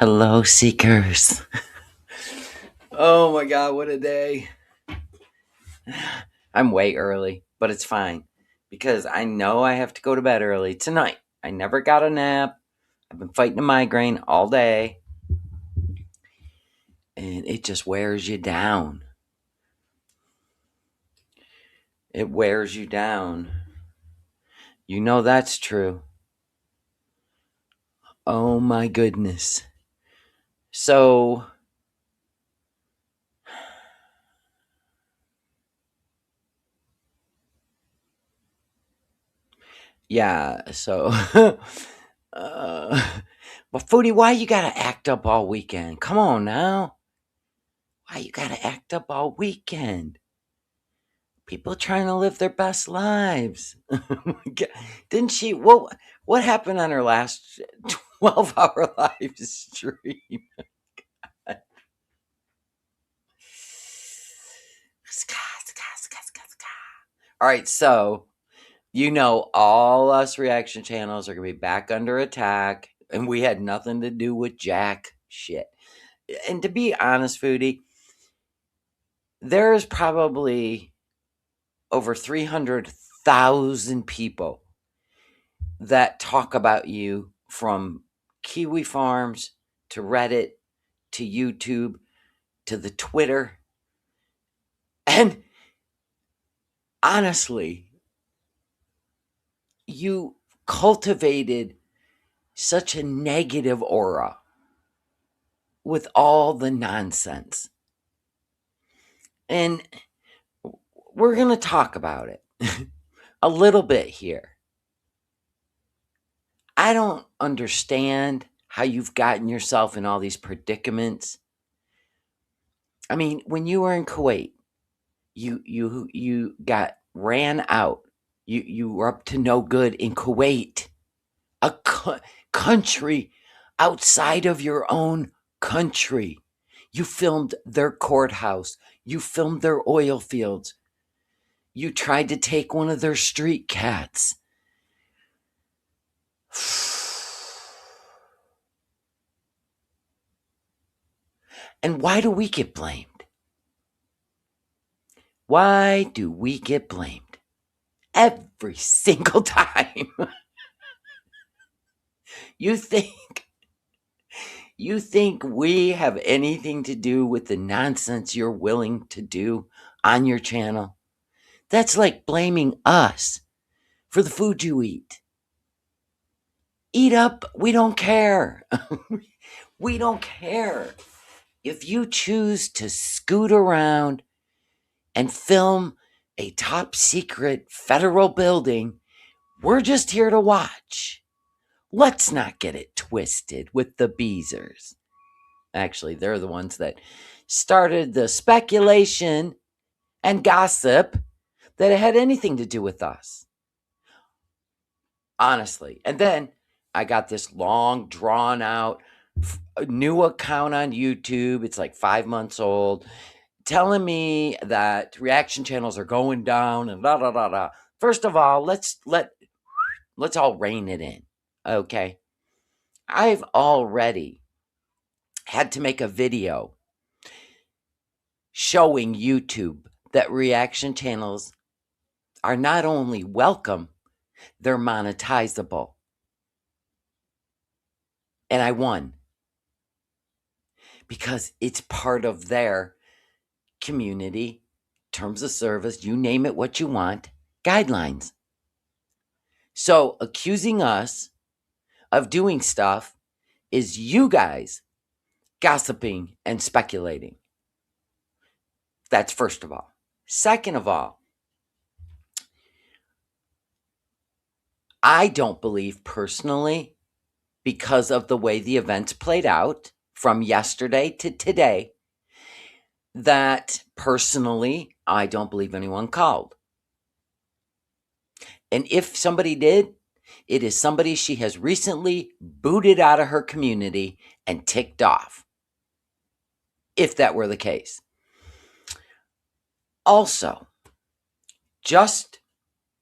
Hello, seekers. Oh my god, what a day. I'm way early, but it's fine because I know I have to go to bed early tonight. I never got a nap. I've been fighting a migraine all day, and it just wears you down. It wears you down. You know that's true. Oh my goodness. So, yeah, so. uh, but Foodie, why you gotta act up all weekend? Come on now. Why you gotta act up all weekend? People trying to live their best lives. Didn't she? What happened on her last 12-hour live stream? All right, so all us reaction channels are gonna be back under attack, and we had nothing to do with jack shit. And to be honest, Foodie, there's probably over 300,000 people that talk about you, from Kiwi Farms to Reddit to YouTube to the Twitter. And honestly, you cultivated such a negative aura with all the nonsense. And we're going to talk about it a little bit here. I don't understand how you've gotten yourself in all these predicaments. I mean, when you were in Kuwait, you got ran out. You were up to no good in Kuwait, a country outside of your own country. You filmed their courthouse. You filmed their oil fields. You tried to take one of their street cats. And why do we get blamed? Why do we get blamed? Every single time. You think we have anything to do with the nonsense you're willing to do on your channel? That's like blaming us for the food you eat. Eat up, we don't care. We don't care. If you choose to scoot around and film a top secret federal building, we're just here to watch. Let's not get it twisted with the Beezers. Actually, they're the ones that started the speculation and gossip that it had anything to do with us. Honestly. And then I got this long, drawn out new account on YouTube. It's like 5 months old, telling me that reaction channels are going down and da da da da. First of all, let's all rein it in. Okay. I've already had to make a video showing YouTube that reaction channels are not only welcome, they're monetizable. And I won. Because it's part of their community, terms of service, you name it what you want, guidelines. So accusing us of doing stuff is you guys gossiping and speculating. That's first of all. Second of all, I don't believe personally, because of the way the events played out from yesterday to today, that personally, I don't believe anyone called. And if somebody did, it is somebody she has recently booted out of her community and ticked off, if that were the case. Also, just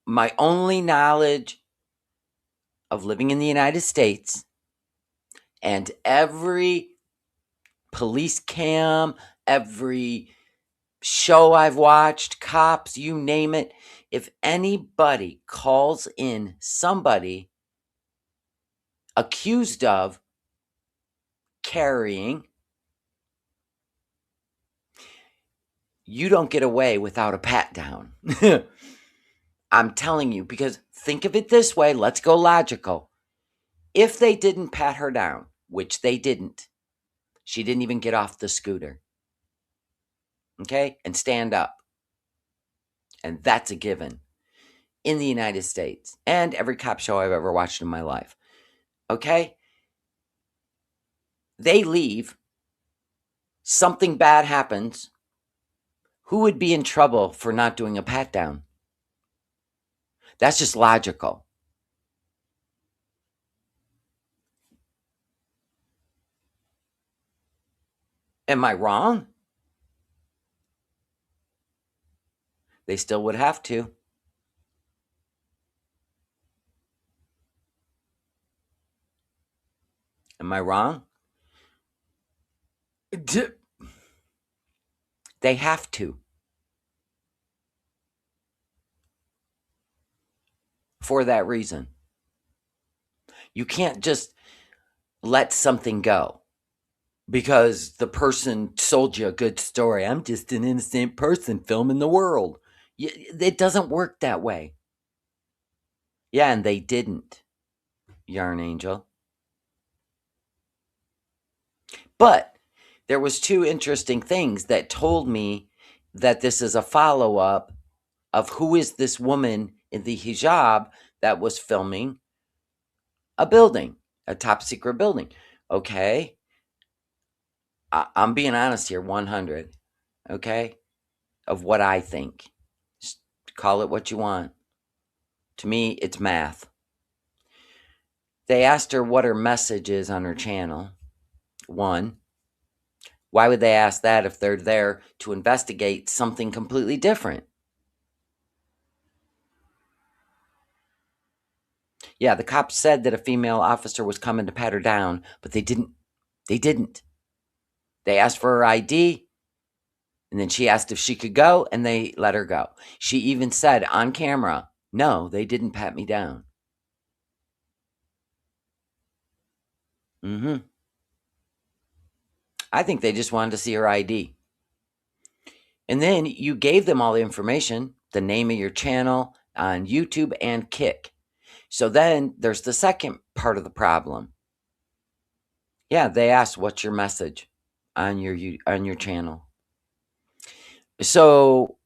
my only knowledge of living in the United States and every police cam, every show I've watched, cops, you name it. If anybody calls in somebody accused of carrying, you don't get away without a pat down. I'm telling you, because think of it this way. Let's go logical. If they didn't pat her down, which they didn't, she didn't even get off the scooter. Okay? And stand up. And that's a given in the United States and every cop show I've ever watched in my life. Okay? They leave. Something bad happens. Who would be in trouble for not doing a pat down? That's just logical. Am I wrong? They still would have to. Am I wrong? They have to. For that reason. You can't just let something go because the person sold you a good story. I'm just an innocent person filming the world. It doesn't work that way. Yeah, and they didn't, Yarn Angel. But there was two interesting things that told me that this is a follow-up of who is this woman in the hijab that was filming a building, a top secret building. Okay. I'm being honest here, 100. Okay. Of what I think. Just call it what you want. To me, it's math. They asked her what her message is on her channel. One, why would they ask that if they're there to investigate something completely different? Yeah, the cops said that a female officer was coming to pat her down, but they didn't. They didn't. They asked for her ID, and then she asked if she could go, and they let her go. She even said on camera, no, they didn't pat me down. Mm-hmm. I think they just wanted to see her ID. And then you gave them all the information, the name of your channel on YouTube and Kick. So then there's the second part of the problem. Yeah, they asked, what's your message on your channel? So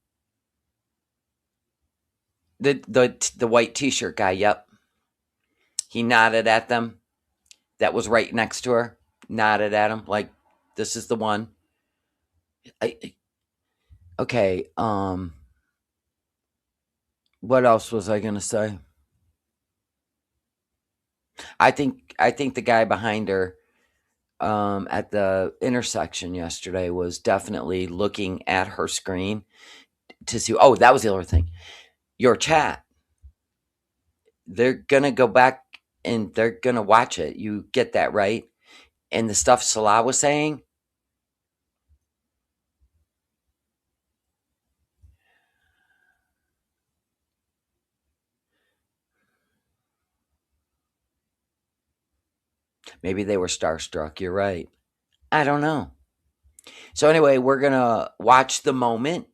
the white t-shirt guy, yep. He nodded at them. That was right next to her. Nodded at him like, this is the one. Okay, what else was I gonna say? I think the guy behind her at the intersection yesterday was definitely looking at her screen to see. Oh, that was the other thing. Your chat. They're gonna go back and they're gonna watch it. You get that, right? And the stuff Salah was saying. Maybe they were starstruck. You're right. I don't know. So anyway, we're gonna watch the moment.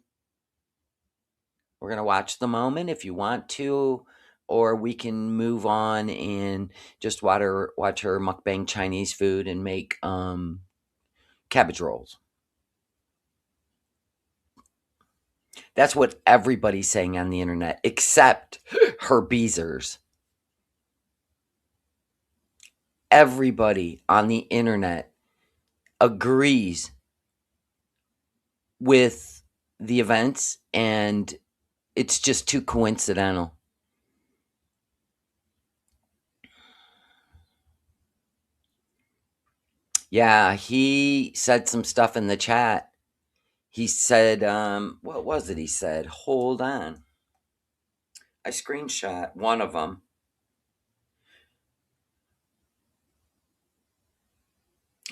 We're gonna watch the moment if you want to, or we can move on and just watch her mukbang Chinese food and make cabbage rolls. That's what everybody's saying on the internet, except her Beezers. Everybody on the internet agrees with the events, and it's just too coincidental. Yeah, he said some stuff in the chat. He said, what was it he said? Hold on. I screenshot one of them.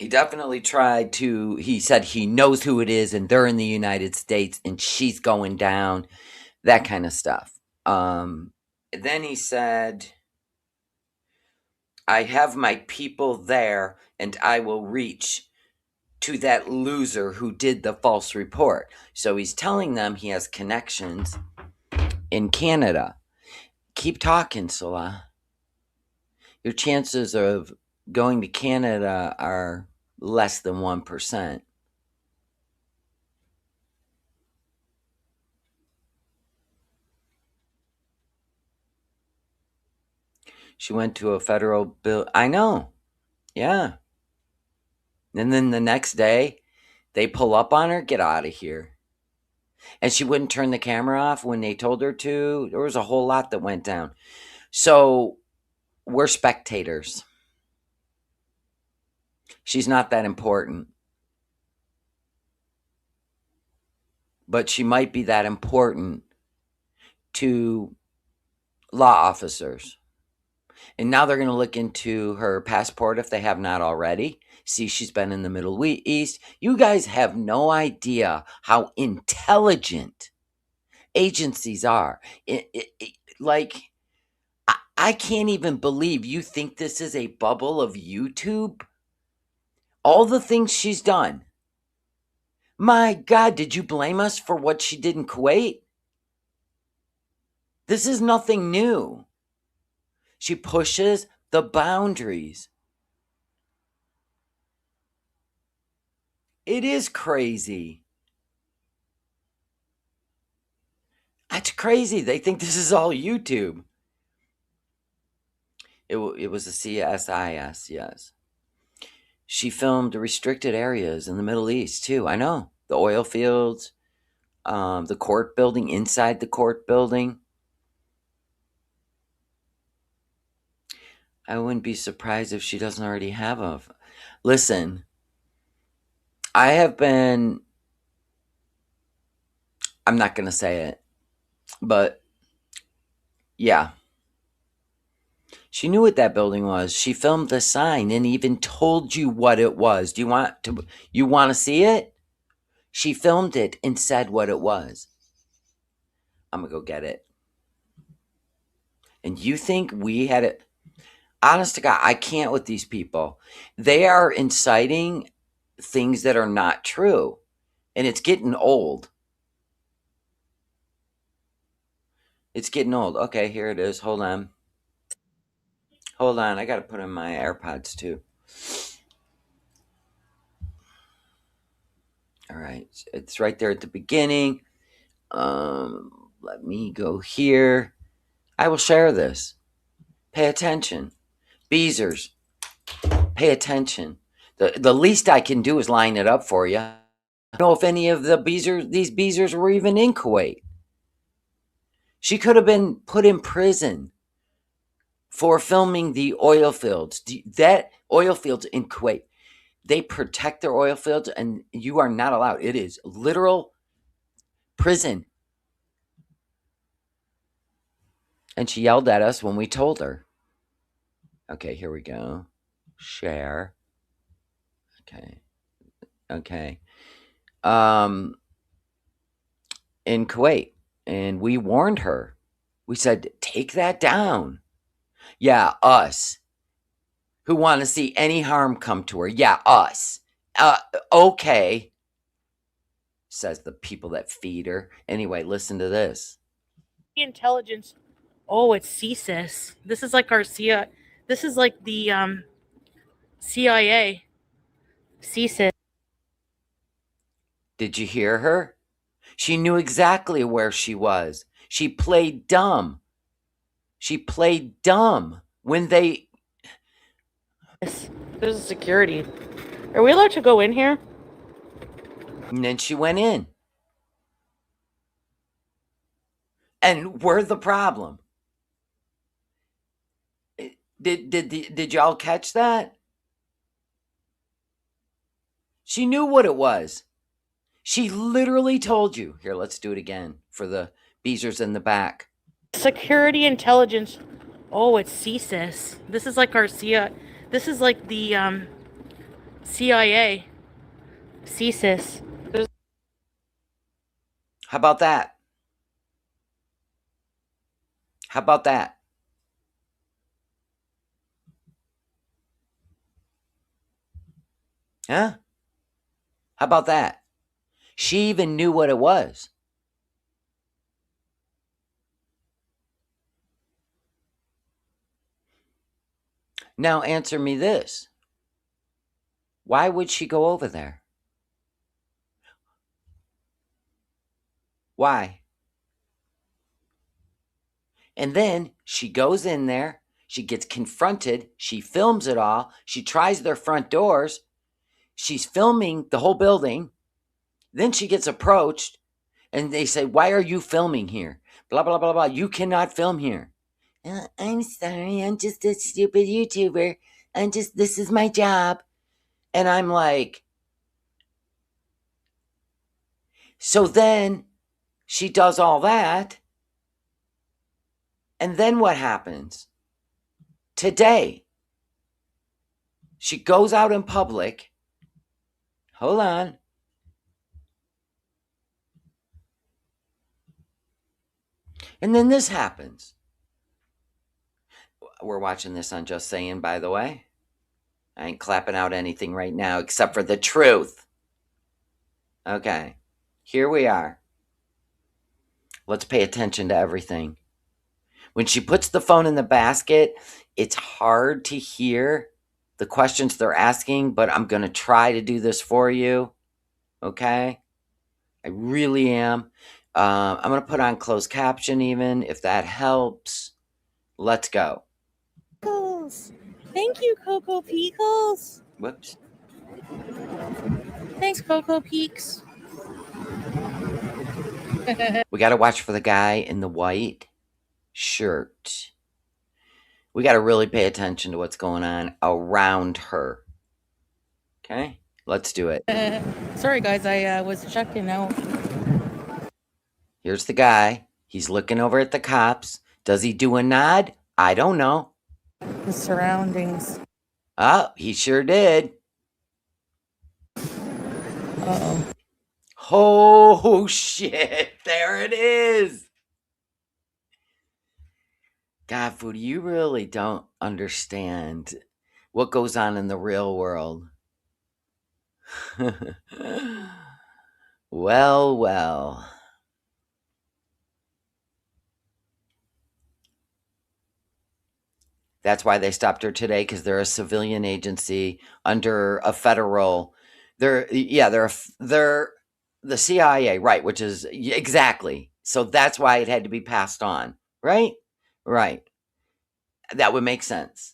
He definitely tried to. He said he knows who it is, and they're in the United States, and she's going down. That kind of stuff. Then he said, I have my people there, and I will reach to that loser who did the false report. So he's telling them he has connections in Canada. Keep talking, Salah. Your chances of going to Canada are less than 1%. She went to a federal bill. I know. Yeah. And then the next day, they pull up on her. Get out of here. And she wouldn't turn the camera off when they told her to. There was a whole lot that went down. So we're spectators. She's not that important. But she might be that important to law officers. And now they're going to look into her passport if they have not already. See, she's been in the Middle East. You guys have no idea how intelligent agencies are. Like, I can't even believe you think this is a bubble of YouTube. All the things she's done. My God, did you blame us for what she did in Kuwait? This is nothing new. She pushes the boundaries. It is crazy. That's crazy. They think this is all YouTube. It was a CSIS, yes. She filmed restricted areas in the Middle East, too. I know. The oil fields, the court building, inside the court building. I wouldn't be surprised if she doesn't already have a... Listen, I have been... I'm not going to say it, but yeah. She knew what that building was. She filmed the sign and even told you what it was. Do you want to see it? She filmed it and said what it was. I'm going to go get it. And you think we had it? Honest to God, I can't with these people. They are inciting things that are not true. And it's getting old. It's getting old. Okay, here it is. Hold on. Hold on. I got to put in my AirPods too. All right. It's right there at the beginning. Let me go here. I will share this. Pay attention. Beezers, pay attention. The least I can do is line it up for you. I don't know if any of these Beezers were even in Kuwait. She could have been put in prison for filming the oil fields. That oil fields in Kuwait, they protect their oil fields, and you are not allowed. It is literal prison. And she yelled at us when we told her. Okay, here we go. Share. Okay. In Kuwait, and we warned her. We said, take that down. Yeah, us. Who want to see any harm come to her. Yeah, us. Okay, says the people that feed her. Anyway, listen to this. Intelligence. Oh, it's CSIS. This is like our CIA. This is like the CIA. CSIS. Did you hear her? She knew exactly where she was. She played dumb. She played dumb when they... There's a security. Are we allowed to go in here? And then she went in. And we're the problem. Did y'all catch that? She knew what it was. She literally told you. Here, let's do it again for the Beezers in the back. Security intelligence. Oh, it's CSIS. This is like our CIA. This is like the CIA. CSIS. How about that? How about that? Huh? How about that? She even knew what it was. Now answer me this. Why would she go over there? Why? And then she goes in there, she gets confronted, she films it all, she tries their front doors, she's filming the whole building. Then she gets approached and they say, "Why are you filming here? Blah, blah, blah, blah. You cannot film here." I'm sorry, I'm just a stupid YouTuber. This is my job. And I'm like, so then she does all that. And then what happens? Today, she goes out in public. Hold on. And then this happens. We're watching this on Just Saying, by the way. I ain't clapping out anything right now except for the truth. Okay, here we are. Let's pay attention to everything. When she puts the phone in the basket, it's hard to hear the questions they're asking, but I'm going to try to do this for you. Okay? I really am. I'm going to put on closed caption even, if that helps. Let's go. Pickles. Thank you, Cocoa Pickles. Whoops. Thanks, Cocoa Peaks. We got to watch for the guy in the white shirt. We got to really pay attention to what's going on around her. Okay? Let's do it. Sorry, guys. I was checking out. Here's the guy. He's looking over at the cops. Does he do a nod? I don't know. The surroundings. Oh, he sure did. Uh-oh. Oh, shit. There it is. God, Foodie, you really don't understand what goes on in the real world. Well, well. That's why they stopped her today, because they're a civilian agency under a federal. They're the CIA, right? Which is exactly. So that's why it had to be passed on, right? Right. That would make sense.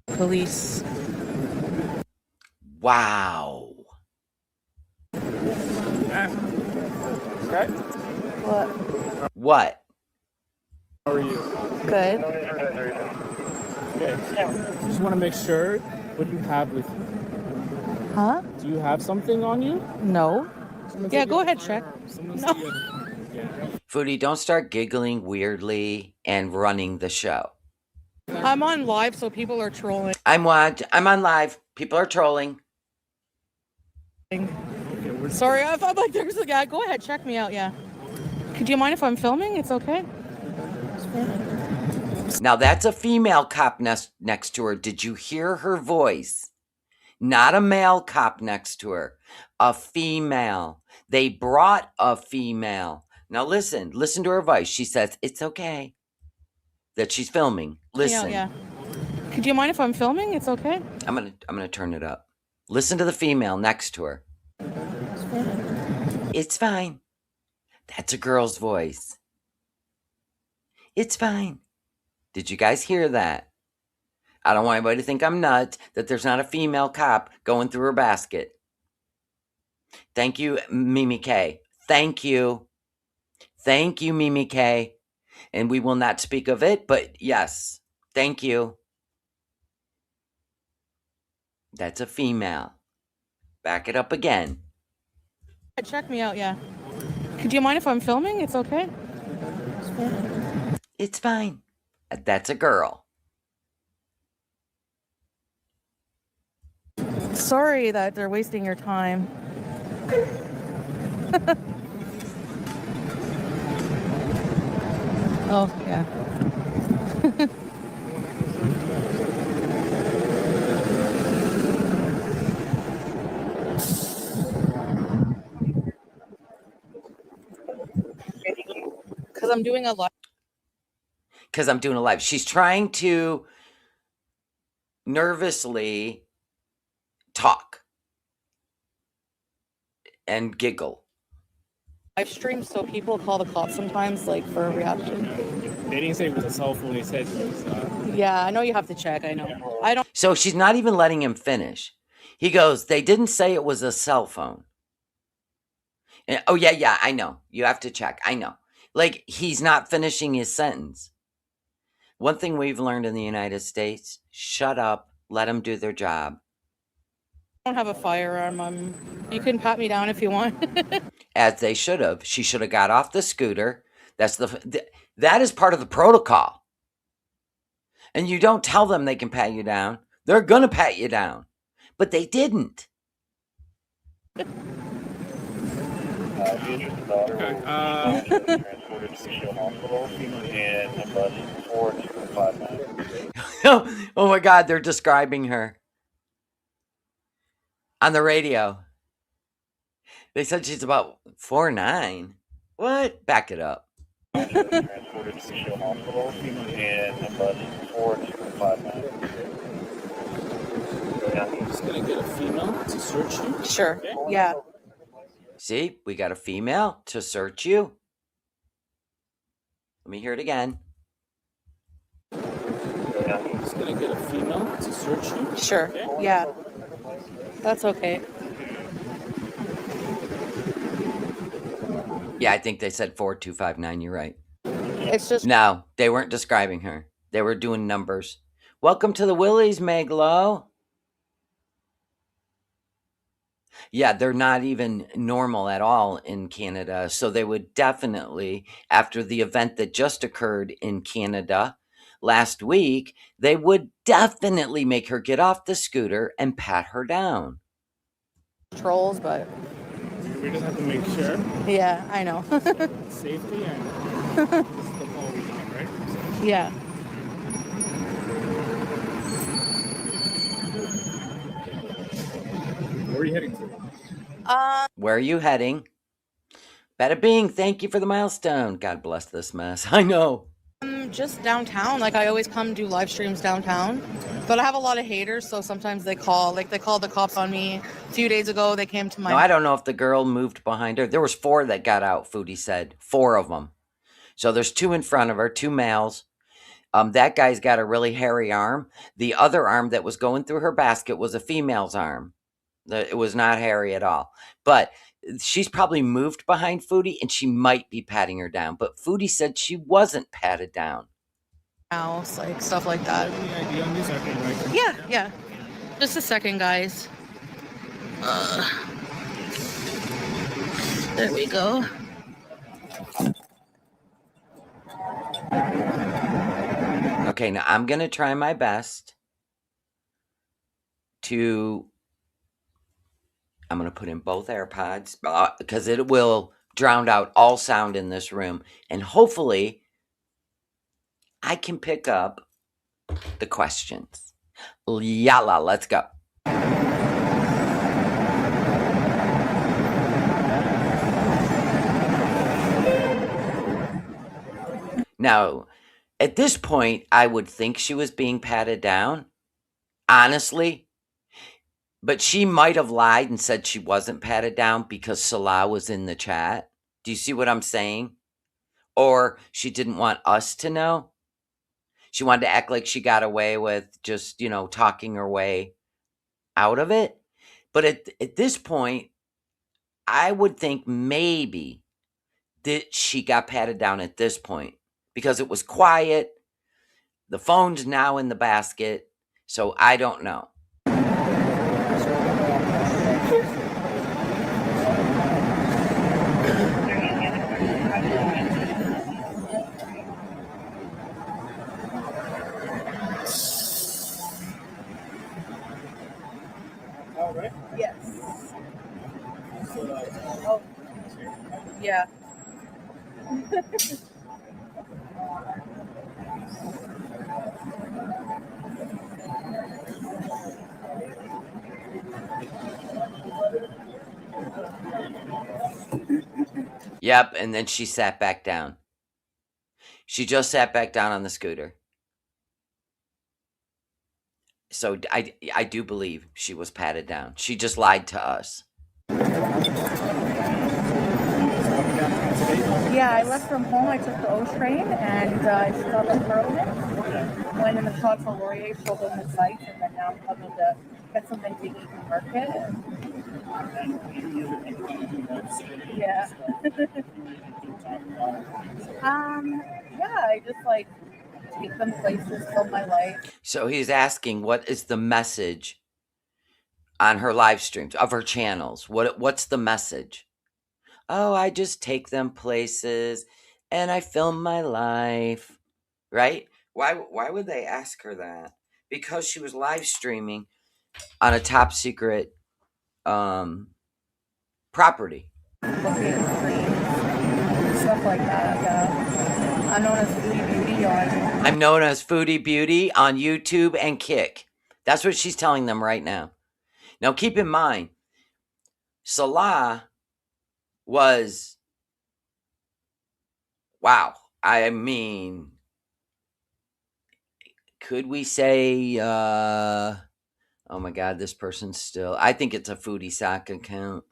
Police. Wow. Okay. What? How are you? Good. Okay. Just want to make sure what you have with you. Huh? Do you have something on you? No. Yeah, go ahead, check. No. Foodie, don't start giggling weirdly and running the show. I'm on live, so people are trolling. I'm on live. People are trolling. Sorry, I'm like, there's a guy. Go ahead, check me out. Yeah. Could you mind if I'm filming? It's okay. Now that's a female cop next to her. Did you hear her voice? Not a male cop next to her. A female. They brought a female. Now listen to her voice. She says, "It's okay." That she's filming. Listen. Yeah. Could you mind if I'm filming? It's okay. I'm gonna turn it up. Listen to the female next to her. It's fine. That's a girl's voice. It's fine. Did you guys hear that? I don't want anybody to think I'm nuts that there's not a female cop going through her basket. Thank you, Mimi K. Thank you. Thank you, Mimi K. And we will not speak of it, but yes, thank you. That's a female. Back it up again. Check me out, yeah. Could you mind if I'm filming? It's okay. It's fine. That's a girl. Sorry that they're wasting your time. Oh, yeah. Because I'm doing a live. Because I'm doing a live. She's trying to nervously talk and giggle. Live stream, so people call the cops sometimes, like, for a reaction. They didn't say it was a cell phone. They said it was. Yeah, I know you have to check. I know. I don't. So she's not even letting him finish. He goes, they didn't say it was a cell phone. And, oh, yeah, I know. You have to check. I know. Like, he's not finishing his sentence. One thing we've learned in the United States, shut up, let them do their job. I don't have a firearm. You can pat me down if you want. As they should have. She should have got off the scooter. That is part of the protocol. And you don't tell them they can pat you down. They're going to pat you down. But they didn't. Oh my God, they're describing her on the radio. They said she's about 4'9". What? Back it up. Transported to Seal Hospital and number 4259. I'm just gonna get a female to search you. Sure. Okay. Yeah. See, we got a female to search you. Let me hear it again. I'm just gonna get a female to search you. Sure. Okay. Yeah. That's okay. Yeah, I think they said 4259. You're right. It's just. No, they weren't describing her. They were doing numbers. Welcome to the Willies, Meglo. Yeah, they're not even normal at all in Canada. So they would definitely, after the event that just occurred in Canada last week, they would definitely make her get off the scooter and pat her down. Trolls, but. We just have to make sure. Yeah, I know. Safety and this is the call we got, right? Yeah. Where are you heading to? Where are you heading? Bada bing, thank you for the milestone. God bless this mess. I know. Just downtown. Like, I always come do live streams downtown. But I have a lot of haters, so sometimes they call. Like, they called the cops on me a few days ago. They came to my... No, I don't know if the girl moved behind her. There was 4 that got out, Foodie said. 4 of them. So there's 2 in front of her, 2 males. That guy's got a really hairy arm. The other arm that was going through her basket was a female's arm. It was not hairy at all. But she's probably moved behind Foodie, and she might be patting her down. But Foodie said she wasn't patted down. House, like, stuff like that. Any idea on this? I can write it. Yeah. Just a second, guys. There we go. Okay, now I'm going to try my best to... I'm going to put in both AirPods because it will drown out all sound in this room. And hopefully, I can pick up the questions. Yalla, let's go. Now, at this point, I would think she was being patted down, honestly. But she might have lied and said she wasn't patted down because Salah was in the chat. Do you see what I'm saying? Or she didn't want us to know. She wanted to act like she got away with just, talking her way out of it. But at this point, I would think maybe that she got patted down at this point because it was quiet. The phone's now in the basket. So I don't know. Yes. Oh, yeah. Yep, and then she sat back down. She just sat back down on the scooter. So I do believe she was patted down. She just lied to us. Yeah, I left from home. I took the O train and I stopped in Burlington. Went in the Chateau Laurier, showed them the sites, and then now I'm coming to get something to eat in the market. Yeah. Yeah, I just like take them places, film my life. So he's asking, what is the message on her live streams of her channels? What's the message? Oh, I just take them places and I film my life. Right? Why would they ask her that? Because she was live streaming on a top secret property. Looking stuff like that. Yeah. I'm known as Foodie Beauty on. I'm known as Foodie Beauty on YouTube and Kick. That's what she's telling them right now. Now keep in mind, Salah was, wow. I mean, could we say, oh my God, this person's still, I think it's a Foodie sock account.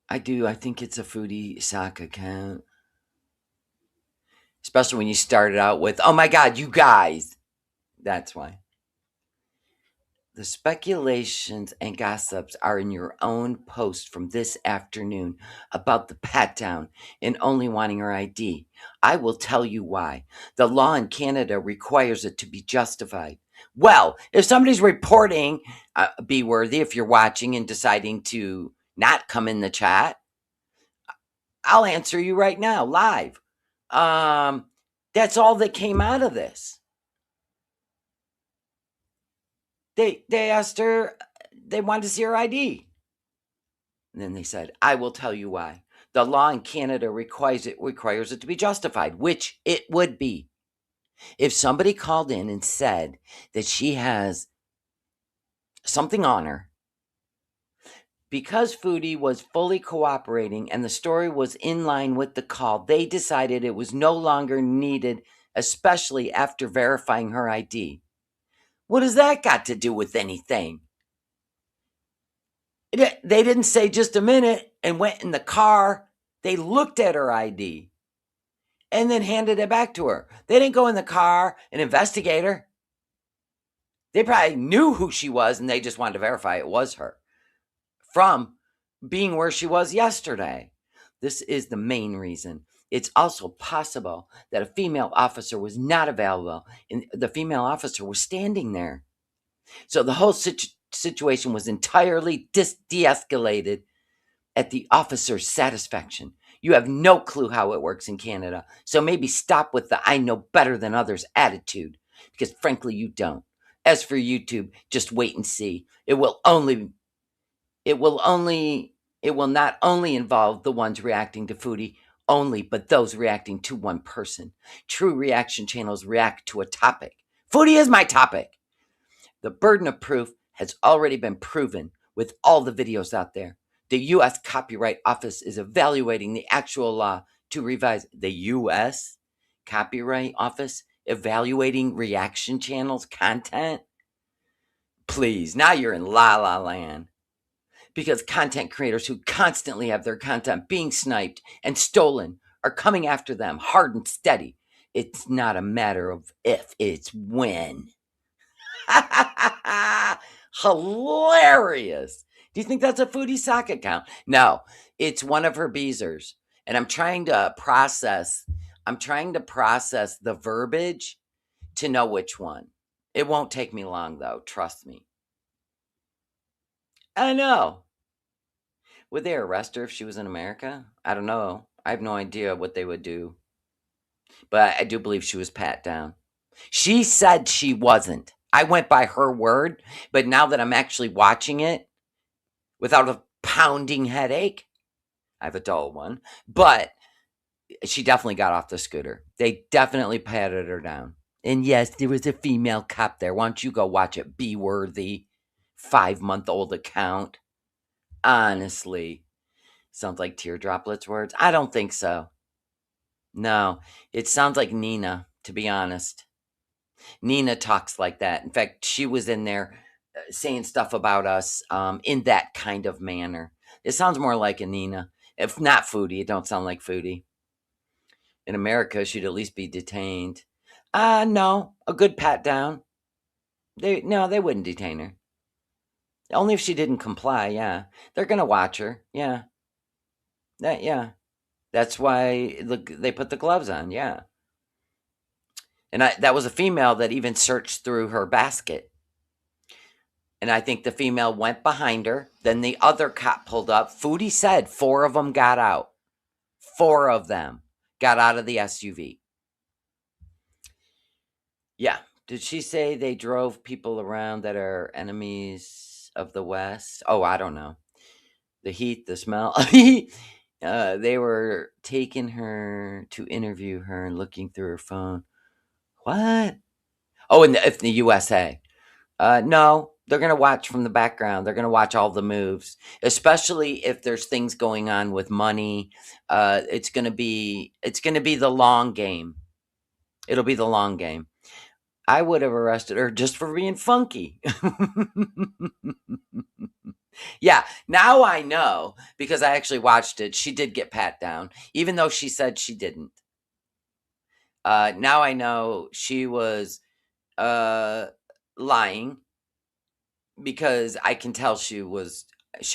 I think it's a Foodie sock account. Especially when you started out with, oh my God, you guys. That's why. The speculations and gossips are in your own post from this afternoon about the pat down and only wanting her ID. I will tell you why. The law in Canada requires it to be justified. Well, if somebody's reporting, be worthy if you're watching and deciding to not come in the chat, I'll answer you right now, live. That's all that came out of this. They asked her, they wanted to see her ID. And then they said, I will tell you why. The law in Canada requires it to be justified, which it would be. If somebody called in and said that she has something on her, because Foodie was fully cooperating and the story was in line with the call, they decided it was no longer needed, especially after verifying her ID. What has that got to do with anything? They didn't say just a minute and went in the car. They looked at her ID and then handed it back to her. They didn't go in the car and investigate her. They probably knew who she was and they just wanted to verify it was her from being where she was yesterday. This is the main reason. It's also possible that a female officer was not available and the female officer was standing there. So the whole situation was entirely de-escalated at the officer's satisfaction. You have no clue how it works in Canada, so maybe stop with the I know better than others attitude, because frankly you don't. As for YouTube, just wait and see. It will not only involve the ones reacting to Foodie only, but those reacting to one person. True reaction channels react to a topic. Foodie is my topic. The burden of proof has already been proven with all the videos out there. The U.S. Copyright Office is evaluating the actual law to revise. The U.S. Copyright Office evaluating reaction channels content? Please, now you're in la la land. Because content creators who constantly have their content being sniped and stolen are coming after them hard and steady. It's not a matter of if, it's when. Hilarious. Do you think that's a Foodie sock account? No, it's one of her Beezers. And I'm trying to process the verbiage to know which one. It won't take me long though, trust me. I know. Would they arrest her if she was in America? I don't know. I have no idea what they would do. But I do believe she was pat down. She said she wasn't. I went by her word, but now that I'm actually watching it without a pounding headache, I have a dull one, but she definitely got off the scooter. They definitely patted her down. And yes, there was a female cop there. Why don't you go watch it? Be worthy. 5-month-old account. Honestly. Sounds like tear droplets words. I don't think so. No, it sounds like Nina, to be honest. Nina talks like that. In fact, she was in there saying stuff about us in that kind of manner. It sounds more like a Nina. If not Foodie, it don't sound like Foodie. In America, she'd at least be detained. No, a good pat down. They wouldn't detain her. Only if she didn't comply, yeah. They're gonna watch her, yeah. Yeah. That's why they put the gloves on, yeah. And that was a female that even searched through her basket. And I think the female went behind her. Then the other cop pulled up. Foodie said 4 of them got out. 4 of them got out of the SUV. Yeah. Did she say they drove people around that are enemies of the West? Oh, I don't know. The heat, the smell. They were taking her to interview her and looking through her phone. What? Oh, in the USA. No, they're going to watch from the background. They're going to watch all the moves, especially if there's things going on with money. It's going to be the long game. It'll be the long game. I would have arrested her just for being funky. Yeah, now I know because I actually watched it. She did get pat down, even though she said she didn't. Now I know she was lying because I can tell she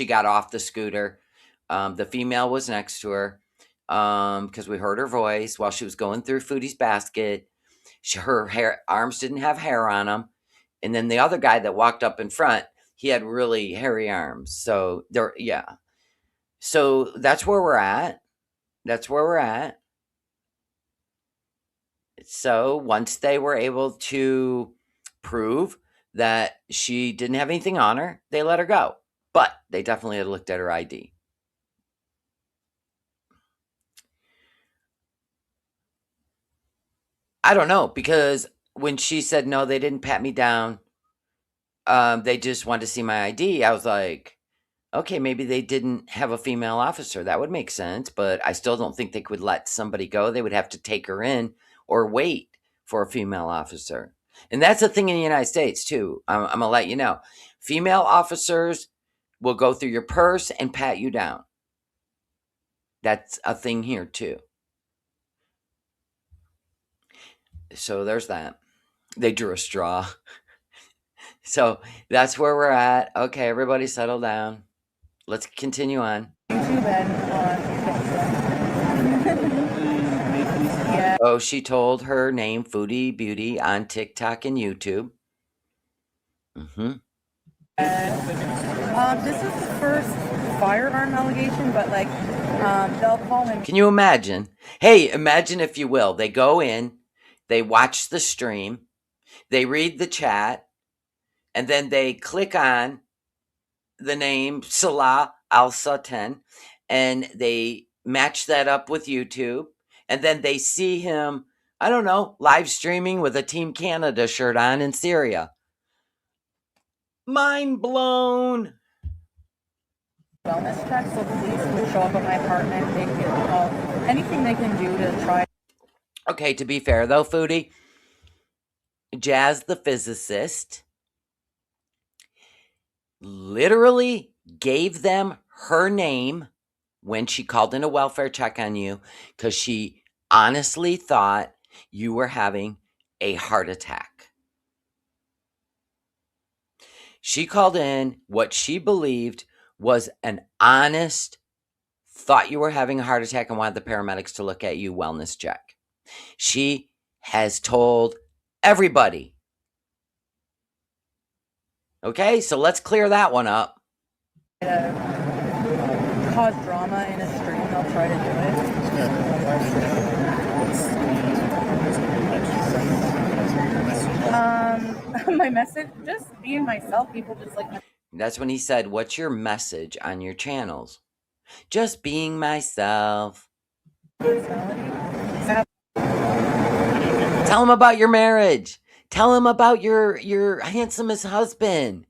got off the scooter. The female was next to her because we heard her voice while she was going through Foodie's basket. Her arms didn't have hair on them. And then the other guy that walked up in front, he had really hairy arms. So yeah. So that's where we're at. So once they were able to prove that she didn't have anything on her, they let her go. But they definitely had looked at her ID. I don't know, because when she said, no, they didn't pat me down, they just wanted to see my ID, I was like, okay, maybe they didn't have a female officer. That would make sense, but I still don't think they could let somebody go. They would have to take her in or wait for a female officer. And that's a thing in the United States, too. I'm going to let you know. Female officers will go through your purse and pat you down. That's a thing here, too. So there's that. They drew a straw. So that's where we're at. Okay, everybody settle down. Let's continue on. YouTube and yeah. Oh, she told her name, Foodie Beauty, on TikTok and YouTube. Mm-hmm. This is the first firearm allegation, but like, they'll call him. Can you imagine? Hey, imagine if you will. They go in, they watch the stream, they read the chat, and then they click on the name Salah Al-Sultan, and they match that up with YouTube, and then they see him, I don't know, live streaming with a Team Canada shirt on in Syria. Mind blown. Wellness check, so police would show up at my apartment. They could call anything they can do to try. Okay, to be fair though, Foodie, Jazz the physicist literally gave them her name when she called in a welfare check on you because she honestly thought you were having a heart attack. She called in what she believed was an honest thought you were having a heart attack and wanted the paramedics to look at you wellness check. She has told everybody. Okay, so let's clear that one up. Cause drama in a stream, they'll try to do it. My message, just being myself. People just like That's when he said, "What's your message on your channels?" Just being myself. personality. Tell him about your marriage. Tell him about your handsomest husband.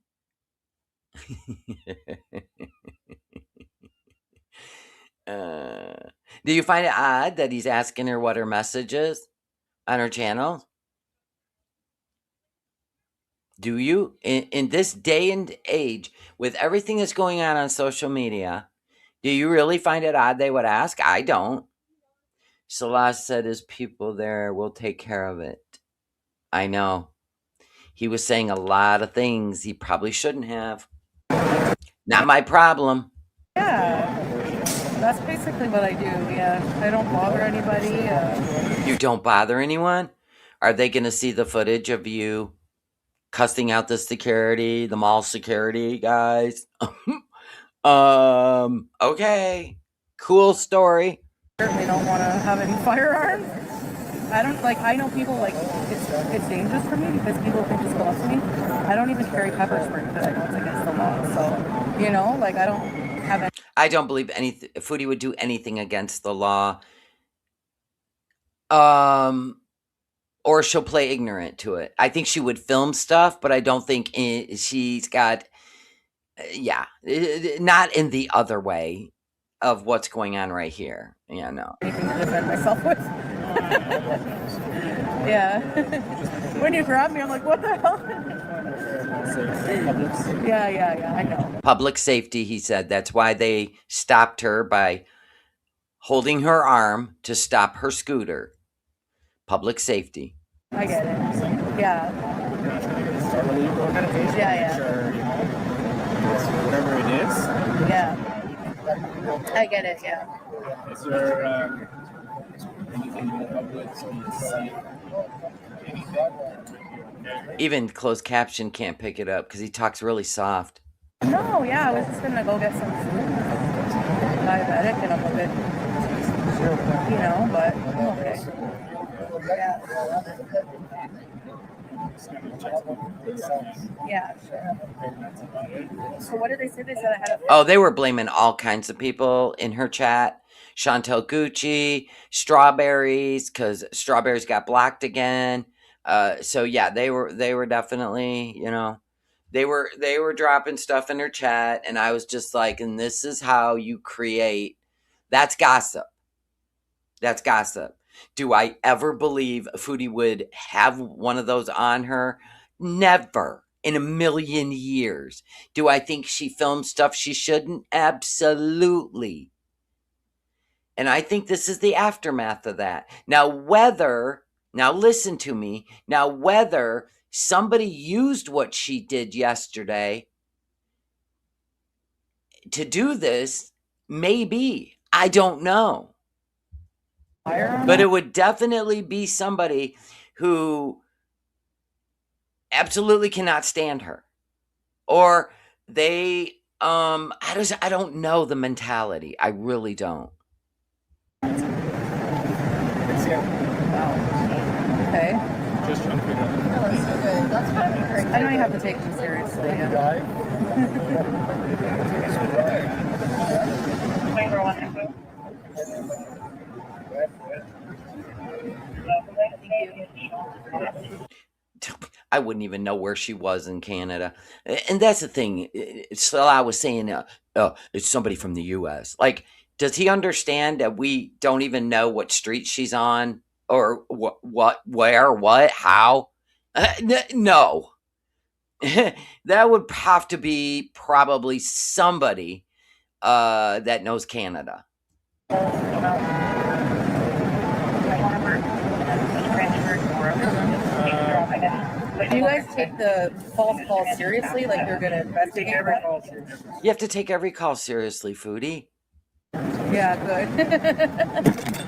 Do you find it odd that he's asking her what her message is on her channel? Do you? In this day and age, with everything that's going on social media, do you really find it odd they would ask? I don't. Celeste said his people there will take care of it. I know. He was saying a lot of things he probably shouldn't have. Not my problem. Yeah, that's basically what I do. Yeah, I don't bother anybody. You don't bother anyone? Are they going to see the footage of you cussing out the security, the mall security guys? Okay. Cool story. Certainly don't want to have any firearms. I don't like. I know people like it's dangerous for me because people can just go up to me. I don't even carry pepper spray because I know it's against the law. So like I don't have any. I don't believe Foodie would do anything against the law. Or she'll play ignorant to it. I think she would film stuff, but I don't think she's got, not in the other way of what's going on right here. Yeah, no. Anything to defend myself with. Yeah. When you grab me, I'm like, what the hell? Yeah, I know. Public safety, he said. That's why they stopped her by holding her arm to stop her scooter. Public safety. I get it. Yeah. Yeah. Whatever it is. Yeah. I get it, yeah. Is there anything public Even closed caption can't pick it up because he talks really soft. No, yeah, I was just gonna go get some food. I'm diabetic and I'm a bit, but I'm okay. Yeah, sure. So what did they say? They said I had a... Oh, they were blaming all kinds of people in her chat. Chantel Gucci, Strawberries, because Strawberries got blocked again. So yeah, they were definitely, they were dropping stuff in her chat, and I was just like, and this is how you create. That's gossip. That's gossip. Do I ever believe Foodie would have one of those on her? Never in a million years. Do I think she filmed stuff she shouldn't? Absolutely. And I think this is the aftermath of that. Now, listen to me, whether somebody used what she did yesterday to do this, maybe. I don't know. But it would definitely be somebody who absolutely cannot stand her. Or they, I don't know the mentality. I really don't. Okay. Just trying to figure out. That's kind of great. I know you have to take them seriously. Yeah. I wouldn't even know where she was in Canada. And that's the thing. So I was saying, it's somebody from the U.S. Like, does he understand that we don't even know what street she's on or what, how? No. That would have to be probably somebody that knows Canada. Do you guys take the false calls seriously? Like you're going to investigate every call? You have to take every call seriously, Foodie. Yeah, good.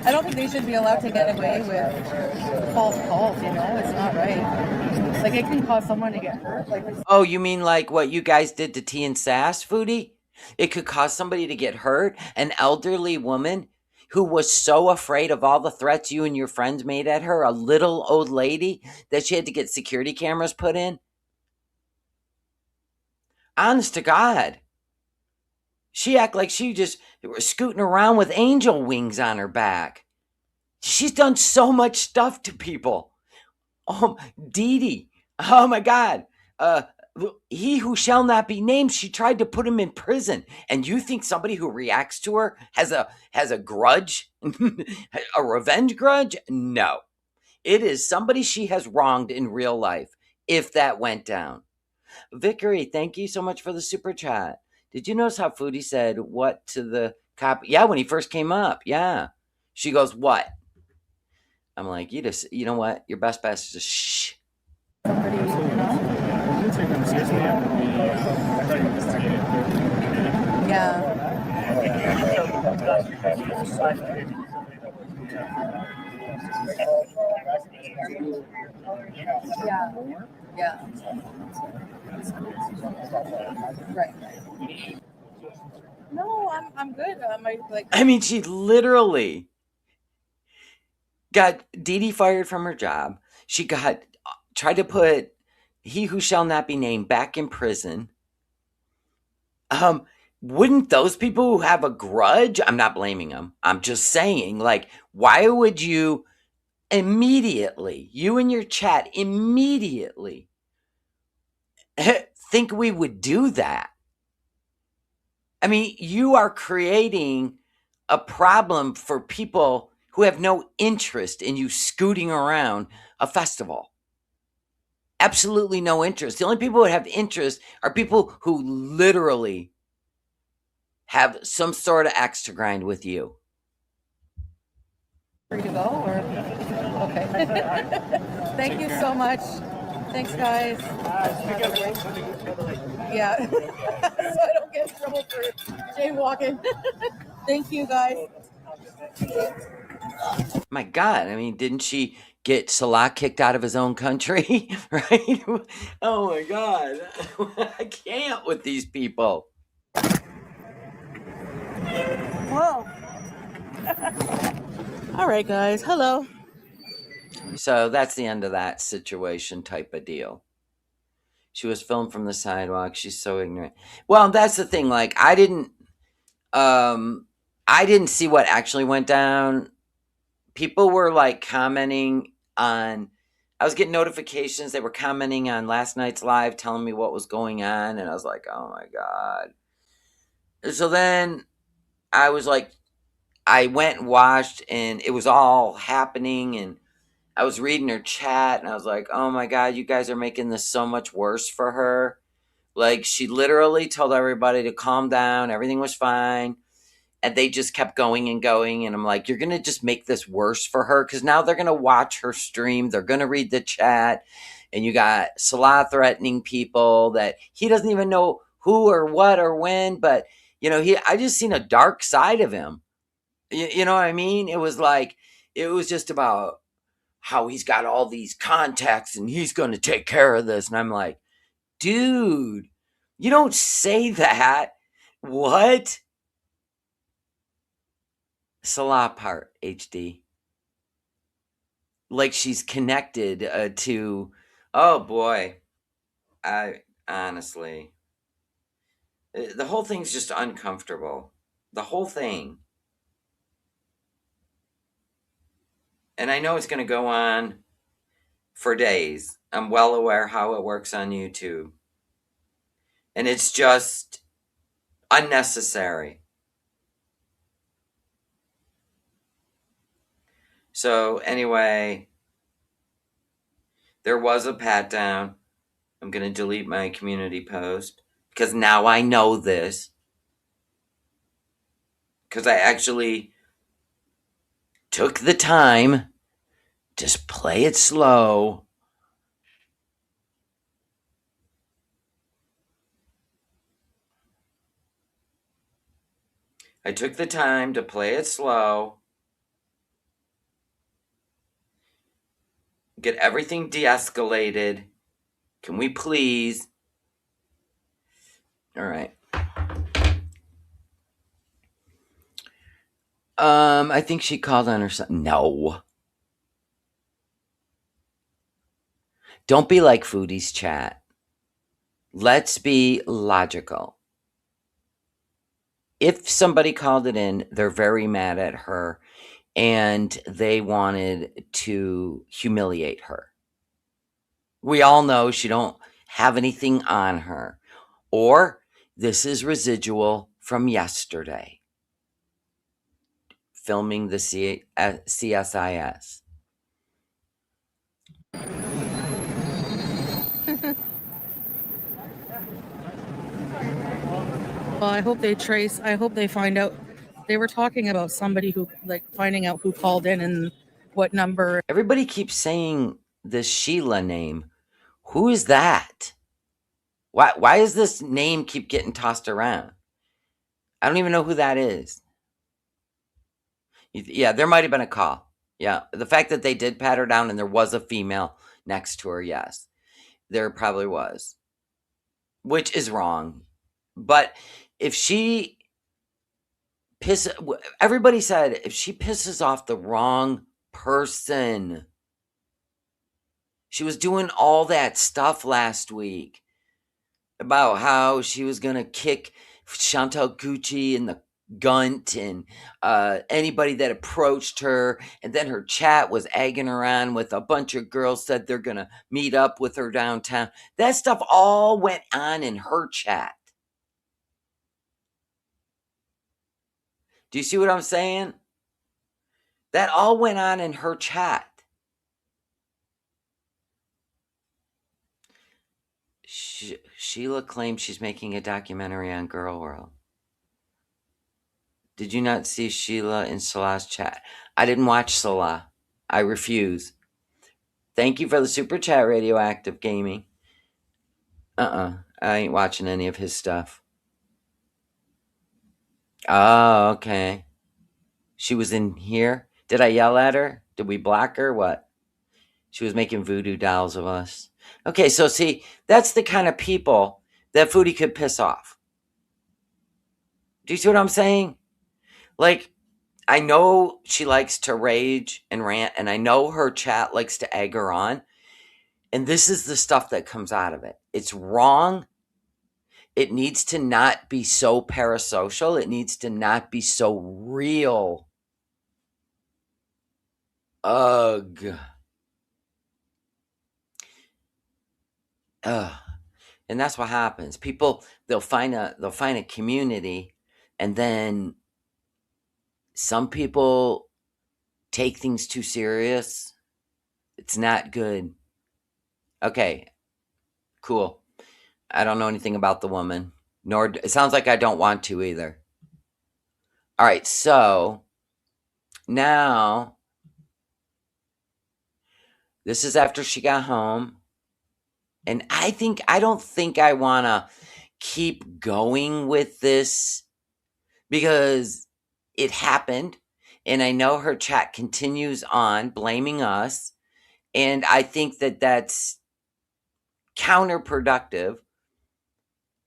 I don't think they should be allowed to get away with false calls, It's not right. Like, it can cause someone to get hurt. Oh, you mean like what you guys did to T and Sass, Foodie? It could cause somebody to get hurt? An elderly woman who was so afraid of all the threats you and your friends made at her, a little old lady, that she had to get security cameras put in? Honest to God. She act like she just was scooting around with angel wings on her back. She's done so much stuff to people. Dee Dee. Oh my God. Uh, he who shall not be named, she tried to put him in prison. And you think somebody who reacts to her has a grudge? A revenge grudge? No. It is somebody she has wronged in real life, if that went down. Vickery, thank you so much for the super chat. Did you notice how Foodie said what to the cop? Yeah, when he first came up. Yeah. She goes, what? I'm like, you know what? Your best bet is just shh. Somebody, you know? You take them seriously. Yeah. Yeah. Yeah. Right. No, I'm good. I mean, she literally got Dee Dee fired from her job. She tried to put he who shall not be named back in prison. Wouldn't those people who have a grudge? I'm not blaming them. I'm just saying, like, why would you immediately, you and your chat immediately think we would do that? I mean, you are creating a problem for people who have no interest in you scooting around a festival. Absolutely no interest. The only people who have interest are people who literally have some sort of axe to grind with you. Free to go, or okay. Thank you so much. Thanks, guys. Yeah. So I don't get in trouble for jaywalking. Thank you, guys. My God, I mean, didn't she get Salah kicked out of his own country? Right? Oh my God. I can't with these people. Whoa. All right, guys. Hello. So that's the end of that situation type of deal. She was filmed from the sidewalk. She's so ignorant. Well, that's the thing. Like, I didn't see what actually went down. People were like commenting on, I was getting notifications. They were commenting on last night's live, telling me what was going on. And I was like, oh my God. So then I was like, I went and watched, and it was all happening. And I was reading her chat, and I was like, oh my God, you guys are making this so much worse for her. Like, she literally told everybody to calm down. Everything was fine. And they just kept going and going. And I'm like, you're going to just make this worse for her. Because now they're going to watch her stream. They're going to read the chat. And you got Salah threatening people that he doesn't even know who or what or when. But, you know, I just seen a dark side of him. You know what I mean? It was like, it was just about how he's got all these contacts and he's going to take care of this. And I'm like, dude, you don't say that. What? Salah part, HD. Like she's connected to, oh boy. I honestly, the whole thing's just uncomfortable. The whole thing. And I know it's going to go on for days. I'm well aware how it works on YouTube. And it's just unnecessary. So anyway, there was a pat down. I'm going to delete my community post because now I know this. Because I actually took the time, just play it slow. I took the time to play it slow, get everything de-escalated. Can we please? All right. I think she called on her son. No. Don't be like Foodie's chat. Let's be logical. If somebody called it in, they're very mad at her and they wanted to humiliate her. We all know she don't have anything on her. Or this is residual from yesterday, filming the CSIS. Well, I hope they find out. They were talking about somebody who, like, finding out who called in and what number. Everybody keeps saying this Sheila name. Who is that? Why does this name keep getting tossed around? I don't even know who that is. Yeah, there might have been a call. Yeah, the fact that they did pat her down and there was a female next to her, yes. There probably was. Which is wrong. But if she everybody said if she pisses off the wrong person. She was doing all that stuff last week about how she was going to kick Chantal Gucci in the gunt and anybody that approached her. And then her chat was egging her on with a bunch of girls said they're going to meet up with her downtown. That stuff all went on in her chat. Do you see what I'm saying? That all went on in her chat. Sheila claims she's making a documentary on Girl World. Did you not see Sheila in Salah's chat? I didn't watch Salah. I refuse. Thank you for the super chat, Radioactive Gaming. I ain't watching any of his stuff. Oh, okay. She was in here? Did I yell at her? Did we block her? What? She was making voodoo dolls of us. Okay, so see, that's the kind of people that Foodie could piss off. Do you see what I'm saying? Like, I know she likes to rage and rant, and I know her chat likes to egg her on. And this is the stuff that comes out of it. It's wrong. It needs to not be so parasocial. It needs to not be so real. Ugh. Ugh. And that's what happens. People, they'll find a community, and then some people take things too serious. It's not good. Okay, cool. I don't know anything about the woman, nor it sounds like I don't want to either. All right, so now this is after she got home, and I don't think I want to keep going with this because it happened, and I know her chat continues on blaming us, and I think that that's counterproductive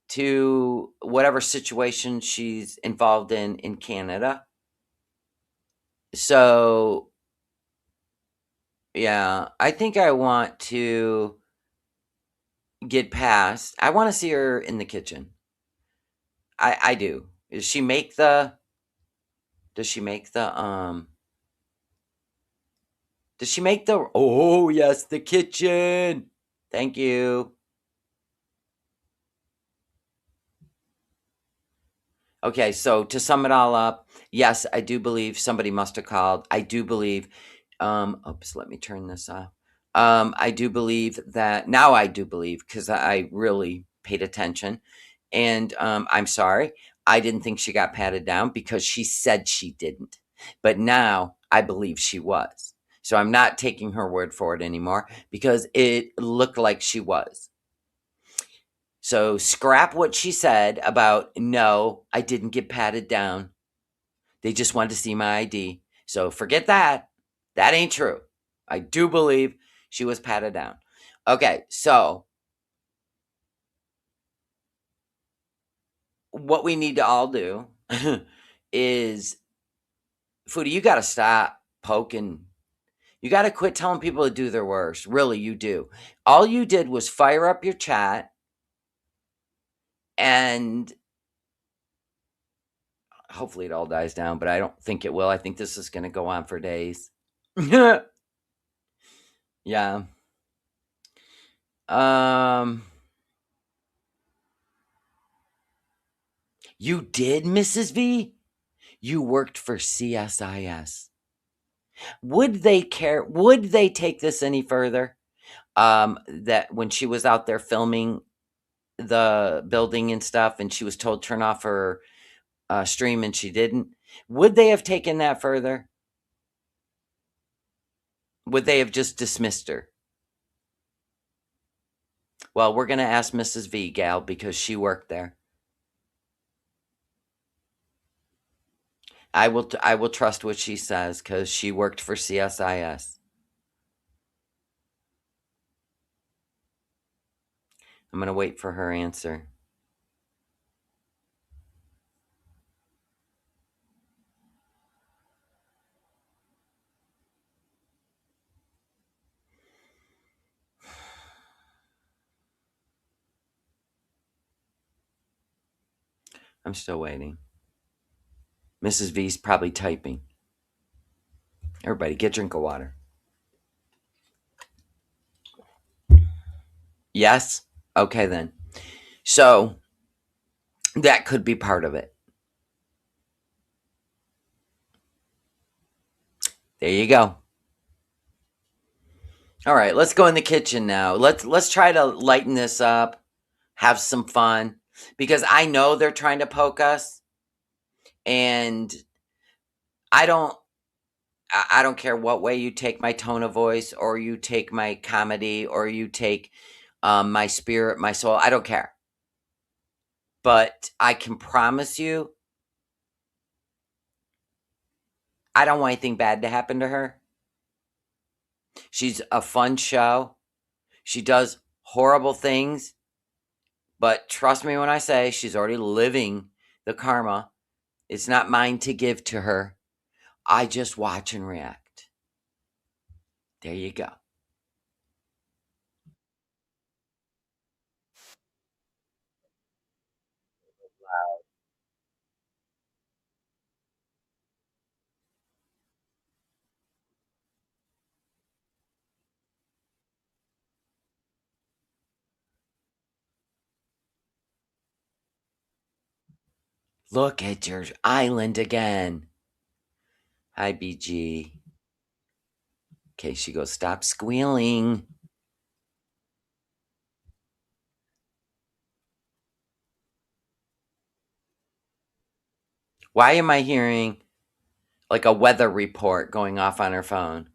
to whatever situation she's involved in Canada. So, yeah, I think I want to get past. I want to see her in the kitchen. I do. Does she make the does she make the oh yes, the kitchen. Thank you. Okay, so to sum it all up, yes, I do believe somebody must have called. I do believe, oops, let me turn this off. I do believe that, now I do believe, because I really paid attention. And I'm sorry, I didn't think she got patted down because she said she didn't. But now I believe she was. So I'm not taking her word for it anymore because it looked like she was. So scrap what she said about, no, I didn't get patted down. They just wanted to see my ID. So forget that. That ain't true. I do believe she was patted down. Okay, so what we need to all do is, Foodie, you got to stop poking. You got to quit telling people to do their worst. Really, you do. All you did was fire up your chat And hopefully it all dies down, but I don't think it will. I think this is going to go on for days. Yeah. Um, you did, Mrs. V? You worked for CSIS. Would they care? Would they take this any further? That when she was out there filming the building and stuff, and she was told turn off her stream and she didn't, would they have taken that further? Would they have just dismissed her? Well, we're going to ask Mrs. V, gal, because she worked there. I will trust what she says because she worked for CSIS. I'm going to wait for her answer. I'm still waiting. Mrs. V's probably typing. Everybody, get a drink of water. Yes? Okay, then. So, that could be part of it. There you go. All right, let's go in the kitchen now. Let's try to lighten this up, have some fun, because I know they're trying to poke us, and I don't I don't care what way you take my tone of voice, or you take my comedy, or you take my spirit, my soul. I don't care. But I can promise you, I don't want anything bad to happen to her. She's a fun show. She does horrible things, but trust me when I say she's already living the karma. It's not mine to give to her. I just watch and react. There you go. Look at your island again. Hi, BG. Okay, she goes, stop squealing. Why am I hearing like a weather report going off on her phone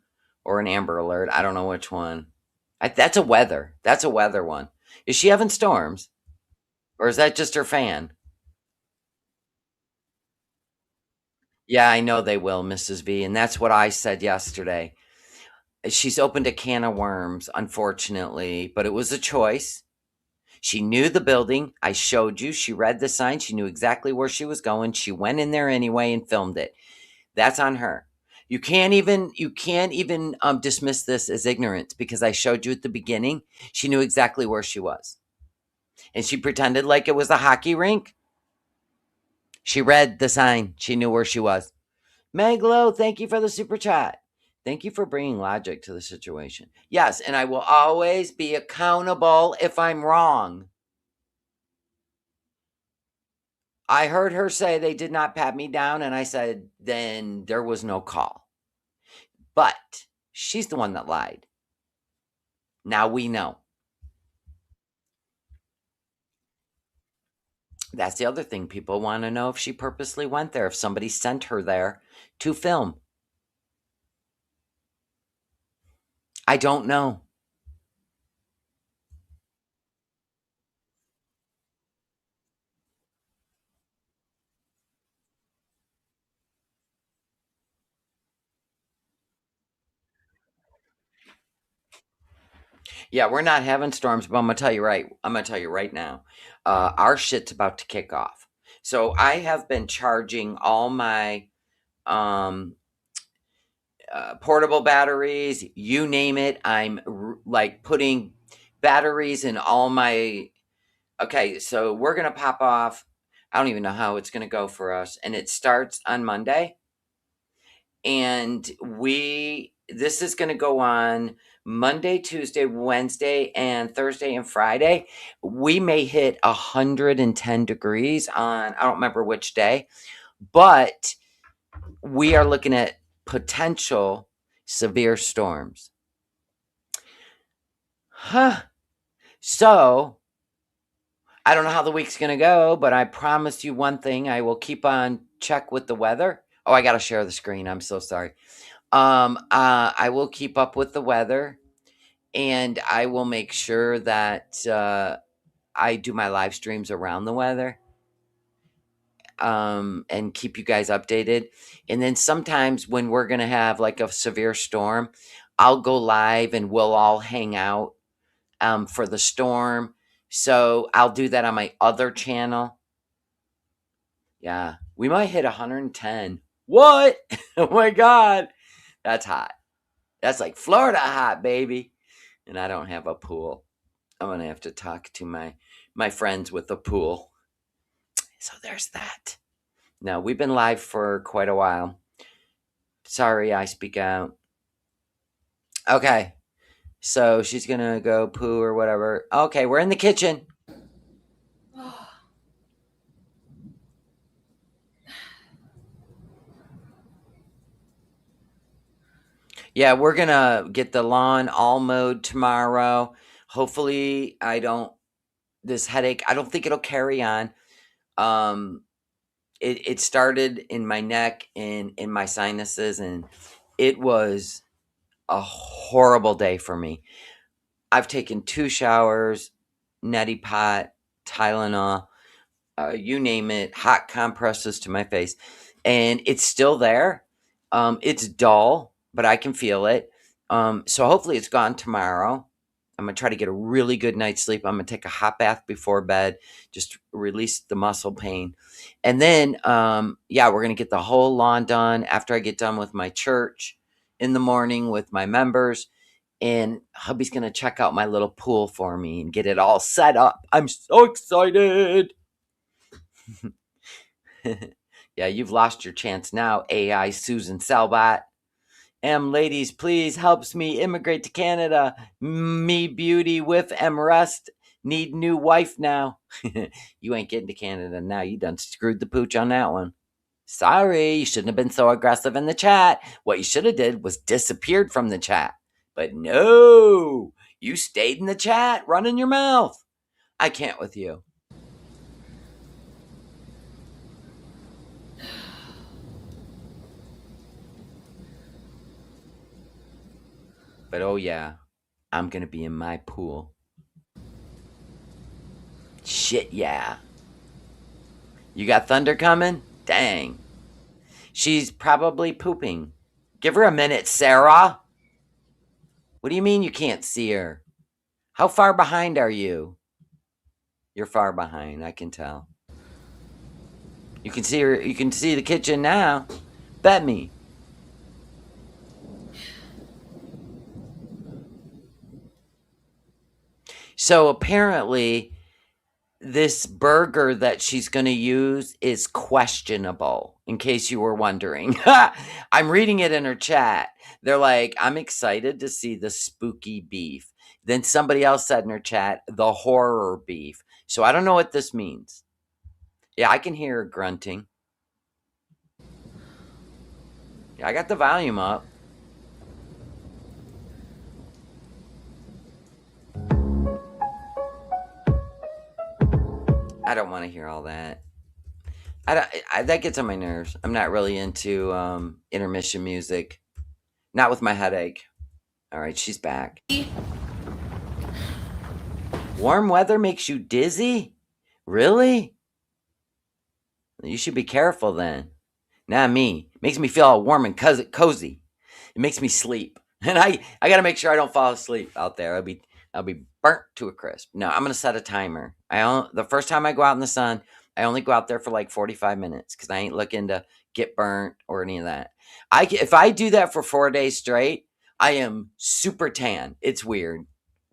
or an Amber Alert? I don't know which one. That's a weather. That's a weather one. Is she having storms? Or is that just her fan? Yeah, I know they will, Mrs. V. And that's what I said yesterday. She's opened a can of worms, unfortunately, but it was a choice. She knew the building. I showed you. She read the sign. She knew exactly where she was going. She went in there anyway and filmed it. That's on her. You can't even dismiss this as ignorance because I showed you at the beginning. She knew exactly where she was, and she pretended like it was a hockey rink. She read the sign. She knew where she was. Meglo, thank you for the super chat. Thank you for bringing logic to the situation. Yes, and I will always be accountable if I'm wrong. I heard her say they did not pat me down, and I said, then there was no call. But she's the one that lied. Now we know. That's the other thing. People want to know if she purposely went there, if somebody sent her there to film. I don't know. Yeah, we're not having storms, but I'm gonna tell you right. I'm gonna tell you right now. Our shit's about to kick off. So I have been charging all my um, portable batteries. You name it. I'm like putting batteries in all my Okay, so we're going to pop off. I don't even know how it's going to go for us. And it starts on Monday. And this is going to go on Monday, Tuesday, Wednesday, and Thursday and Friday. We may hit 110 degrees on, I don't remember which day, but we are looking at potential severe storms. Huh. So, I don't know how the week's going to go, but I promise you one thing. I will keep on check with the weather. Oh, I got to share the screen. I'm so sorry. I will keep up with the weather, and I will make sure that I do my live streams around the weather, and keep you guys updated. And then sometimes when we're going to have like a severe storm, I'll go live and we'll all hang out for the storm. So I'll do that on my other channel. Yeah, we might hit 110. What? Oh my God. That's hot. That's like Florida hot, baby. And I don't have a pool. I'm going to have to talk to my friends with a pool. So there's that. Now, we've been live for quite a while. Sorry, I speak out. Okay. So she's going to go poo or whatever. Okay, we're in the kitchen. Yeah, we're going to get the lawn all mowed tomorrow. Hopefully, this headache, I don't think it'll carry on. It started in my neck and in my sinuses, and it was a horrible day for me. I've taken 2 showers, neti pot, Tylenol, you name it, hot compresses to my face, and it's still there. It's dull, but I can feel it. So hopefully it's gone tomorrow. I'm going to try to get a really good night's sleep. I'm going to take a hot bath before bed, just release the muscle pain. And then, yeah, we're going to get the whole lawn done after I get done with my church in the morning with my members. And hubby's going to check out my little pool for me and get it all set up. I'm so excited. Yeah, you've lost your chance now, AI Susan Salbot. Ladies, please helps me immigrate to Canada. Me beauty with Rust. Need new wife now. You ain't getting to Canada now. You done screwed the pooch on that one. Sorry, you shouldn't have been so aggressive in the chat. What you should have did was disappeared from the chat. But no, you stayed in the chat, running your mouth. I can't with you. But oh yeah, I'm gonna be in my pool. Shit yeah. You got thunder coming? Dang. She's probably pooping. Give her a minute, Sarah. What do you mean you can't see her? How far behind are you? You're far behind, I can tell. You can see her. You can see the kitchen now. Bet me. So apparently, this burger that she's going to use is questionable, in case you were wondering. I'm reading it in her chat. They're like, I'm excited to see the spooky beef. Then somebody else said in her chat, the horror beef. So I don't know what this means. Yeah, I can hear her grunting. Yeah, I got the volume up. I don't want to hear all that. That gets on my nerves. I'm not really into intermission music. Not with my headache. All right, she's back. Warm weather makes you dizzy? Really? You should be careful then. Not me. Makes me feel all warm and cozy. It makes me sleep. And I got to make sure I don't fall asleep out there. I'll be burnt to a crisp. No, I'm going to set a timer. The first time I go out in the sun, I only go out there for like 45 minutes because I ain't looking to get burnt or any of that. If I do that for 4 days straight, I am super tan. It's weird.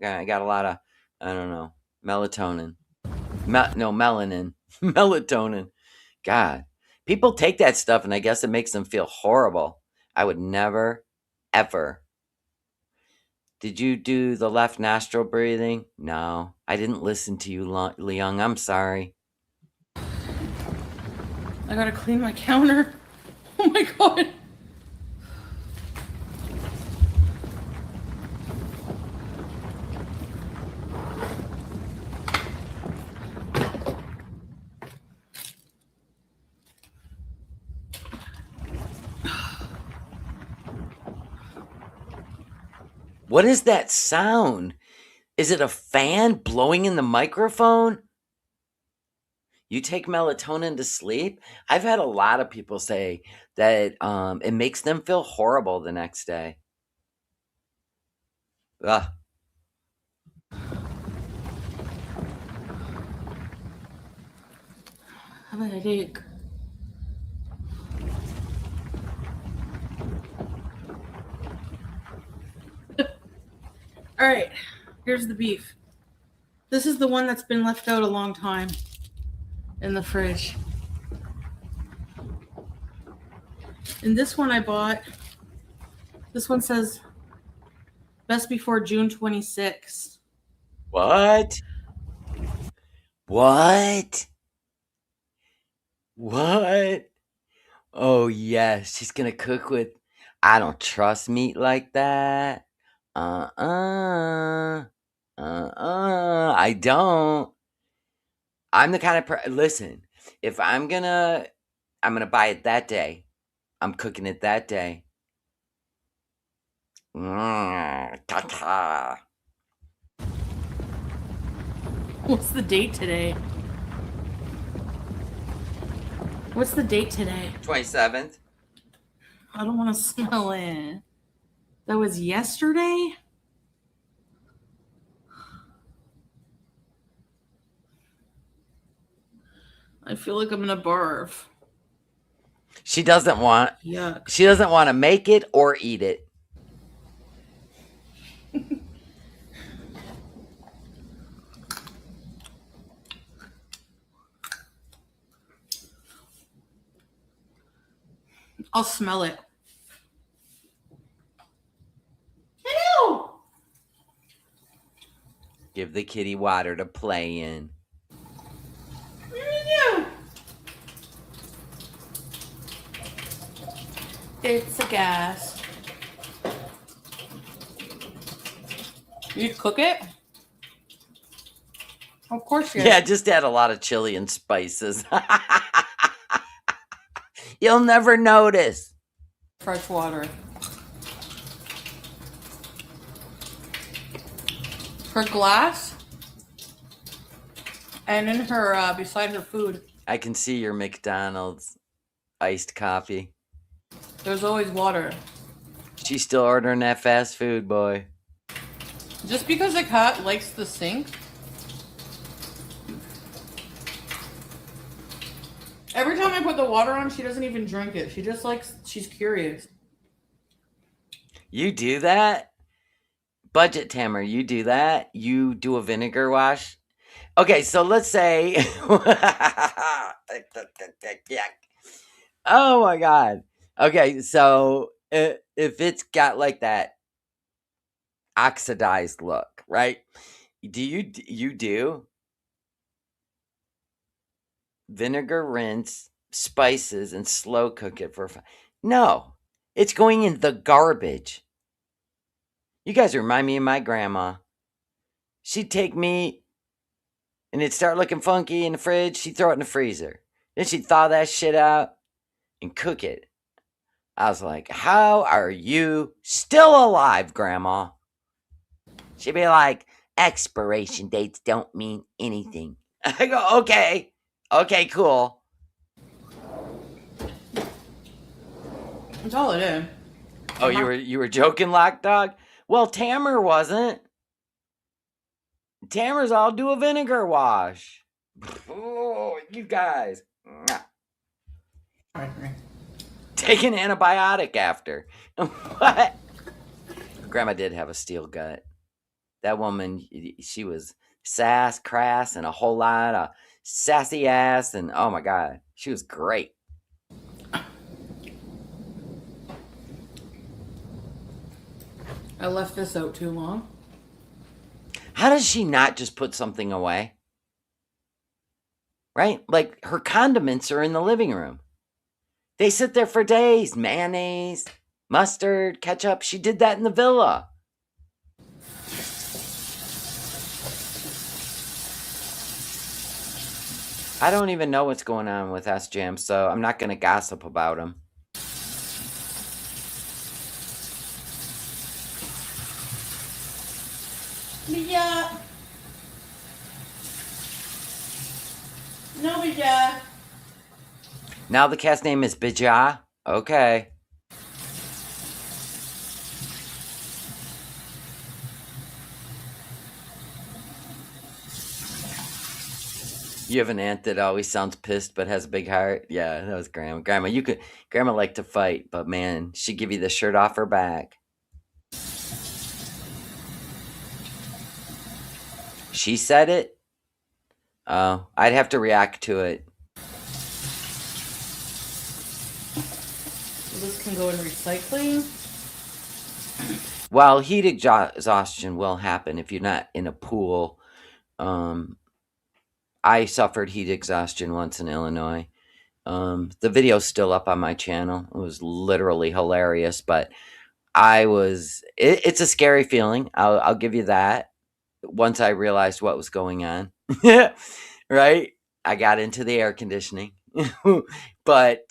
I got a lot of, I don't know, melatonin. No, melanin. Melatonin. God. People take that stuff and I guess it makes them feel horrible. I would never, ever. Did you do the left nostril breathing? No, I didn't listen to you, Leung. I'm sorry. I gotta clean my counter. Oh my god. What is that sound? Is it a fan blowing in the microphone? You take melatonin to sleep? I've had a lot of people say that it makes them feel horrible the next day. Ugh. I have a headache. All right, here's the beef. This is the one that's been left out a long time in the fridge. And this one I bought, this one says best before June 26th. What? What? What? Oh, yes. She's going to cook with. I don't trust meat like that. I don't. I'm the kind of listen, if I'm gonna buy it that day. I'm cooking it that day. Ta-ta. What's the date today? What's the date today? 27th. I don't want to smell it. That was yesterday? I feel like I'm gonna barf. She doesn't want. Yuck. She doesn't want to make it or eat it. I'll smell it. Ew! Give the kitty water to play in. It's a gas. You cook it? Of course you Yeah, just add a lot of chili and spices. You'll never notice. fresh water. Her glass and in her beside her food. I can see your McDonald's iced coffee. There's always water. She's still ordering that fast food, boy. Just because a cat likes the sink. Every time I put the water on, she doesn't even drink it. She just likes, she's curious. You do that? Budget Tamer, you do that? You do a vinegar wash? Okay, so let's say. Oh my God. Okay, so if it's got like that oxidized look, right? Do you do vinegar, rinse, spices, and slow cook it for? No, it's going in the garbage. You guys remind me of my grandma. She'd take meat and it'd start looking funky in the fridge. She'd throw it in the freezer. Then she'd thaw that shit out and cook it. I was like, how are you still alive, Grandma? She'd be like, expiration dates don't mean anything. I go, okay, cool. That's all it is. Oh, you were joking, Lock Dog? Well, Tamer wasn't. Tamer's all do a vinegar wash. Oh, you guys. Take an antibiotic after. What? Grandma did have a steel gut. That woman, she was sass, crass, and a whole lot of sassy ass. And oh my God, she was great. I left this out too long. How does she not just put something away? Right? Like her condiments are in the living room. They sit there for days. Mayonnaise, mustard, ketchup. She did that in the villa. I don't even know what's going on with S-Jam, so I'm not going to gossip about him. Yeah. No, yeah. Now the cat's name is Bija. Okay. You have an aunt that always sounds pissed but has a big heart? Yeah, that was Grandma. Grandma liked to fight, but man, she'd give you the shirt off her back. She said it? Oh, I'd have to react to it. This can go in recycling. Well, heat exhaustion will happen if you're not in a pool. I suffered heat exhaustion once in Illinois. The video's still up on my channel. It was literally hilarious, but it's a scary feeling. I'll give you that. Once I realized what was going on, right? I got into the air conditioning, but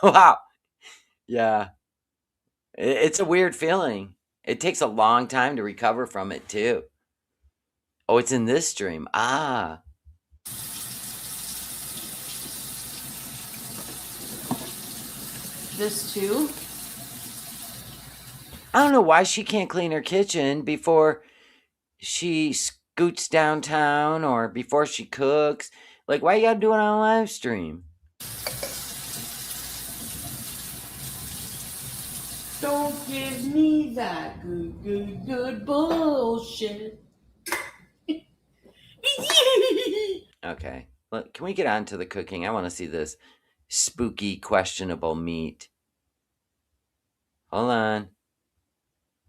wow, yeah, it's a weird feeling. It takes a long time to recover from it too. Oh, it's in this stream. Ah, This too. I don't know why she can't clean her kitchen before she scoots downtown or before she cooks. Like, why you gotta do it on a live stream? Don't give me that good bullshit. Okay. Look, can we get on to the cooking? I want to see this spooky, questionable meat. Hold on.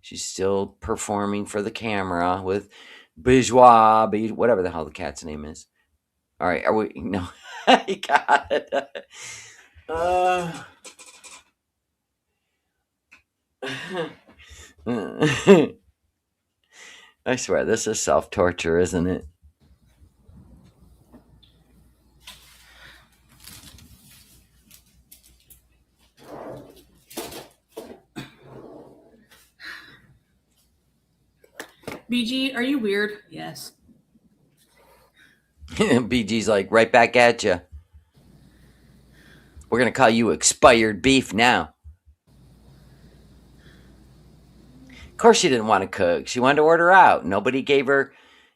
She's still performing for the camera with bourgeois, whatever the hell the cat's name is. All right, are we? No, I got it. I swear, this is self-torture, isn't it? BG, are you weird? Yes. BG's like, right back at you. We're going to call you expired beef now. Of course she didn't want to cook. She wanted to order out. Nobody gave her,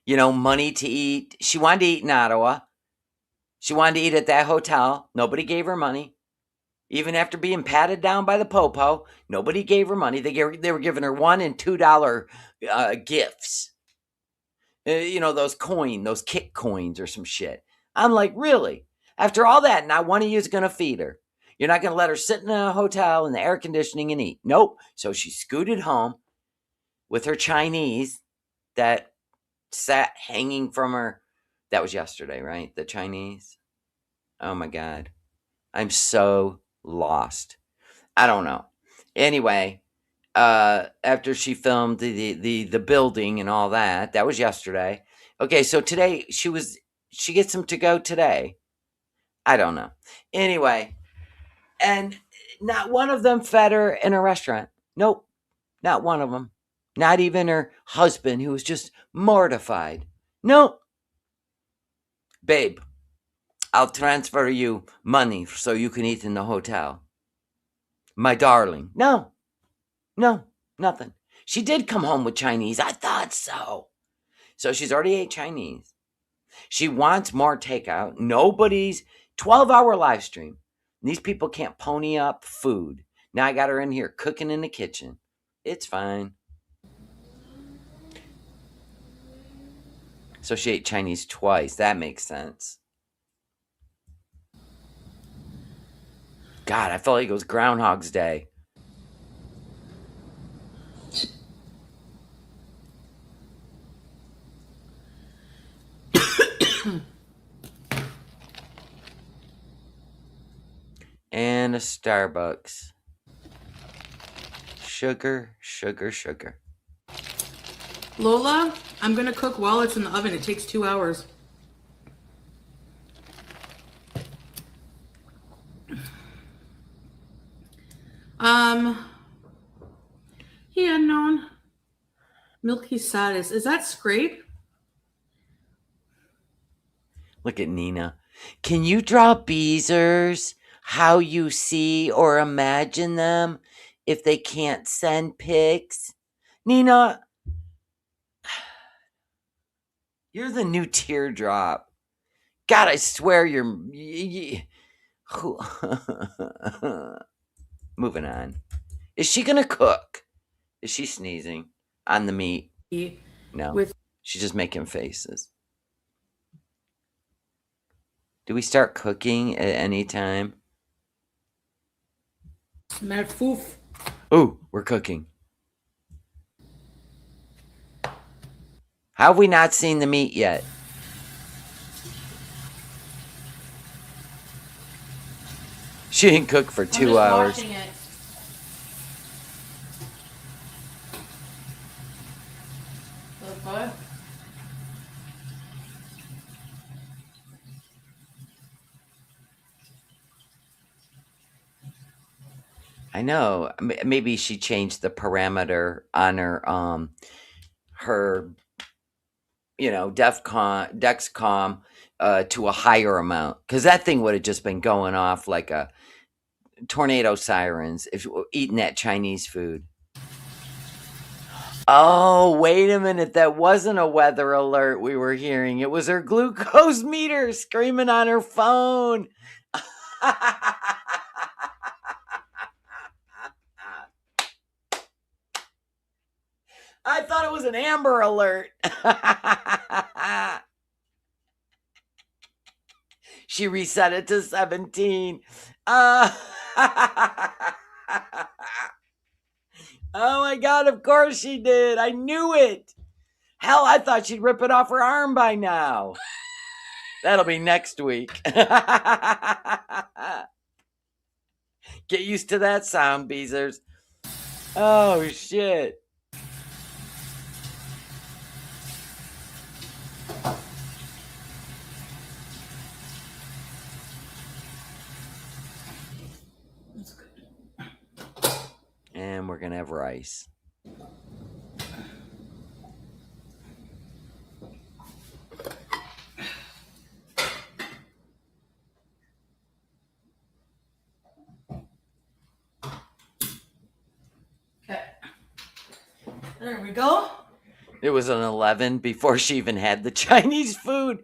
money to eat. She wanted to eat in Ottawa. She wanted to eat at that hotel. Nobody gave her money. Even after being patted down by the popo, nobody gave her money. They were giving her $1 and $2 gifts. Those kick coins or some shit. I'm like, really? After all that, not one of you is going to feed her. You're not going to let her sit in a hotel in the air conditioning and eat. Nope. So she scooted home with her Chinese that sat hanging from her. That was yesterday, right? The Chinese. Oh my God. I'm so lost. I don't know. Anyway, after she filmed the building and all that was yesterday. Okay, so today she gets them to go today. I don't know. Anyway, and not one of them fed her in a restaurant. Nope, not one of them. Not even her husband, who was just mortified. Nope. Babe, I'll transfer you money so you can eat in the hotel. My darling. No, nothing. She did come home with Chinese. I thought so. So she's already ate Chinese. She wants more takeout. Nobody's 12-hour live stream. These people can't pony up food. Now I got her in here cooking in the kitchen. It's fine. So she ate Chinese twice. That makes sense. God, I felt like it was Groundhog's Day. And a Starbucks. Sugar, sugar, sugar. Lola, I'm gonna cook while it's in the oven. It takes 2 hours. He unknown. Milky Satis. Is that scrape? Look at Nina. Can you draw Beezers how you see or imagine them if they can't send pics? Nina, you're the new teardrop. God, I swear you're. Moving on. Is she gonna cook? Is she sneezing on the meat? No. With She's just making faces. Do we start cooking at any time? Merfouf. Ooh, we're cooking. How have we not seen the meat yet? She didn't cook for 2 hours. Washing it. Okay. I know. Maybe she changed the parameter on her Dexcom to a higher amount, because that thing would have just been going off like a tornado sirens if you were eating that Chinese food. Oh, wait a minute. That wasn't a weather alert we were hearing. It was her glucose meter screaming on her phone. I thought it was an Amber Alert. She reset it to 17. Oh my God, of course she did. I knew it. Hell, I thought she'd rip it off her arm by now. That'll be next week. Get used to that sound, Beezers. Oh, shit. And we're going to have rice. Okay. There we go. It was an 11 before she even had the Chinese food.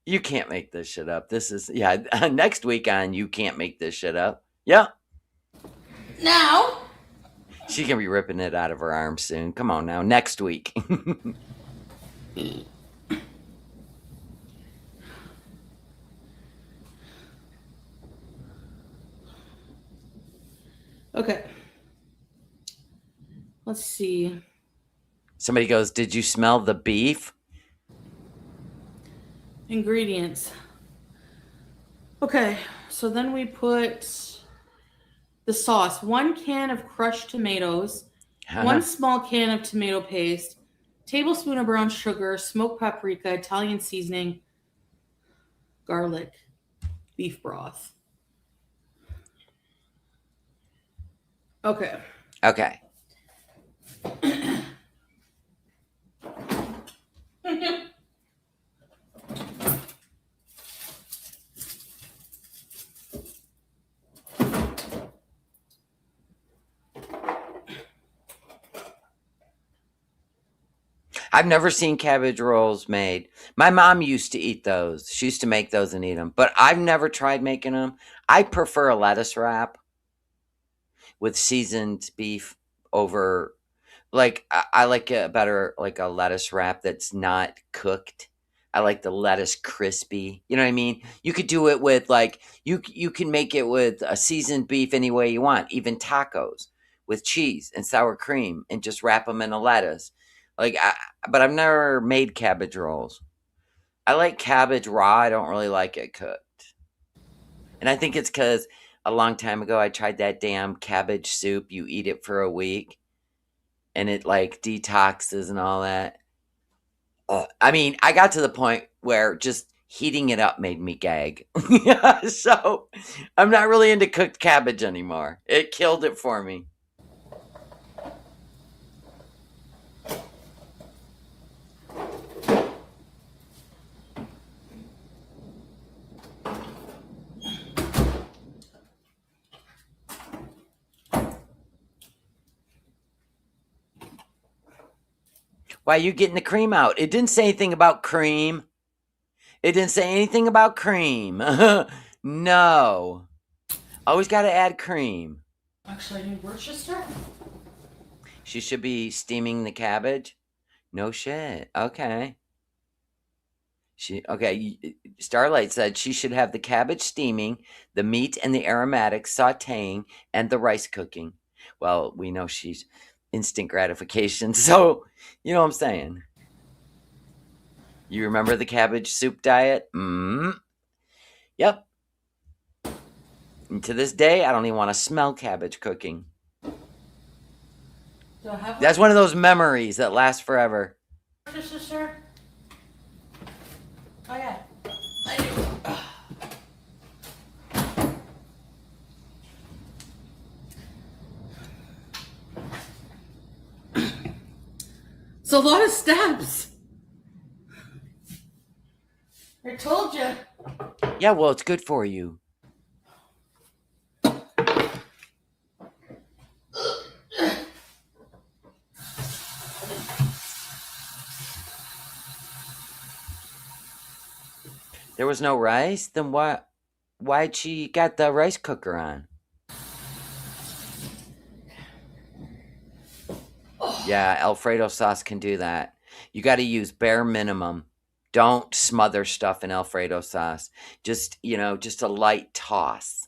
You can't make this shit up. This is, next week on You Can't Make This Shit Up. Yeah. Now. She can be ripping it out of her arm soon. Come on now. Next week. Okay. Let's see. Somebody goes, did you smell the beef? Ingredients. Okay, so then we put the sauce. 1 can of crushed tomatoes, 1 small can of tomato paste, tablespoon of brown sugar, smoked paprika, Italian seasoning, garlic, beef broth. Okay. Okay. I've never seen cabbage rolls made. My mom used to eat those. She used to make those and eat them, but I've never tried making them. I prefer a lettuce wrap with seasoned beef over, like, I like it better, like a lettuce wrap that's not cooked. I like the lettuce crispy. You know what I mean? You could do it with like you can make it with a seasoned beef any way you want, even tacos with cheese and sour cream, and just wrap them in a lettuce. But I've never made cabbage rolls. I like cabbage raw. I don't really like it cooked, and I think it's because a long time ago I tried that damn cabbage soup. You eat it for a week, and it like detoxes and all that. I mean, I got to the point where just heating it up made me gag. So I'm not really into cooked cabbage anymore. It killed it for me. Why are you getting the cream out? It didn't say anything about cream. It didn't say anything about cream. No. Always got to add cream. Actually, I need Worcester. She should be steaming the cabbage. No shit. Okay. Starlight said she should have the cabbage steaming, the meat and the aromatics sautéing, and the rice cooking. Well, we know she's instant gratification, so you know what I'm saying. You remember the cabbage soup diet? Yep. And to this day, I don't even want to smell cabbage cooking. That's one of those memories that last forever. Sister? Oh yeah, I do. It's a lot of steps. I told you. Yeah, well, it's good for you. There was no rice? Then why'd she got the rice cooker on? Yeah, Alfredo sauce can do that. You got to use bare minimum. Don't smother stuff in Alfredo sauce. Just a light toss.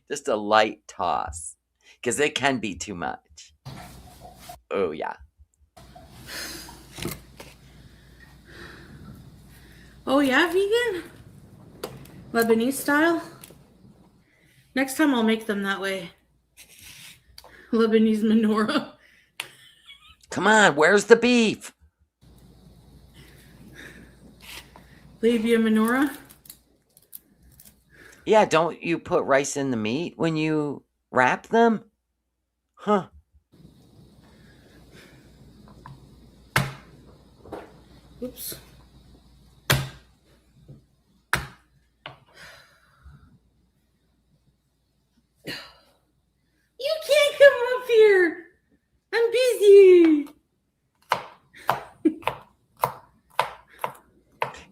Just a light toss. Because it can be too much. Oh, yeah. Oh yeah, vegan? Lebanese style? Next time I'll make them that way. Lebanese menorah. Come on, where's the beef? Labia menorah? Yeah, don't you put rice in the meat when you wrap them? Huh. Oops. You can't come up here. I'm busy.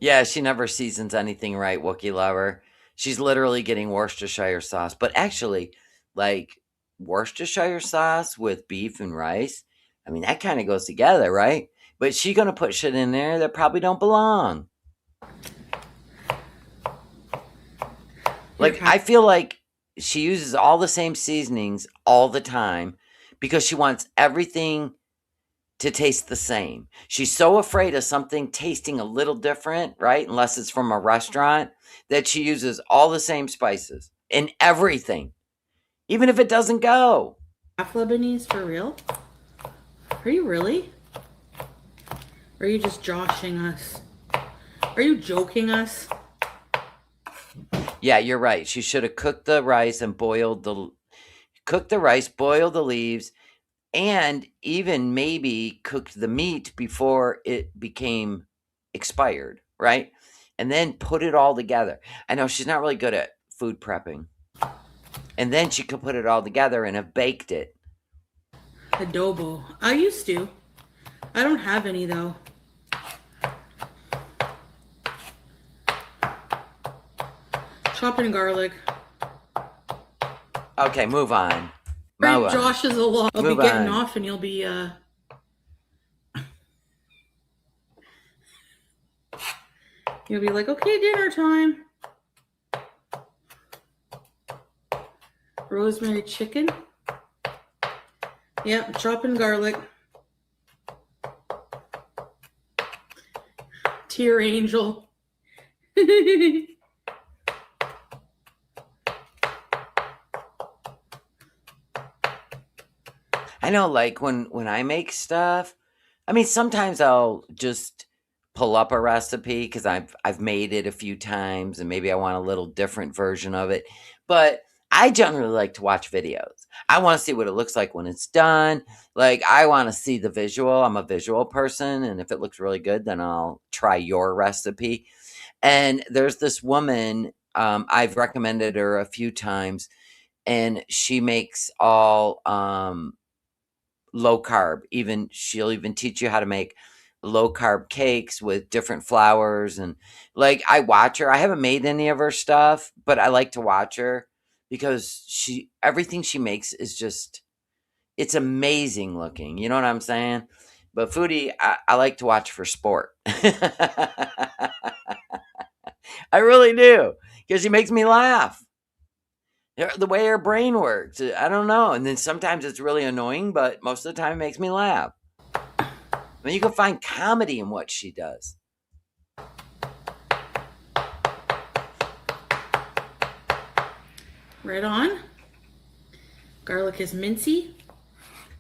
Yeah, she never seasons anything right, Wookie lover. She's literally getting Worcestershire sauce. But actually, like, Worcestershire sauce with beef and rice, I mean, that kind of goes together, right? But she gonna put shit in there that probably don't belong. Like, I feel like she uses all the same seasonings all the time because she wants everything to taste the same. She's so afraid of something tasting a little different, right? Unless it's from a restaurant, that she uses all the same spices in everything, even if it doesn't go. Half Lebanese for real? Are you really? Or are you just joshing us? Are you joking us? Yeah, you're right. She should have cooked the rice and boiled the leaves, and even maybe cooked the meat before it became expired, right? And then put it all together. I know she's not really good at food prepping. And then she could put it all together and have baked it. Adobo. I used to. I don't have any though. Chopping garlic. Okay, move on. Bring Josh is a lot. I'll Move be getting on. off and you'll be You'll be like, okay, dinner time. Rosemary chicken. Yep, chopping garlic. Tear angel. I know, like when I make stuff, I mean, sometimes I'll just pull up a recipe because I've made it a few times and maybe I want a little different version of it. But I generally like to watch videos. I want to see what it looks like when it's done. Like I want to see the visual. I'm a visual person, and if it looks really good, then I'll try your recipe. And there's this woman, I've recommended her a few times, and she makes all low carb. Even she'll even teach you how to make low carb cakes with different flours. And like I watch her. I haven't made any of her stuff, but I like to watch her because she everything she makes is just it's amazing looking. You know what I'm saying? But Foodie, I like to watch for sport. I really do because she makes me laugh. The way her brain works, I don't know. And then sometimes it's really annoying, but most of the time it makes me laugh. I mean, you can find comedy in what she does. Right on. Garlic is mincy.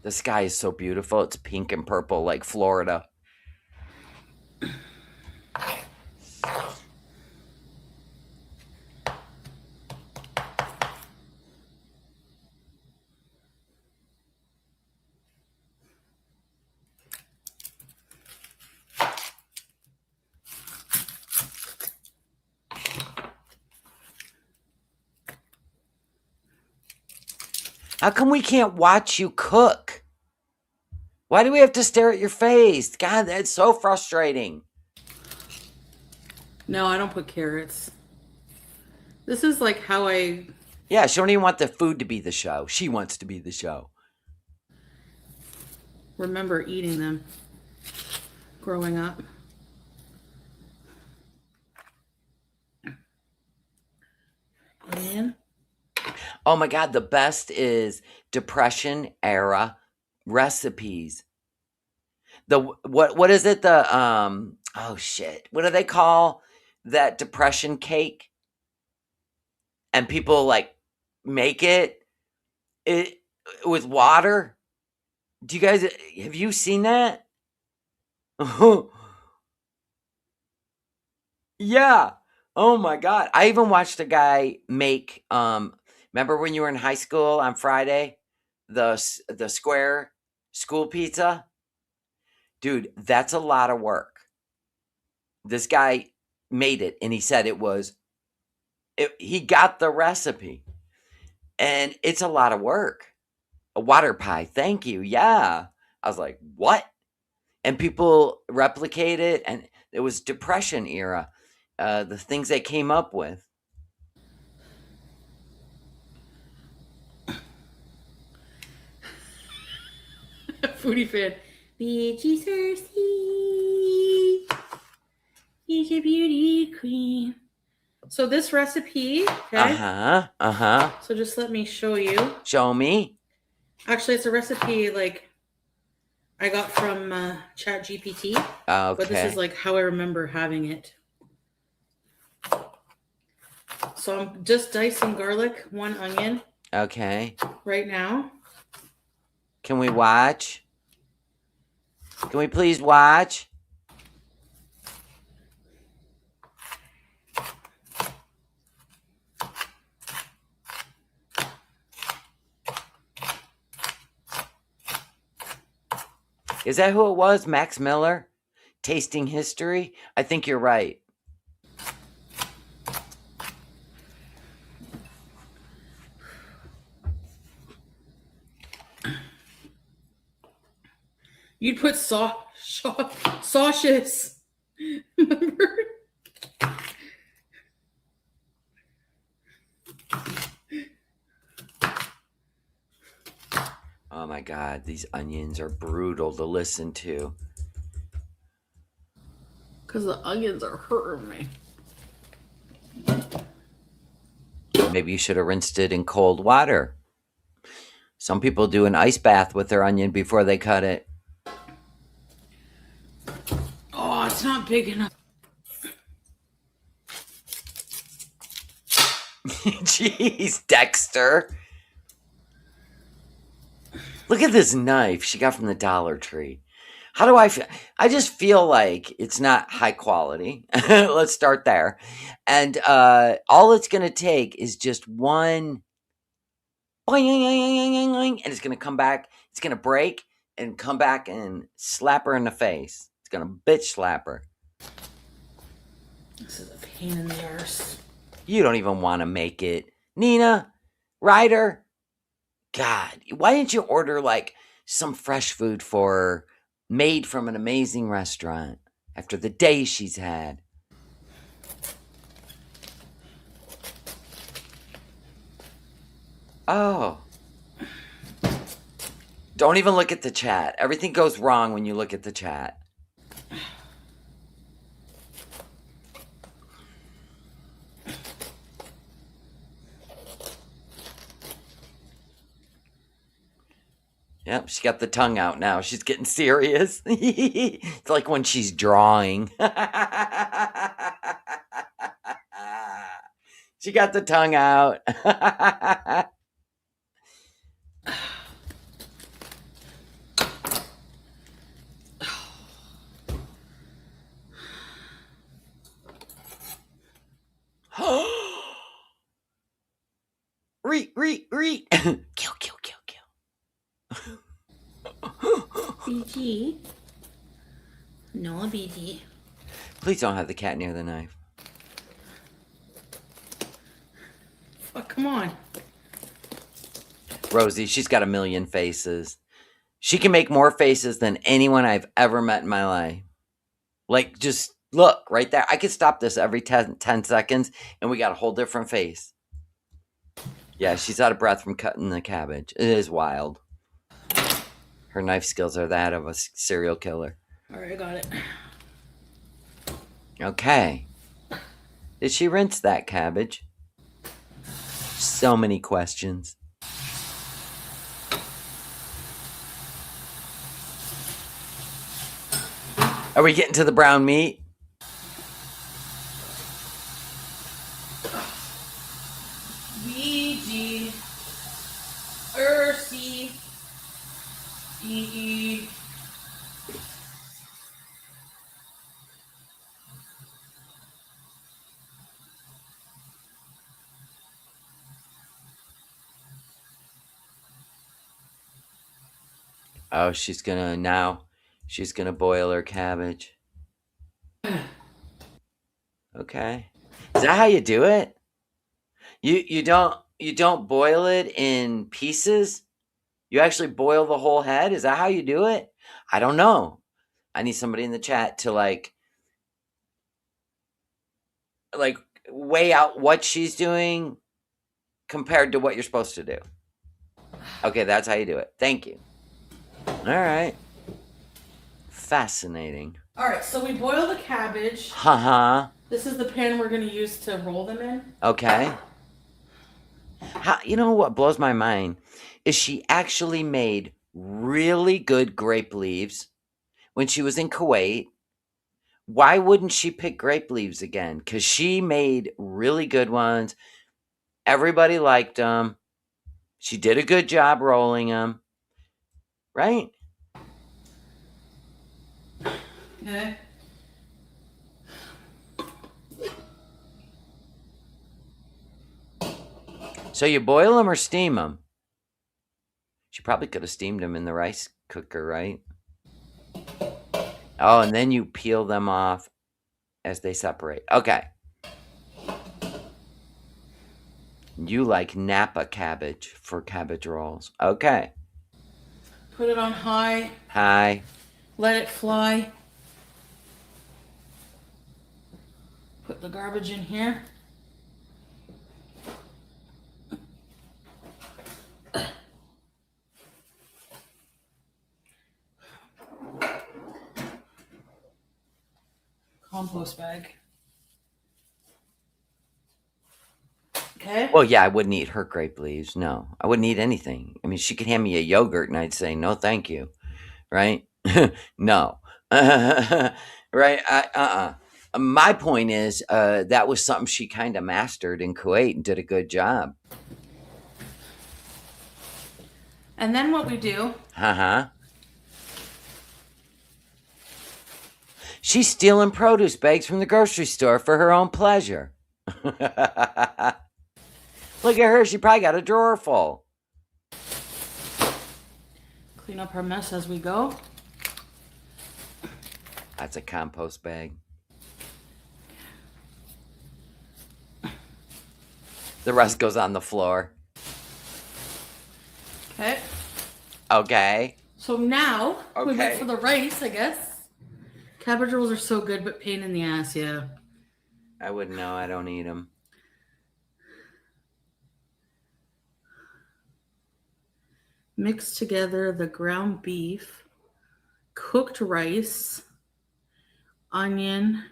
The sky is so beautiful. It's pink and purple like Florida. How come we can't watch you cook? Why do we have to stare at your face? God, that's so frustrating. No, I don't put carrots. This is like how I Yeah, she don't even want the food to be the show. She wants to be the show. remember eating them growing up. Onion. Oh my God, the best is Depression era recipes. The what is it? The oh shit. What do they call that depression cake? And people like make it with water. Do you guys have you seen that? Yeah. Oh my God. I even watched a guy make remember when you were in high school on Friday? The square school pizza? Dude, that's a lot of work. This guy made it and he said he got the recipe. And it's a lot of work. A water pie. Thank you. Yeah. I was like, "What?" And people replicate it and it was depression era. The things they came up with. Foodie fan. Beachy Cersei is a beauty queen. So this recipe, okay? Uh-huh. Uh-huh. So just let me show you. Show me. Actually, it's a recipe like I got from Chat GPT. Okay. But this is like how I remember having it. So I'm just dicing garlic, 1 onion. Okay. Right now. Can we watch? Can we please watch? Is that who it was? Max Miller? Tasting History? I think you're right. You'd put sausages. Remember? Oh my God, these onions are brutal to listen to. Because the onions are hurting me. Maybe you should have rinsed it in cold water. Some people do an ice bath with their onion before they cut it. Oh, it's not big enough. Jeez, Dexter. Look at this knife she got from the Dollar Tree. How do I feel? I just feel like it's not high quality. Let's start there. And all it's going to take is just one boing, and it's going to come back. It's going to break and come back and slap her in the face. It's going to bitch slap her. This is a pain in the arse. You don't even want to make it. Nina, Ryder, God, why didn't you order like some fresh food for her, made from an amazing restaurant after the day she's had? Oh. Don't even look at the chat. Everything goes wrong when you look at the chat. Yep, she got the tongue out now. She's getting serious. It's like when she's drawing. She got the tongue out. Reet. Kill. BG. No, BG. Please don't have the cat near the knife. Fuck, come on. Rosie, she's got a million faces. She can make more faces than anyone I've ever met in my life. Like, just look right there. I could stop this every 10 seconds, and we got a whole different face. Yeah, she's out of breath from cutting the cabbage. It is wild. Her knife skills are that of a serial killer. All right, I got it. Okay. Did she rinse that cabbage? So many questions. Are we getting to the brown meat? BG. Ursi. EE. Oh, she's gonna boil her cabbage. Okay. Is that how you do it? You don't boil it in pieces? You actually boil the whole head? Is that how you do it? I don't know. I need somebody in the chat to like weigh out what she's doing compared to what you're supposed to do. Okay, that's how you do it. Thank you. All right. Fascinating. All right, so we boil the cabbage. Haha. This is the pan we're going to use to roll them in. Okay. You know what blows my mind is she actually made really good grape leaves when she was in Kuwait. Why wouldn't she pick grape leaves again? Because she made really good ones. Everybody liked them. She did a good job rolling them. Right? Okay. So you boil them or steam them? She probably could have steamed them in the rice cooker, right? Oh, and then you peel them off as they separate. Okay. You like Napa cabbage for cabbage rolls. Okay. Put it on high. Hi. Let it fly. Put the garbage in here. Calm compost bag. Okay. Well, yeah, I wouldn't eat her grape leaves. No, I wouldn't eat anything. I mean, she could hand me a yogurt and I'd say, no, thank you. Right? No. Right? My point is, that was something she kind of mastered in Kuwait and did a good job. And then what we do? She's stealing produce bags from the grocery store for her own pleasure. Look at her. She probably got a drawer full. Clean up our mess as we go. That's a compost bag. The rest goes on the floor. Okay. Okay. So now we Okay. wait for the rice, I guess. Cabbage rolls are so good, but pain in the ass, yeah. I wouldn't know. I don't eat them. Mix together the ground beef, cooked rice, onion.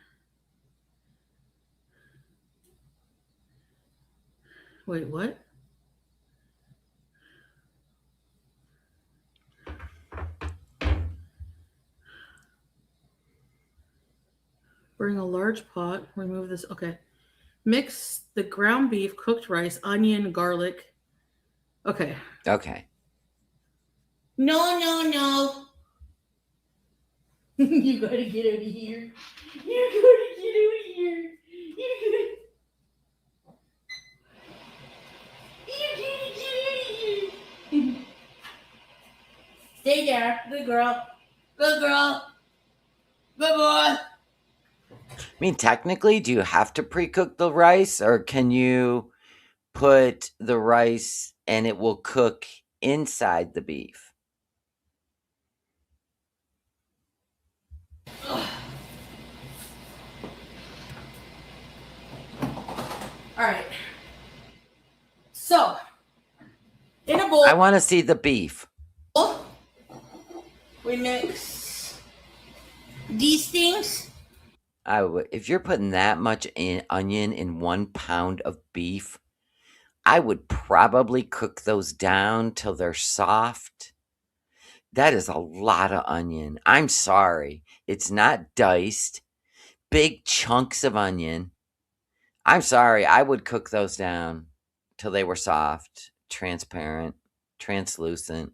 Wait, what? Bring a large pot. Remove this. Okay. Mix the ground beef, cooked rice, onion, garlic. Okay. Okay. No. You gotta get out of here. You gotta get out of here. Stay there. Good girl. Good girl. Good boy. I mean, technically, do you have to pre-cook the rice, or can you put the rice and it will cook inside the beef? All right. So, in a bowl, I want to see the beef. we mix these things. I would, if you're putting that much onion in 1 pound of beef, I would probably cook those down till they're soft. That is a lot of onion. I'm sorry. It's not diced. Big chunks of onion. I'm sorry. I would cook those down till they were soft, transparent, translucent.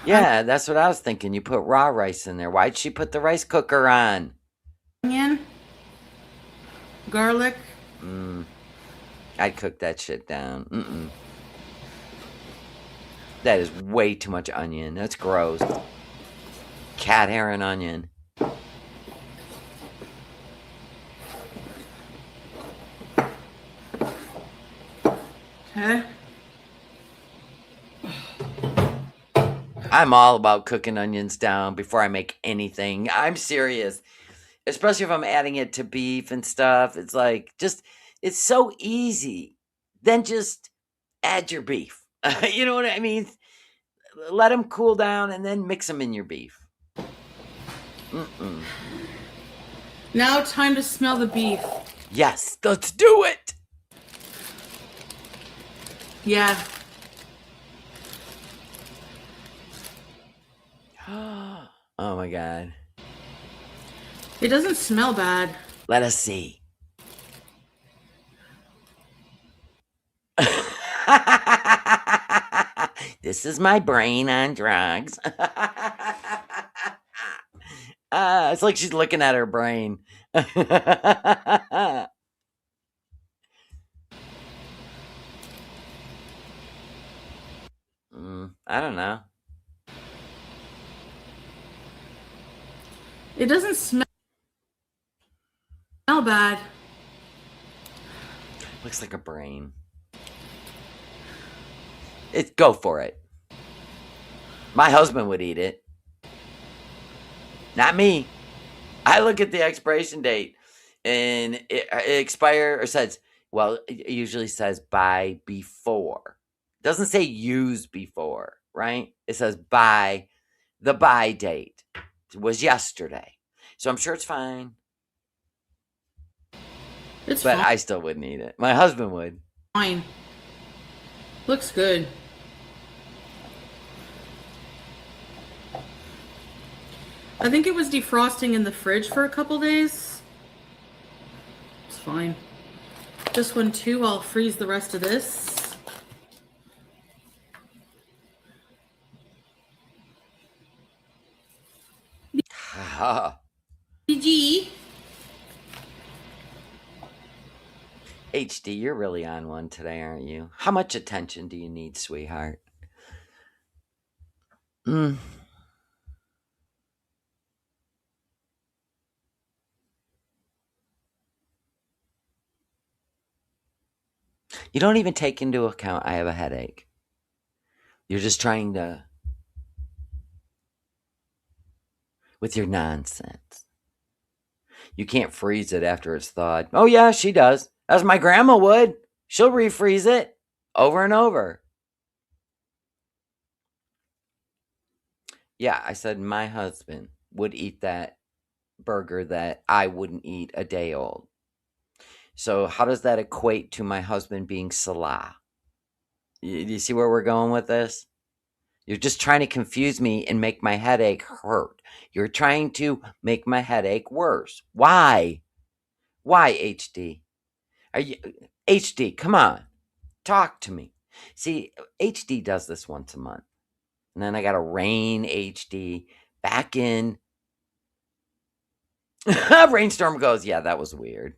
Yeah, that's what I was thinking. You put raw rice in there. Why'd she put the rice cooker on? Onion, garlic. I'd cook that shit down. That is way too much onion. That's gross. Cat hair and onion. Okay. I'm all about cooking onions down before I make anything. I'm serious. Especially if I'm adding it to beef and stuff. It's like, it's so easy. Then just add your beef. You know what I mean? Let them cool down and then mix them in your beef. Now time to smell the beef. Yes, let's do it. Yeah. Oh my God. It doesn't smell bad. Let us see. This is my brain on drugs. It's like she's looking at her brain. I don't know. It doesn't smell bad. Looks like a brain. Go for it. My husband would eat it. Not me. I look at the expiration date and it expire or says, well, it usually says buy before. It doesn't say use before, right? It says buy, the buy date. was yesterday. So I'm sure it's fine. It's But I still wouldn't eat it. My husband would. fine. Looks good. I think it was defrosting in the fridge for a couple days. It's fine. This one too, I'll freeze the rest of this. BG. HD, you're really on one today, aren't you? How much attention do you need, sweetheart? You don't even take into account I have a headache. You're just trying to, with your nonsense. You can't freeze it after it's thawed. Oh yeah, she does. As my grandma would. She'll refreeze it over and over. Yeah, I said my husband would eat that burger that I wouldn't eat a day old. So how does that equate to my husband being Salah? You see where we're going with this? You're just trying to confuse me and make my headache hurt. You're trying to make my headache worse. Why? Why, HD? Are you HD? Come on, talk to me. See, HD does this once a month, and then I got to rein HD back in. Rainstorm goes, yeah, that was weird.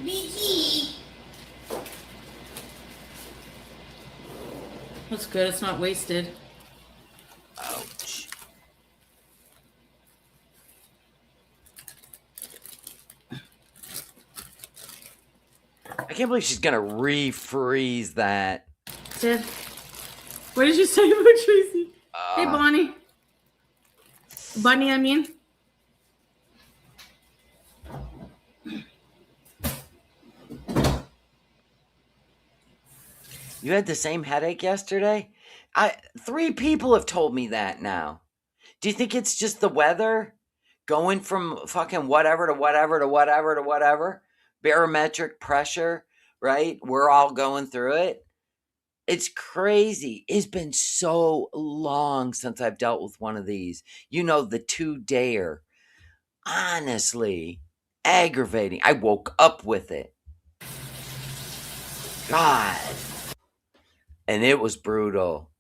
BG. That's good. It's not wasted. Ouch. I can't believe she's gonna refreeze that. Did. What did you say about Tracy? Hey, Bonnie. Bunny, I mean. You had the same headache yesterday? 3 people have told me that now. Do you think it's just the weather? Going from fucking whatever to whatever to whatever to whatever? Barometric pressure, right? We're all going through it. It's crazy. It's been so long since I've dealt with one of these. You know, the 2-dayer. Honestly, aggravating. I woke up with it. God. And it was brutal.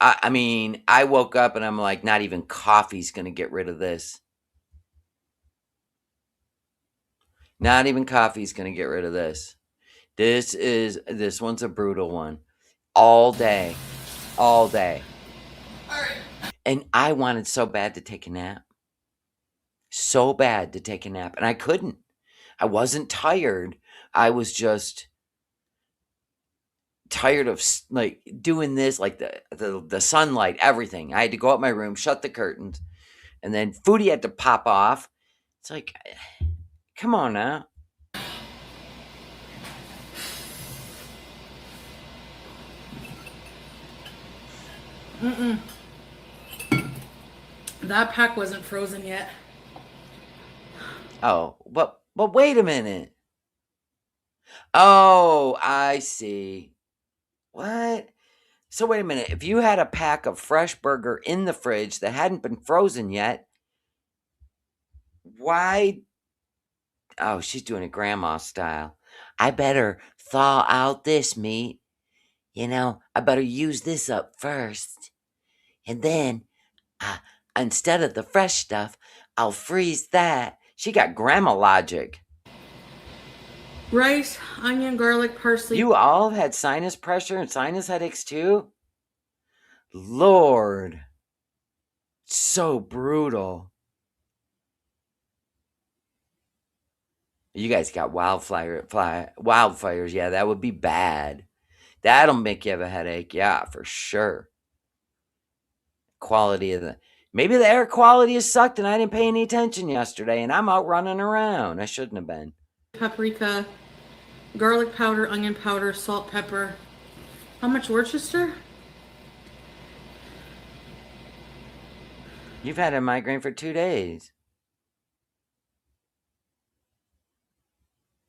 I mean, I woke up and I'm like, not even coffee's going to get rid of this. Not even coffee's going to get rid of this. This one's a brutal one. All day. All day. All right. And I wanted so bad to take a nap. So bad to take a nap. And I couldn't. I wasn't tired. I was just tired of like doing this, like the sunlight, everything. I had to go out my room, shut the curtains, and then Foodie had to pop off. It's like, come on now. That pack wasn't frozen yet. Oh, but wait a minute. Oh, I see. What? So wait a minute. If you had a pack of fresh burger in the fridge that hadn't been frozen yet, why? Oh, she's doing it grandma style. I better thaw out this meat. You know, I better use this up first. And then, instead of the fresh stuff, I'll freeze that. She got grandma logic. Rice, onion, garlic, parsley. You all had sinus pressure and sinus headaches too? Lord. So brutal. You guys got wildfires. Yeah, that would be bad. That'll make you have a headache. Yeah, for sure. Quality of maybe the air quality has sucked and I didn't pay any attention yesterday and I'm out running around. I shouldn't have been. Paprika, garlic powder, onion powder, salt, pepper. How much Worcester? You've had a migraine for 2 days.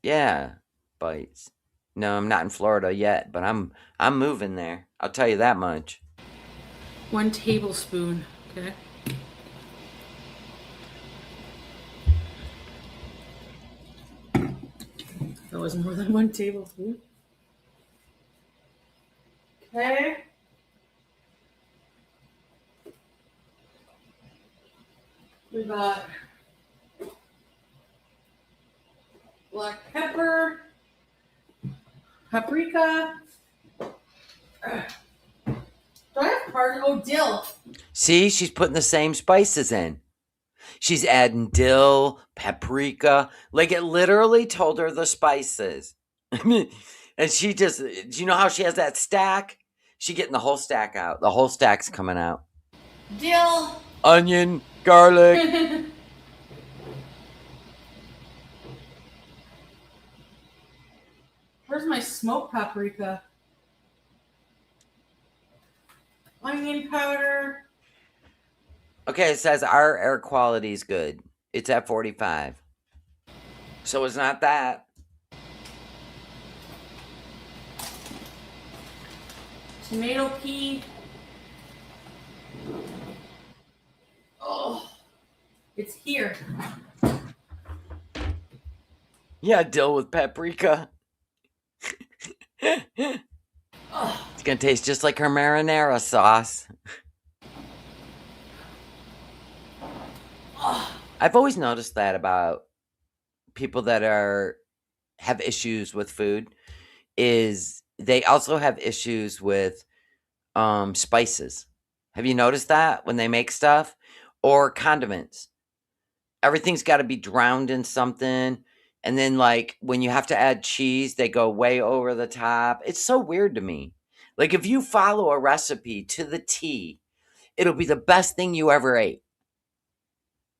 Yeah, bites. No, I'm not in Florida yet, but I'm moving there. I'll tell you that much. 1 tablespoon. Okay. That was more than 1 tablespoon. Okay. We got black pepper, paprika. Do I have pardon? Oh, dill. See, she's putting the same spices in. She's adding dill, paprika. Like it literally told her the spices. And she just, do you know how she has that stack? She getting the whole stack out. The whole stack's coming out. Dill. Onion, garlic. Where's my smoked paprika? Onion powder. Okay, it says our air quality is good. It's at 45. So it's not that. Tomato pea. Oh, it's here. Yeah, dill with paprika. It's gonna taste just like her marinara sauce. I've always noticed that about people that have issues with food is they also have issues with spices. Have you noticed that when they make stuff or condiments? Everything's got to be drowned in something, and then like when you have to add cheese, they go way over the top. It's so weird to me. Like if you follow a recipe to the T, it'll be the best thing you ever ate.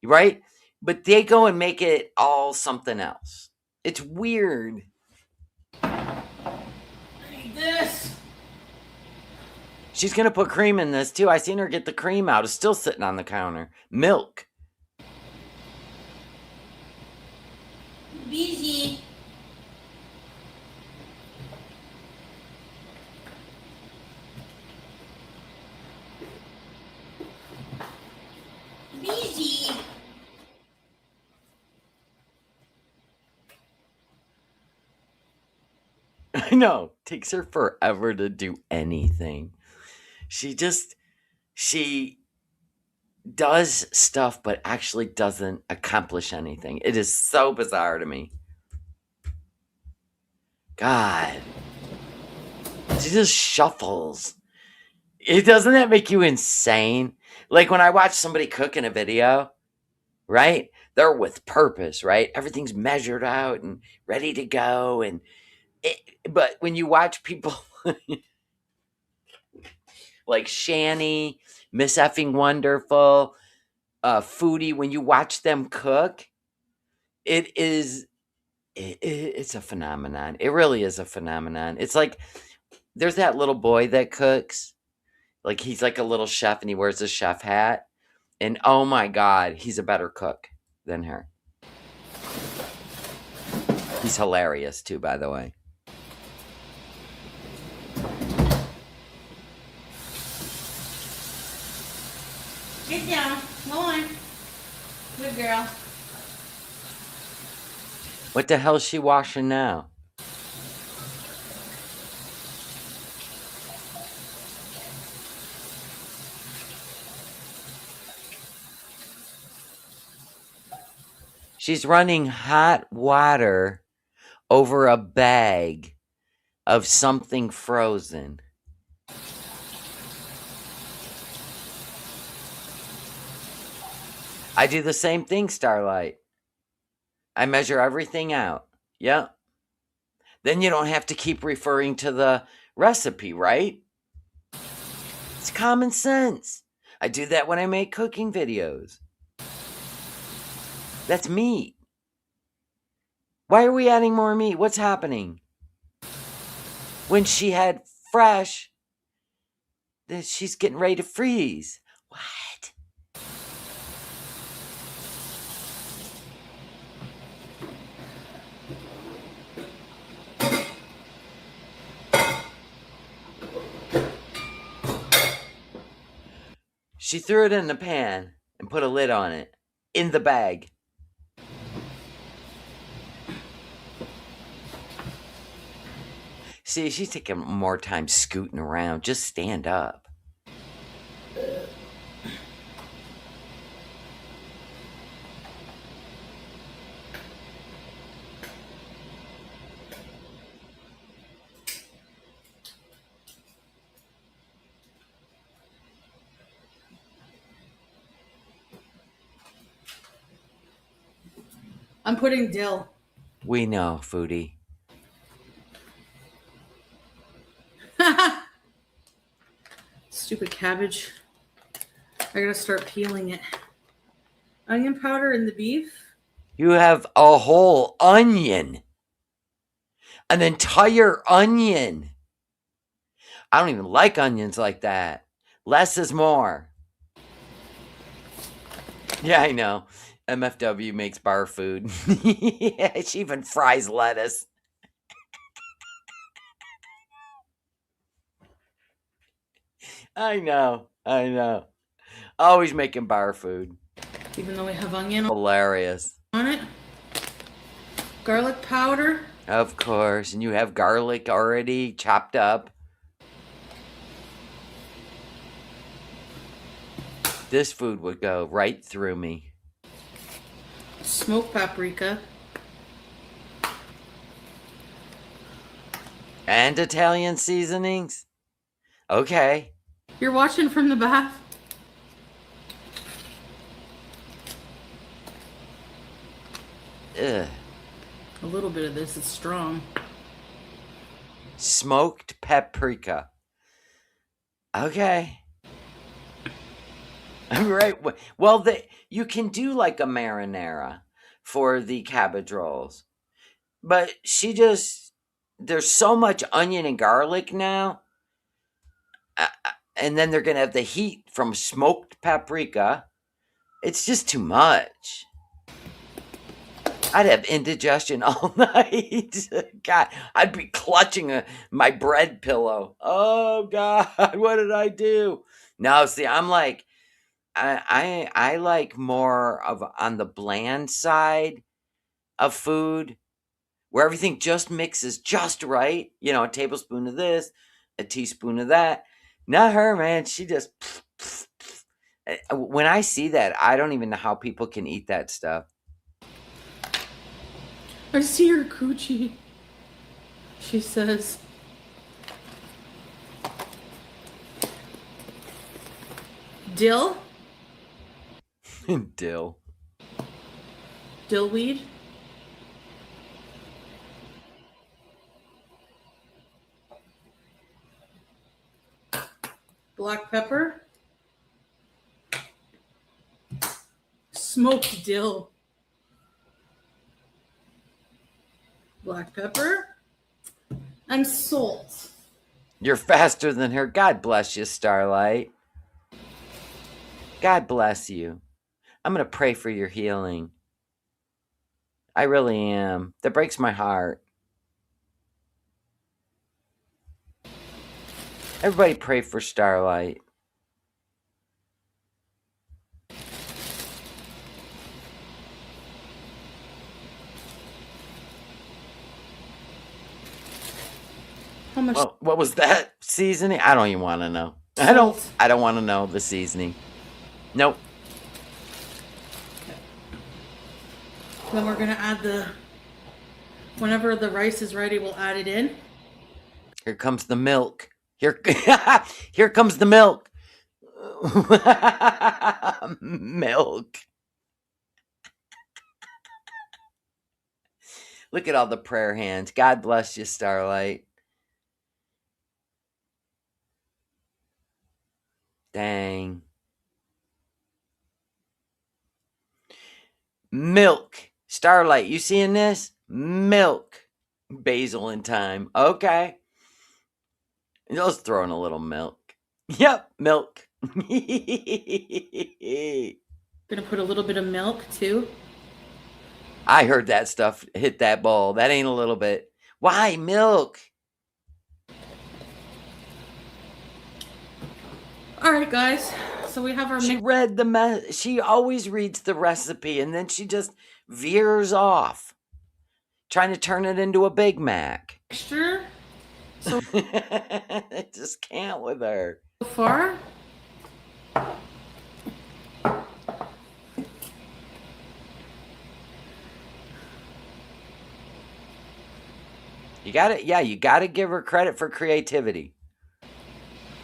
Right? But they go and make it all something else. It's weird. I need this. She's gonna put cream in this too. I seen her get the cream out. It's still sitting on the counter. Milk. Busy. Busy. I know. Takes her forever to do anything. She does stuff but actually doesn't accomplish anything. It is so bizarre to me. God. She just shuffles. Doesn't that make you insane? Like when I watch somebody cook in a video, right? They're with purpose, right? Everything's measured out and ready to go. But when you watch people like Shani, Miss Effing Wonderful, Foodie, when you watch them cook, it's a phenomenon. It really is a phenomenon. It's like there's that little boy that cooks. Like he's like a little chef and he wears a chef hat. And oh my God, he's a better cook than her. He's hilarious too, by the way. Get down. Go on. Good girl. What the hell is she washing now? She's running hot water over a bag of something frozen. I do the same thing, Starlight. I measure everything out. Yep. Then you don't have to keep referring to the recipe, right? It's common sense. I do that when I make cooking videos. That's meat. Why are we adding more meat? What's happening? When she had fresh, that she's getting ready to freeze. What? She threw it in the pan and put a lid on it. In the bag. See, she's taking more time scooting around. Just stand up. I'm putting dill. We know, Foodie. Stupid cabbage. I gotta start peeling it. Onion powder in the beef. You have a whole onion. An entire onion. I don't even like onions like that. Less is more. Yeah, I know. MFW makes bar food. Yeah, she even fries lettuce. I know. Always making bar food. Even though we have onion Hilarious. on it. Garlic powder. Of course. And you have garlic already chopped up. This food would go right through me. Smoked paprika. And Italian seasonings? Okay. You're watching from the bath? Ugh. A little bit of this is strong. Smoked paprika. Okay. Right. Well, you can do like a marinara for the cabbage rolls. But there's so much onion and garlic now. And then they're going to have the heat from smoked paprika. It's just too much. I'd have indigestion all night. God, I'd be clutching my bread pillow. Oh, God, what did I do? No, see, I'm like, I like more of on the bland side of food where everything just mixes just right. You know, a tablespoon of this, a teaspoon of that. Not her, man. She just... When I see that, I don't even know how people can eat that stuff. I see her coochie. She says. Dill? Dill. Dillweed? Black pepper? Smoked dill. Black pepper. And salt. You're faster than her. God bless you, Starlight. God bless you. I'm going to pray for your healing. I really am. That breaks my heart. Everybody pray for Starlight. How much? Well, what was that seasoning? I don't even want to know. I don't want to know the seasoning. Nope. Then we're going to add whenever the rice is ready, we'll add it in. Here comes the milk. Here comes the milk. Milk. Look at all the prayer hands. God bless you, Starlight. Dang. Milk. Starlight, you seeing this? Milk. Basil in time. Okay. Just throwing a little milk. Yep, milk. Gonna put a little bit of milk too. I heard that stuff hit that bowl. That ain't a little bit. Why milk? All right, guys. So we have our She read she always reads the recipe and then she just veers off, trying to turn it into a Big Mac. mixture I just can't with her. so far. You gotta give her credit for creativity.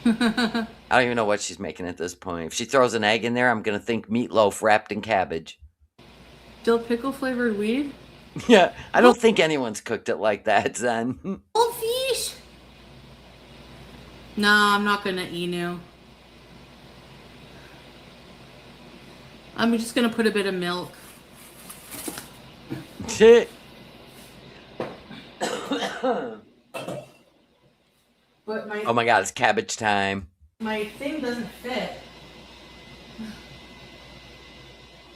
I don't even know what she's making at this point. If she throws an egg in there, I'm gonna think meatloaf wrapped in cabbage. Dill pickle flavored weed. Yeah, I don't think anyone's cooked it like that, Zen. Goldfish. Nah, I'm not gonna enu. I'm just gonna put a bit of milk. But Oh my god, it's cabbage time. my thing doesn't fit.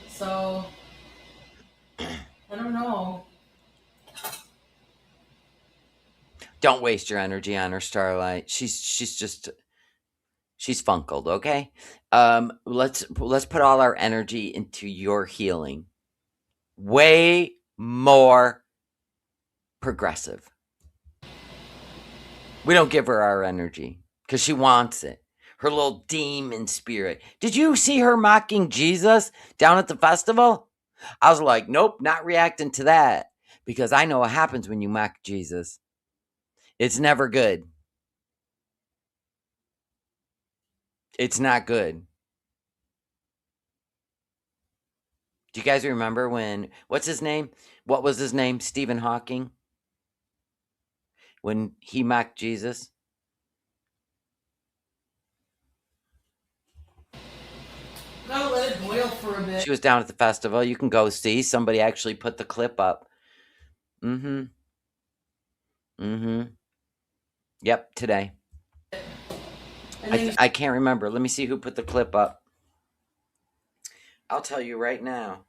So I don't know. Don't waste your energy on her, Starlight. She's funkled, okay? Let's put all our energy into your healing. Way more progressive. We don't give her our energy because she wants it. Her little demon spirit. Did you see her mocking Jesus down at the festival? I was like, nope, not reacting to that. Because I know what happens when you mock Jesus. It's never good. It's not good. Do you guys remember when, what's his name? What was his name? Stephen Hawking? When he mocked Jesus? Gotta let it boil for a bit. She was down at the festival. You can go see. Somebody actually put the clip up. Yep, today. I can't remember. Let me see who put the clip up. I'll tell you right now.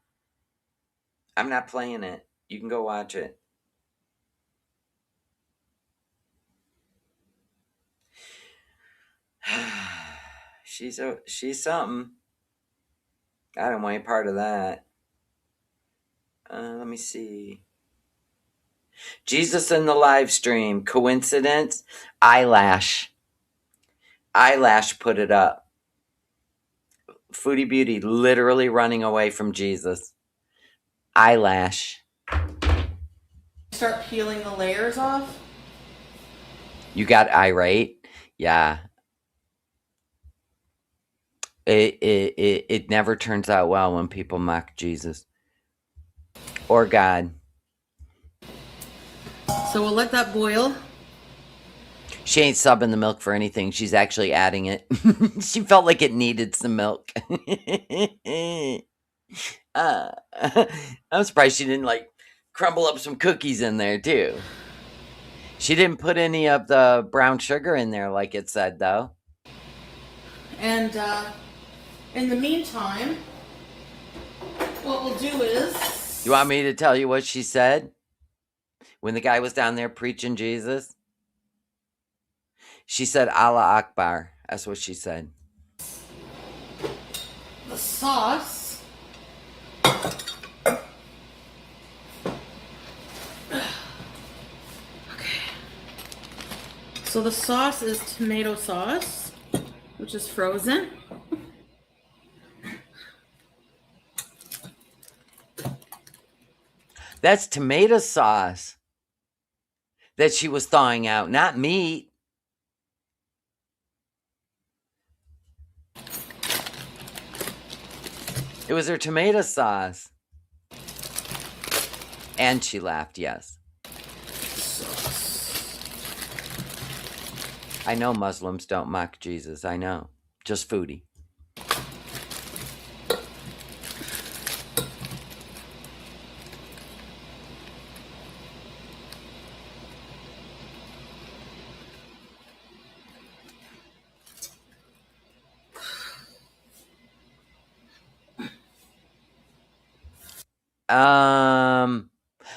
I'm not playing it. You can go watch it. She's something. I don't want any part of that. Let me see. Jesus in the live stream. Coincidence? Eyelash put it up. Foodie Beauty literally running away from Jesus. Eyelash. Start peeling the layers off. You got irate? Yeah. It never turns out well when people mock Jesus. Or God. So we'll let that boil. She ain't subbing the milk for anything. She's actually adding it. She felt like it needed some milk. I'm surprised she didn't like crumble up some cookies in there too. She didn't put any of the brown sugar in there like it said though. And in the meantime, what we'll do is... You want me to tell you what she said? When the guy was down there preaching Jesus? She said, Allah Akbar. That's what she said. The sauce. Okay. So the sauce is tomato sauce, which is frozen. That's tomato sauce that she was thawing out, not meat. It was her tomato sauce. And she laughed, yes. I know Muslims don't mock Jesus. I know. Just Foodie.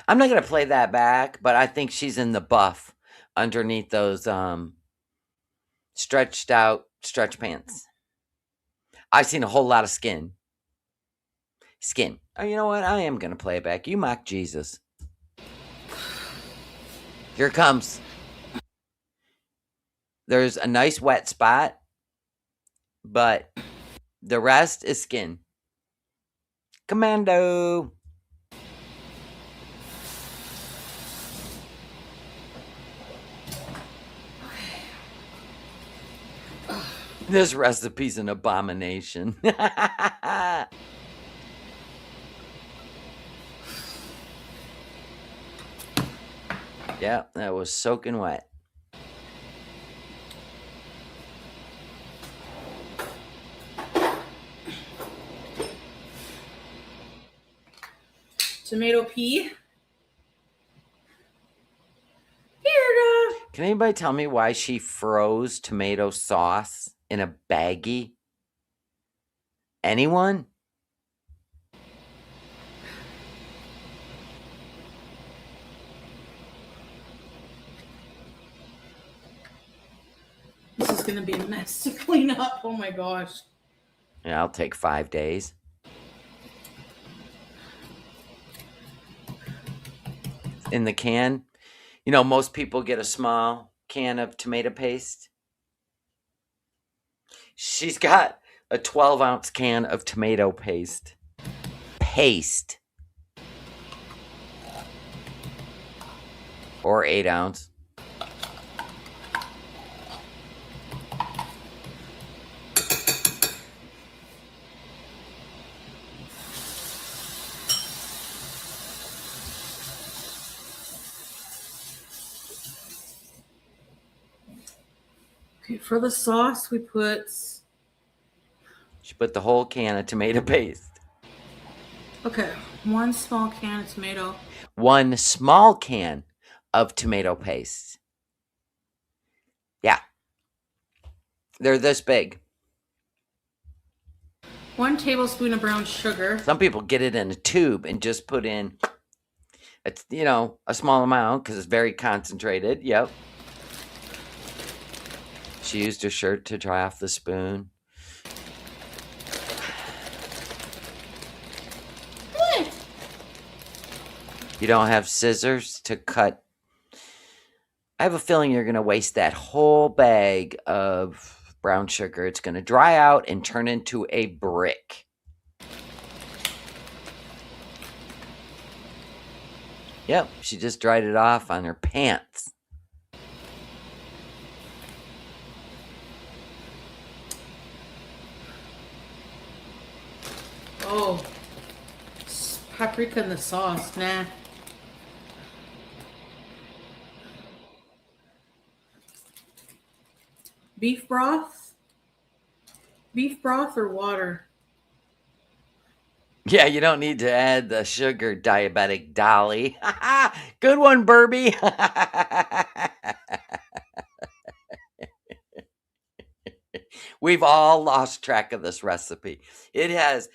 I'm not gonna play that back, but I think she's in the buff underneath those stretched out stretch pants. I've seen a whole lot of skin. Skin. Oh, you know what? I am going to play it back. You mock Jesus. Here it comes. There's a nice wet spot, but the rest is skin. Commando. This recipe's an abomination. Yeah, that was soaking wet. Tomato pea. Can anybody tell me why she froze tomato sauce in a baggie? Anyone? This is gonna be a mess to clean up. Oh my gosh. Yeah, I'll take 5 days. In the can. You know, most people get a small can of tomato paste. She's got a 12-ounce can of tomato paste. Paste. Or 8-ounce. Okay, for the sauce, we put. She put the whole can of tomato paste. Okay, 1 small can of tomato. 1 small can of tomato paste. Yeah. They're this big. 1 tablespoon of brown sugar. Some people get it in a tube and just put in, a small amount because it's very concentrated. Yep. She used her shirt to dry off the spoon. You don't have scissors to cut. I have a feeling you're going to waste that whole bag of brown sugar. It's going to dry out and turn into a brick. Yep, she just dried it off on her pants. Oh, paprika in the sauce. Nah. Beef broth? Beef broth or water? Yeah, you don't need to add the sugar, diabetic Dolly. Good one, Burby. We've all lost track of this recipe. It has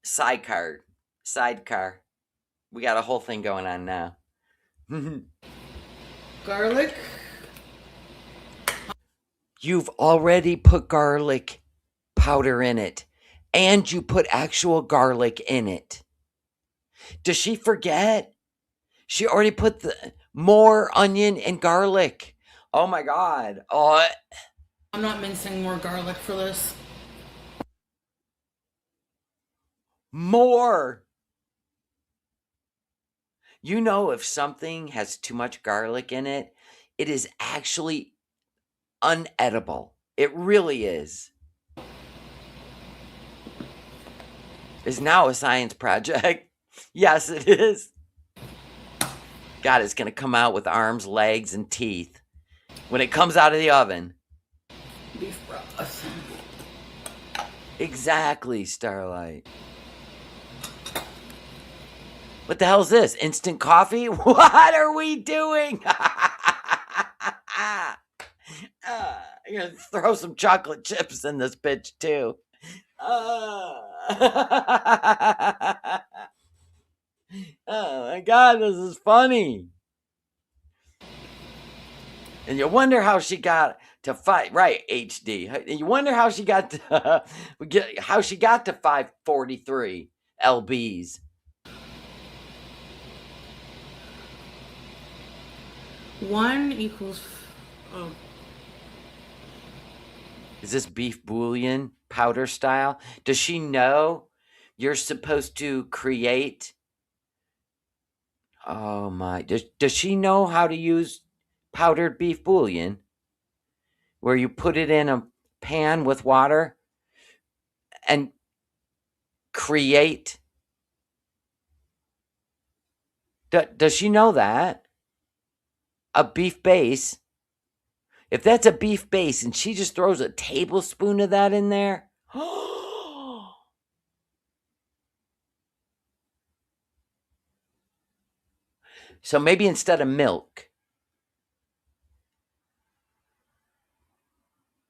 sidecar. We got a whole thing going on now. Garlic. You've already put garlic powder in it, and you put actual garlic in it. Does she forget? She already put the more onion and garlic. Oh my God. Oh, I'm not mincing more garlic for this. more. You know, if something has too much garlic in it, it is actually unedible. It really is. It's now a science project. Yes, it is. God, it's going to come out with arms, legs, and teeth when it comes out of the oven. Beef broth. Exactly, Starlight. What the hell is this? Instant coffee? What are we doing? I'm going to throw some chocolate chips in this bitch, too. Oh my God, this is funny. And you wonder how she got to 5, right, HD. You wonder how she got to, how she got to 543 lbs. One equals. Oh. Is this beef bouillon powder style? Does she know you're supposed to create? Oh my! Does she know how to use powdered beef bouillon? Where you put it in a pan with water and create. Does she know that? A beef base. If that's a beef base and she just throws a tablespoon of that in there. So maybe instead of milk.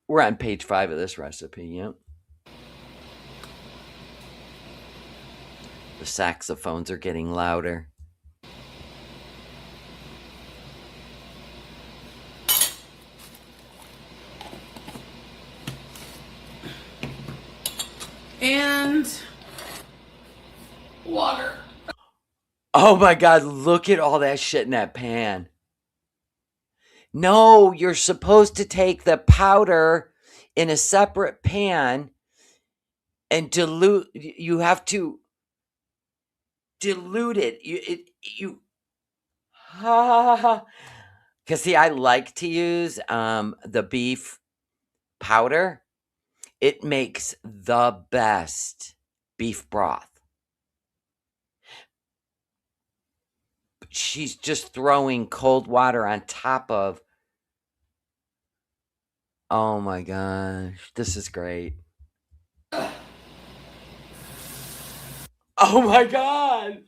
We're on page 5 of this recipe, yep. The saxophones are getting louder. And water. Oh my God, look at all that shit in that pan. No, you're supposed to take the powder in a separate pan and dilute. You have to dilute it. Because see, I like to use the beef powder. It makes the best beef broth. She's just throwing cold water on top of. Oh my gosh, this is great. Oh my God.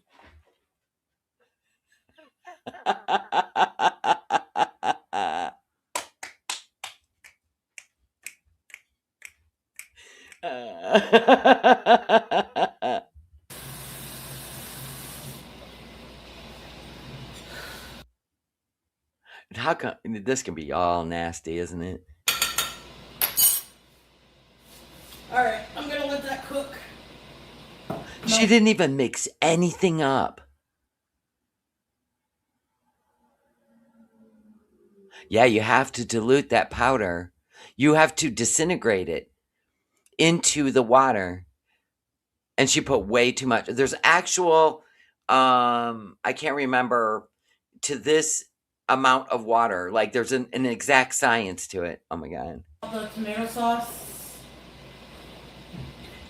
How come this can be all nasty, isn't it? All right, I'm gonna let that cook. She didn't even mix anything up. Yeah, you have to dilute that powder. You have to disintegrate it into the water. And she put way too much. There's actual, I can't remember, to this amount of water. Like there's an exact science to it. Oh my God. The tomato sauce.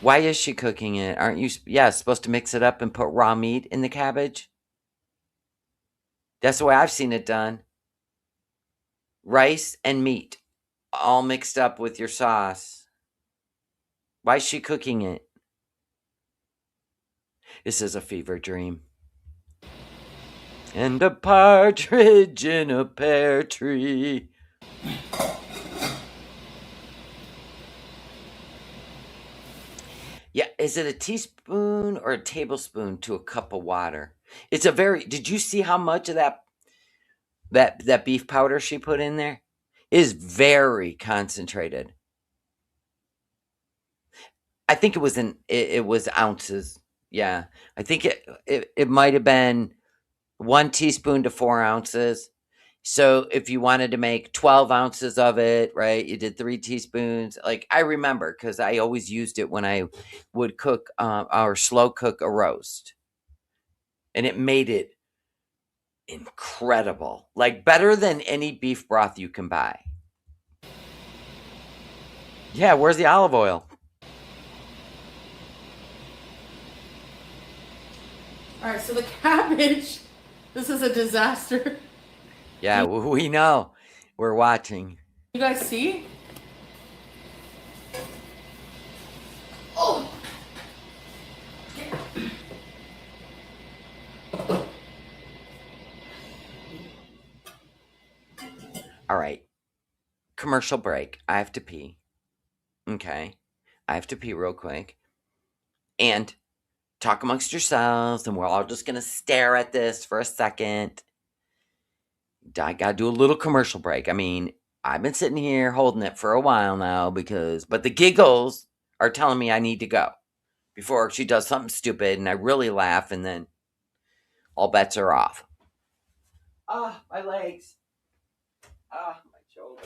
Why is she cooking it? Aren't you, supposed to mix it up and put raw meat in the cabbage? That's the way I've seen it done. Rice and meat all mixed up with your sauce. Why is she cooking it? This is a fever dream. And a partridge in a pear tree. Yeah, is it a teaspoon or a tablespoon to a cup of water? It's a very. Did you see how much of that beef powder she put in there? It is very concentrated. I think it was it was ounces. Yeah, I think it might have been 1 teaspoon to 4 ounces. So if you wanted to make 12 ounces of it, right, you did 3 teaspoons. Like I remember because I always used it when I would cook or slow cook a roast. And it made it incredible. Like better than any beef broth you can buy. Yeah, where's the olive oil? All right, so the cabbage. This is a disaster. Yeah, we know. We're watching. You guys see? Oh. All right. Commercial break. I have to pee. Okay. I have to pee real quick. And talk amongst yourselves, and we're all just going to stare at this for a second. I got to do a little commercial break. I mean, I've been sitting here holding it for a while now but the giggles are telling me I need to go before she does something stupid and I really laugh and then all bets are off. Ah, my legs. Ah, my shoulder.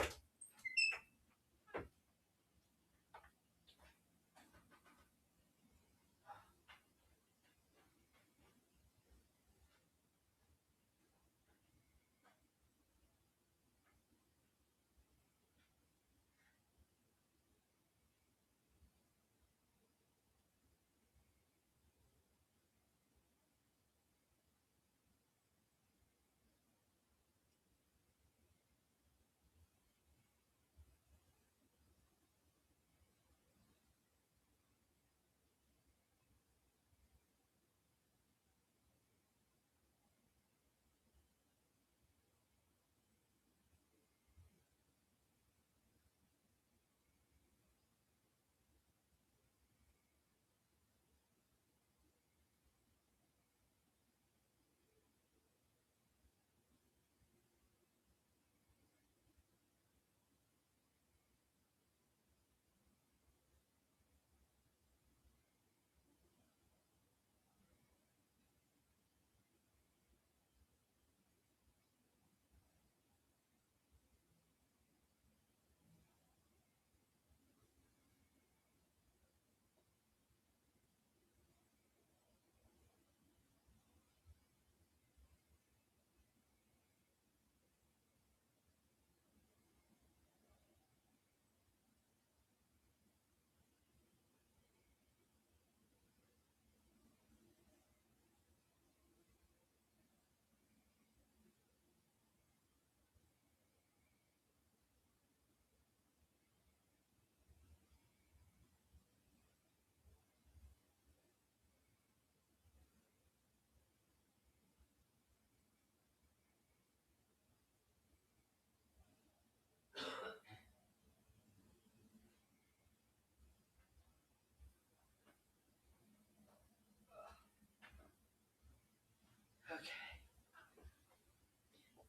Okay.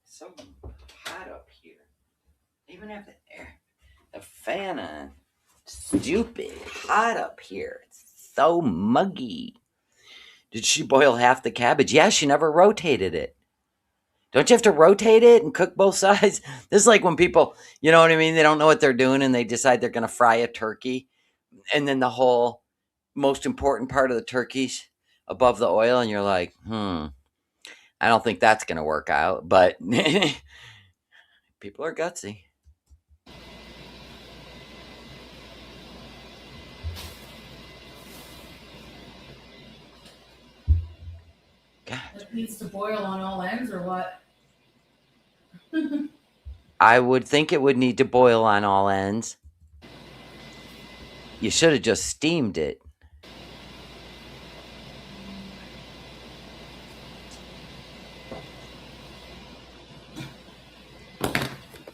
So hot up here. I even have the fan on. Stupid hot up here. It's so muggy. Did she boil half the cabbage? Yeah, she never rotated it. Don't you have to rotate it and cook both sides? This is like when people, you know what I mean? They don't know what they're doing and they decide they're going to fry a turkey. And then the whole most important part of the turkey's above the oil. And you're like, I don't think that's going to work out. But people are gutsy. God. It needs to boil on all ends or what? I would think it would need to boil on all ends. You should have just steamed it.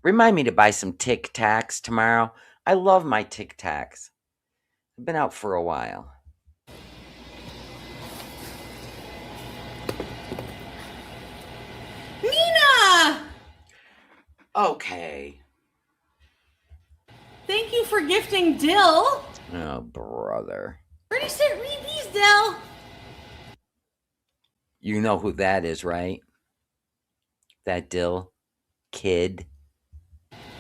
Remind me to buy some Tic Tacs tomorrow. I love my Tic Tacs. I've been out for a while. Nina! Okay. Thank you for gifting Dill. Oh, brother. Ready, set, read these, Dill. You know who that is, right? That Dill kid.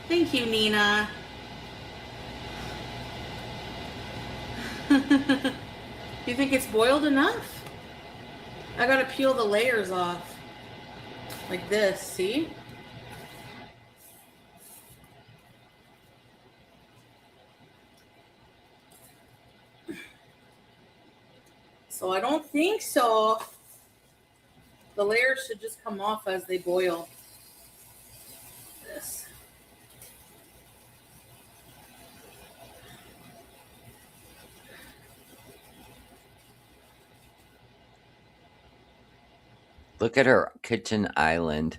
Thank you, Nina. You think it's boiled enough? I gotta peel the layers off. Like this, see? So I don't think so. The layers should just come off as they boil. This. Look at her kitchen island.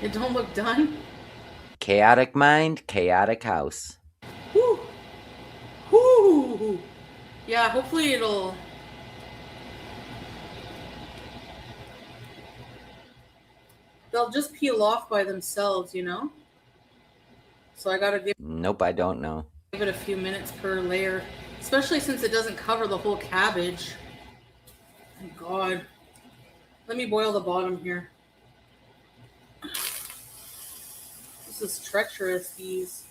It don't look done? Chaotic mind, chaotic house. Whew. Whew. Yeah, hopefully it'll... They'll just peel off by themselves, you know? So I gotta give Nope, I don't know. it a few minutes per layer, especially since it doesn't cover the whole cabbage. Oh God. Let me boil the bottom here. This is treacherous, these.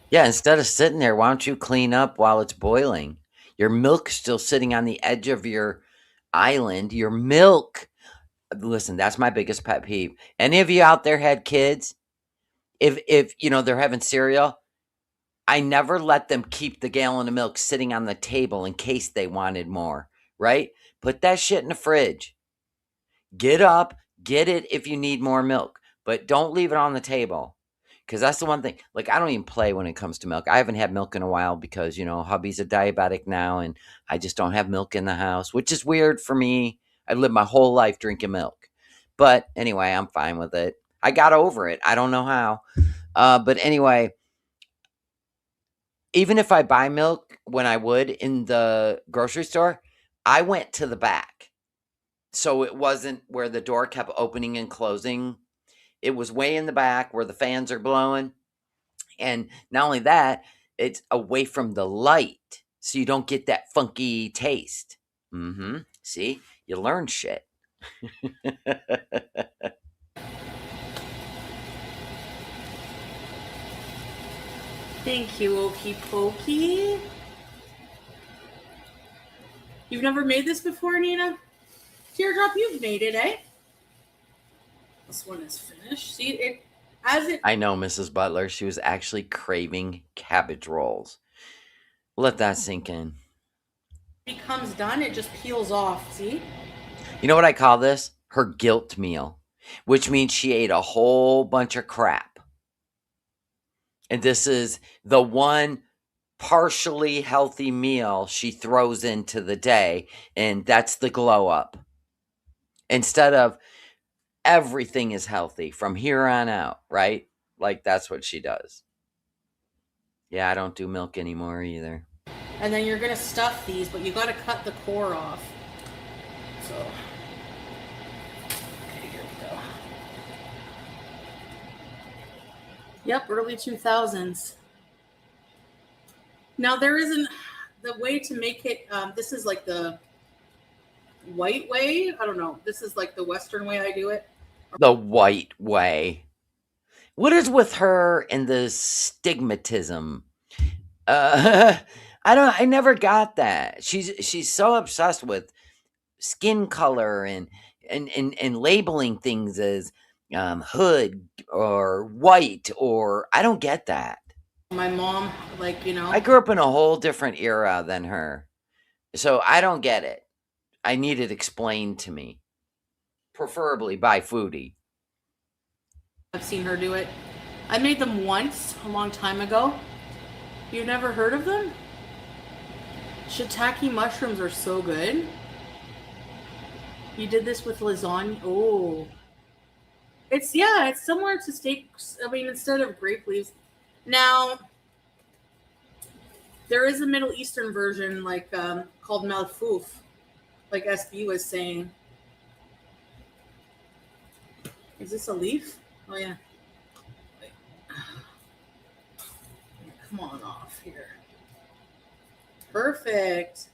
Yeah, instead of sitting there, why don't you clean up while it's boiling? Your milk's still sitting on the edge of your island. Your milk. Listen, that's my biggest pet peeve. Any of you out there had kids? If you know they're having cereal, I never let them keep the gallon of milk sitting on the table in case they wanted more, right? Put that shit in the fridge. Get up, get it if you need more milk, but don't leave it on the table. Because that's the one thing. Like, I don't even play when it comes to milk. I haven't had milk in a while because, you know, hubby's a diabetic now and I just don't have milk in the house, which is weird for me. I've lived my whole life drinking milk. But anyway, I'm fine with it. I got over it. I don't know how. But anyway, even if I buy milk when I would in the grocery store, I went to the back. So it wasn't where the door kept opening and closing. It was way in the back where the fans are blowing. And not only that, it's away from the light. So you don't get that funky taste. Mm-hmm. See, you learn shit. Thank you, Okie Pokey. You've never made this before, Nina? Teardrop, you've made it, eh? This one is finished. See, I know, Mrs. Butler. She was actually craving cabbage rolls. Let that sink in. becomes done, it just peels off, see? You know what I call this? Her guilt meal, which means she ate a whole bunch of crap. And this is the one partially healthy meal she throws into the day, and that's the glow up. Instead of everything is healthy from here on out, right? Like that's what she does. Yeah, I don't do milk anymore either. And then you're gonna stuff these, but you gotta cut the core off. So, okay, here we go. Yep, early 2000s. Now there isn't the way to make it. This is like the white way. I don't know. This is like the Western way I do it. The white way. What is with her and the stigmatism? I never got that. She's so obsessed with skin color and labeling things as hood or white, or I don't get that. My mom, like, you know. I grew up in a whole different era than her. So I don't get it. I need it explained to me. Preferably by Foodie. I've seen her do it. I made them once a long time ago. You've never heard of them? Shiitake mushrooms are so good. You did this with lasagna. Oh. It's similar to steaks. I mean, instead of grape leaves. Now, there is a Middle Eastern version like called malfouf, like SB was saying. Is this a leaf? Oh yeah. Wait. Come on off here. Perfect.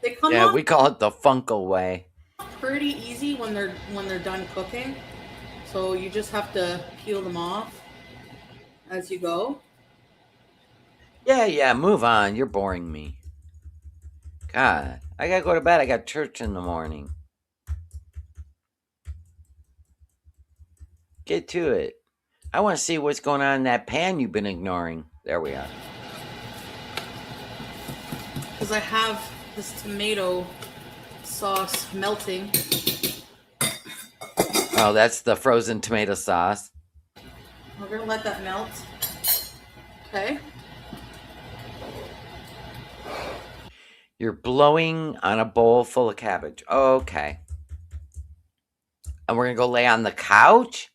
They come off. We call it the Funkle way. Pretty easy when they're done cooking. So you just have to peel them off as you go. Yeah, move on. You're boring me. God, I gotta go to bed. I got church in the morning. Get to it. I want to see what's going on in that pan you've been ignoring. There we are. Because I have this tomato sauce melting. Oh, that's the frozen tomato sauce. We're going to let that melt. Okay. You're blowing on a bowl full of cabbage. Okay. And we're going to go lay on the couch?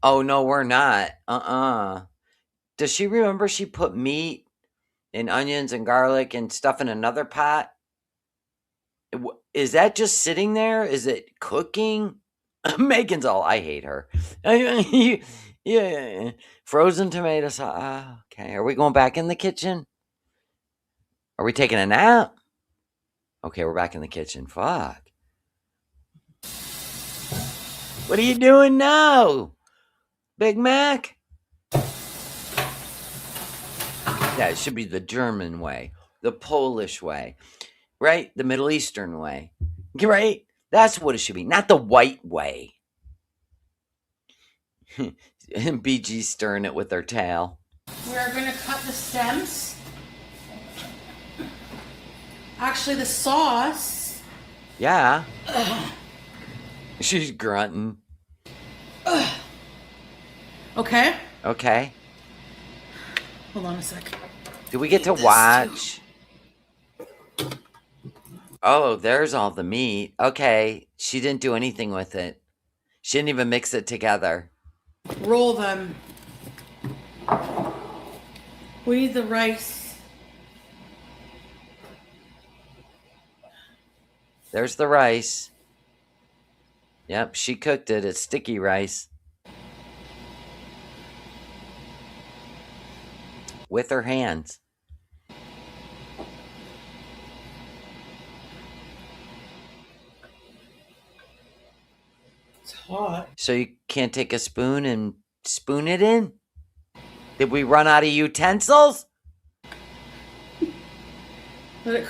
Oh, no, we're not. Does she remember she put meat and onions and garlic and stuff in another pot? Is that just sitting there? Is it cooking? Megan's all, I hate her. Yeah. Frozen tomato sauce. Okay. Are we going back in the kitchen? Are we taking a nap? Okay, we're back in the kitchen. Fuck. What are you doing now? Big Mac? Yeah, it should be the German way, the Polish way, right? The Middle Eastern way, right? That's what it should be, not the white way. And BG stirring it with her tail. We're going to cut the stems. Actually, the sauce. Yeah. She's grunting. Okay. Okay. Hold on a sec. Do we get to watch? Oh, there's all the meat. Okay. She didn't do anything with it. She didn't even mix it together. Roll them. We need the rice. There's the rice. Yep, she cooked it. It's sticky rice. With her hands. It's hot. So you can't take a spoon and spoon it in? Did we run out of utensils? Let it.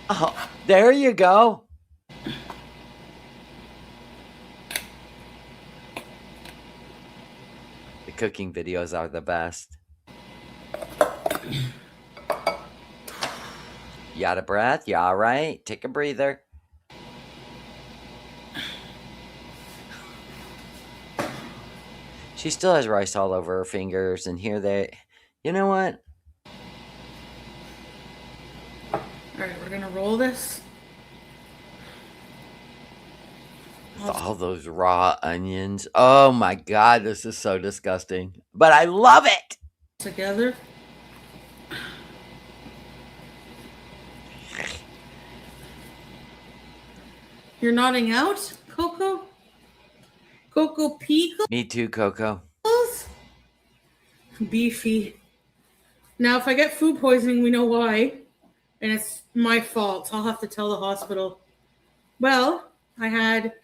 Oh, there you go. The cooking videos are the best. You out of breath? You all right? Take a breather. She still has rice all over her fingers, and here they... You know what? Alright, we're gonna roll this. All those raw onions. Oh my god, this is so disgusting. But I love it! Together. You're nodding out, Coco? Coco Pickles? Me too, Coco. Beefy. Now, if I get food poisoning, we know why. And it's my fault. I'll have to tell the hospital. Well, I had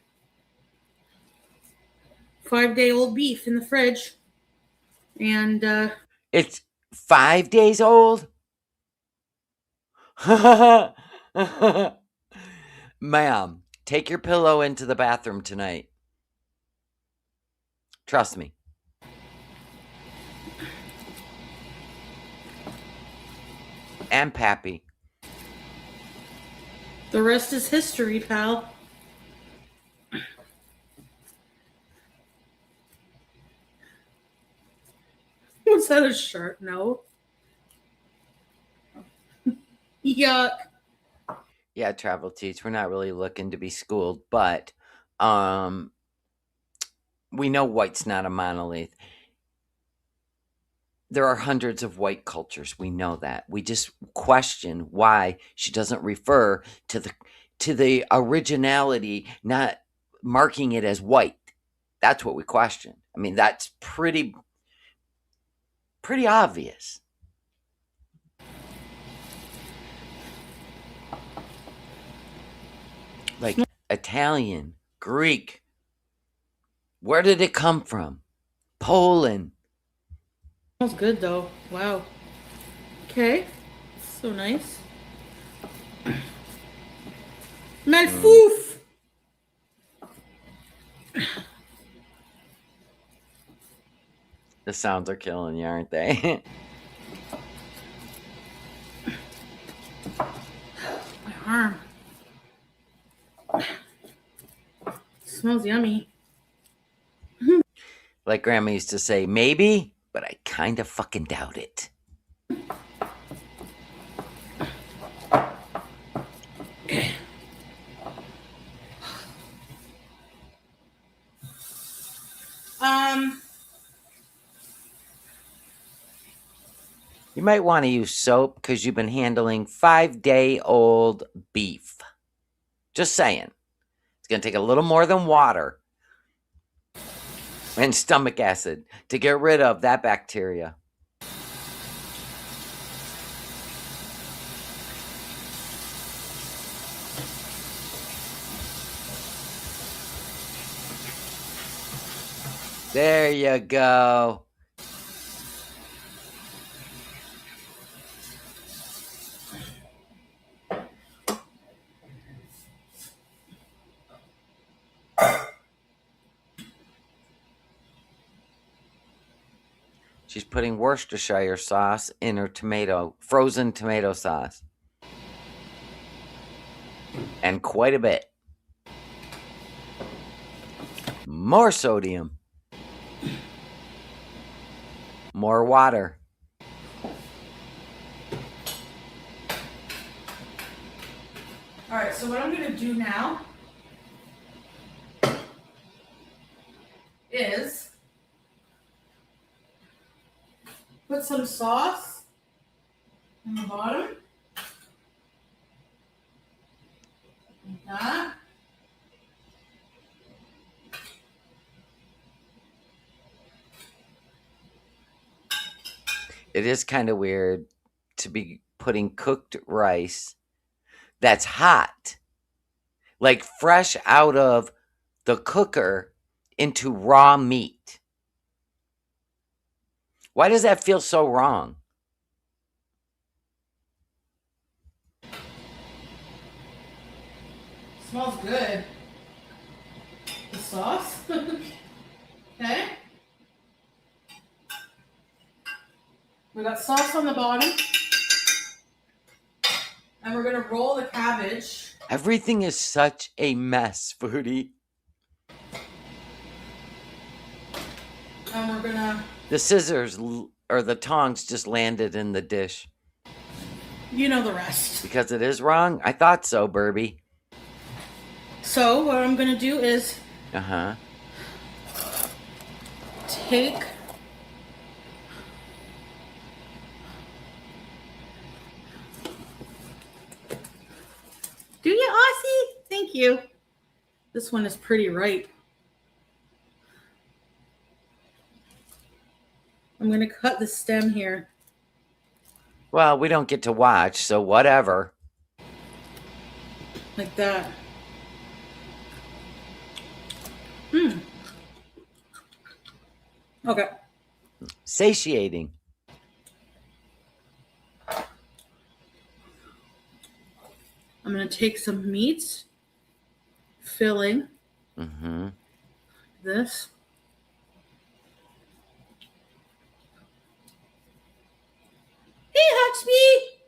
5-day-old beef in the fridge. And, It's 5 days old? Ma'am, take your pillow into the bathroom tonight. Trust me. And Pappy. the rest is history, pal. Was that a shirt? No. Yuck. Yeah, Travel Teach. We're not really looking to be schooled, but we know white's not a monolith. There are hundreds of white cultures. We know that. We just question why she doesn't refer to the originality, not marking it as white. That's what we question. I mean, that's pretty obvious. Like Italian, Greek. Where did it come from? Poland. Smells good though. Wow. Okay. So nice. Malfouf! The sounds are killing you, aren't they? My arm. Smells yummy. Like Grandma used to say, maybe, but I kind of fucking doubt it. You might want to use soap because you've been handling 5-day-old beef. Just saying. It's going to take a little more than water and stomach acid to get rid of that bacteria. There you go. She's putting Worcestershire sauce in her frozen tomato sauce. And quite a bit. More sodium. More water. All right, so what I'm gonna do now is put some sauce on the bottom. Like that. It is kind of weird to be putting cooked rice that's hot, like fresh out of the cooker, into raw meat. Why does that feel so wrong? Smells good. The sauce. Okay. We got sauce on the bottom. And we're gonna roll the cabbage. Everything is such a mess, Foodie. And we're gonna... The scissors or the tongs just landed in the dish. You know the rest. Because it is wrong? I thought so, Burbie. So what I'm gonna do is take Do you, Aussie? Thank you. This one is pretty ripe. I'm gonna cut the stem here. Well, we don't get to watch, so whatever. Like that. Okay. Satiating. I'm going to take some meat, filling this. Hey, Huxby!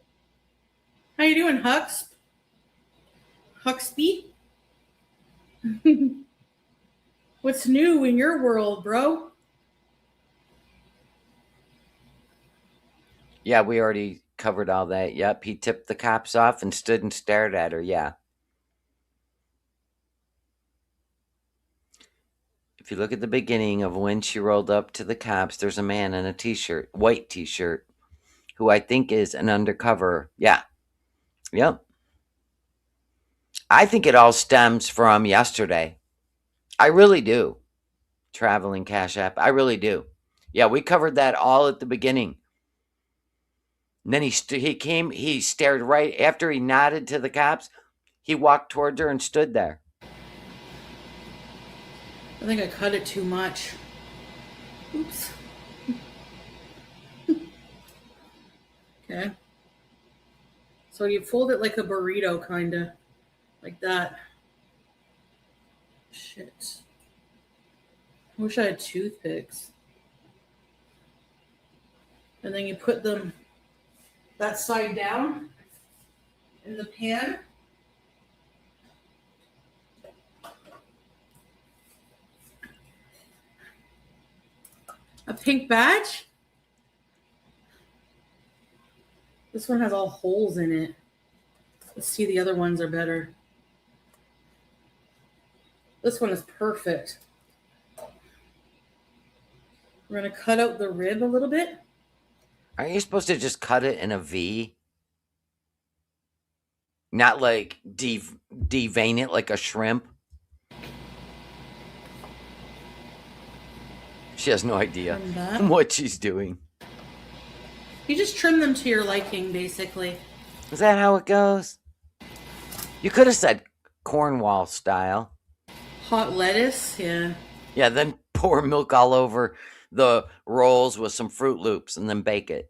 How you doing, Hux? Huxby? What's new in your world, bro? Yeah, we already covered all that. Yep, he tipped the cops off and stood and stared at her. Yeah. If you look at the beginning of when she rolled up to the cops, there's a man in a t-shirt, white t-shirt, who I think is an undercover. Yeah. Yep. I think it all stems from yesterday. I really do. Traveling Cash App. I really do. Yeah, we covered that all at the beginning. And then he stared right after he nodded to the cops. He walked towards her and stood there. I think I cut it too much. Oops. Okay. So you fold it like a burrito, kind of. Like that. Shit. I wish I had toothpicks. And then you put them that side down in the pan. A pink badge? This one has all holes in it. Let's see, the other ones are better. This one is perfect. We're going to cut out the rib a little bit. Aren't you supposed to just cut it in a V? Not like devein it like a shrimp? She has no idea Trim that. what she's doing. You just trim them to your liking, basically. Is that how it goes? You could have said Cornwall style. Hot lettuce, yeah. Yeah, then pour milk all over the rolls with some Fruit Loops and then bake it.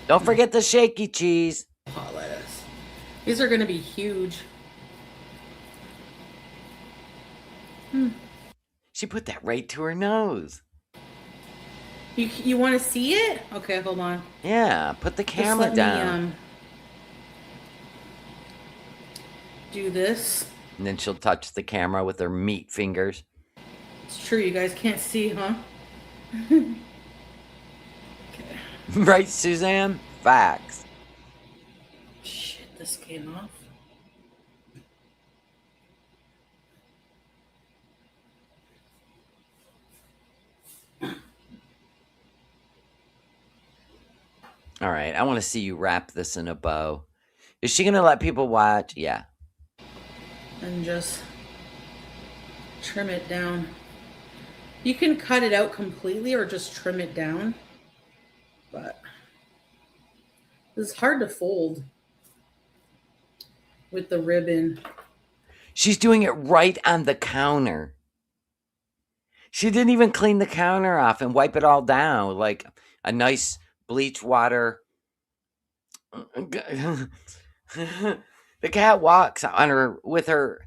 Don't forget the shaky cheese. Hot lettuce. These are going to be huge. She put that right to her nose. You want to see it? Okay, hold on. Yeah, put the Just camera let down. me do this. And then she'll touch the camera with her meat fingers. It's true, you guys can't see, huh? Okay. Right, Suzanne? Facts. Shit, this came off. All right, I want to see you wrap this in a bow. Is she going to let people watch? Yeah. And just trim it down. You can cut it out completely or just trim it down. But it's hard to fold with the ribbon. She's doing it right on the counter. She didn't even clean the counter off and wipe it all down like a nice bleach water. The cat walks on her with her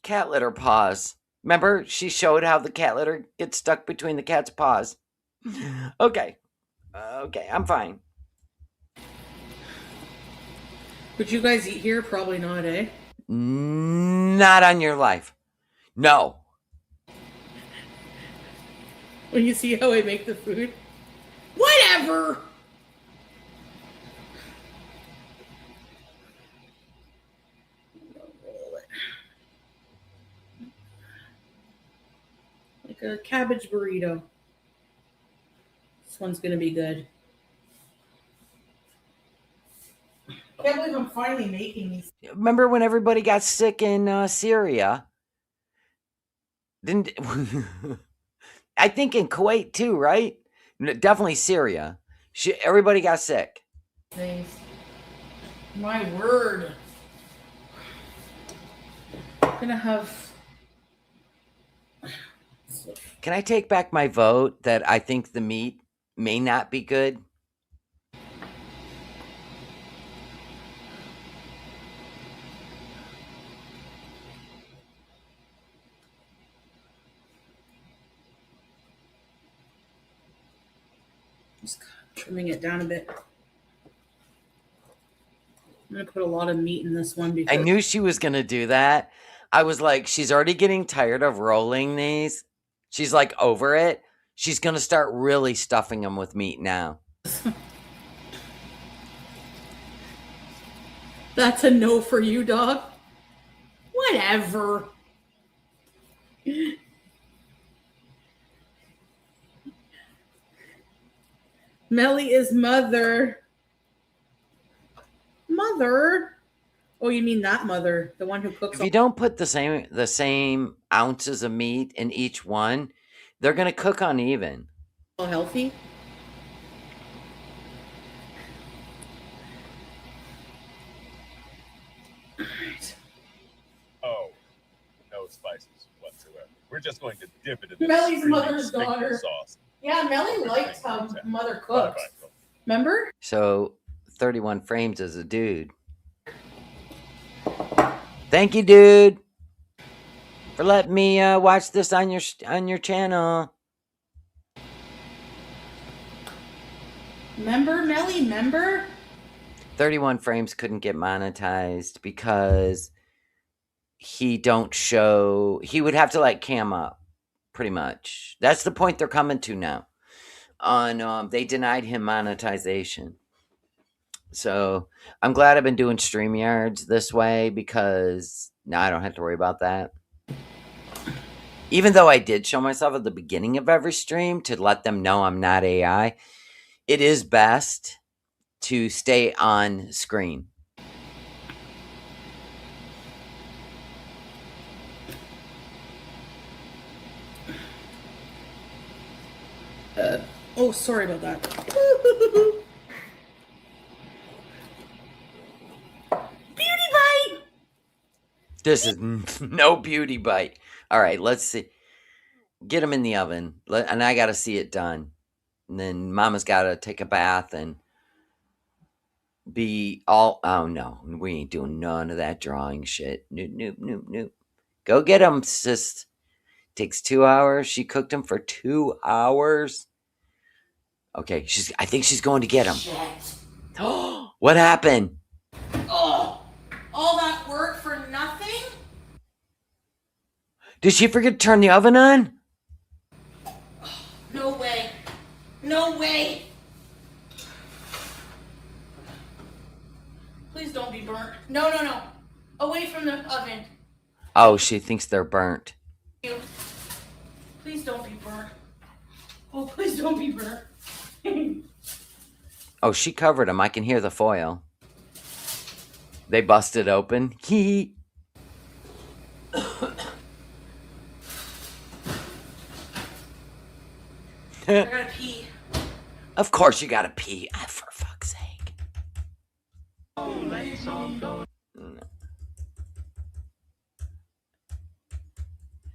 cat litter paws. Remember, she showed how the cat litter gets stuck between the cat's paws. Okay. Okay, I'm fine. Would you guys eat here? Probably not, eh? Not on your life. No. When you see how I make the food? Whatever! Roll it. Like a cabbage burrito. This one's gonna be good. I can't believe I'm finally making these. Remember when everybody got sick in Syria? Didn't I think in Kuwait too, right? Definitely Syria. Everybody got sick. Things. My word. I'm gonna have. Can I take back my vote that I think the meat may not be good? Just trimming it down a bit. I'm gonna put a lot of meat in this one because I knew she was going to do that. I was like, she's already getting tired of rolling these. She's like over it. She's going to start really stuffing them with meat now. That's a no for you, dog. Whatever. Melly is mother. Mother? Oh, you mean that mother, the one who cooks? If you don't put the same ounces of meat in each one, they're going to cook uneven. All healthy. All right. Oh, no spices whatsoever. We're just going to dip it in this Melly's creamy mother's sprinkle daughter. sauce. Yeah, Melly liked how mother cooks. Bye-bye. Remember? So 31 frames as a dude. Thank you, dude, for letting me watch this on your channel. Remember, Melly? Remember? 31 frames couldn't get monetized because he would have to like cam up, pretty much. That's the point they're coming to now. They denied him monetization. So I'm glad I've been doing StreamYards this way because now I don't have to worry about that. Even though I did show myself at the beginning of every stream to let them know I'm not AI, it is best to stay on screen. Oh, sorry about that. Beauty bite! This is no beauty bite. All right, let's see. Get them in the oven, and I got to see it done. And then Mama's got to take a bath and be all. Oh no, we ain't doing none of that drawing shit. Nope, nope, nope, nope. Go get them, sis. Takes 2 hours. She cooked them for 2 hours. Okay, I think she's going to get them. Oh, what happened? Oh, all that work for nothing? Did she forget to turn the oven on? No way. No way. Please don't be burnt. No, no, no. Away from the oven. Oh, she thinks they're burnt. Please don't be burnt. Oh, please don't be burnt. Oh, she covered them. I can hear the foil. They busted open. Hee. I gotta pee. Of course you gotta pee. For fuck's sake. No.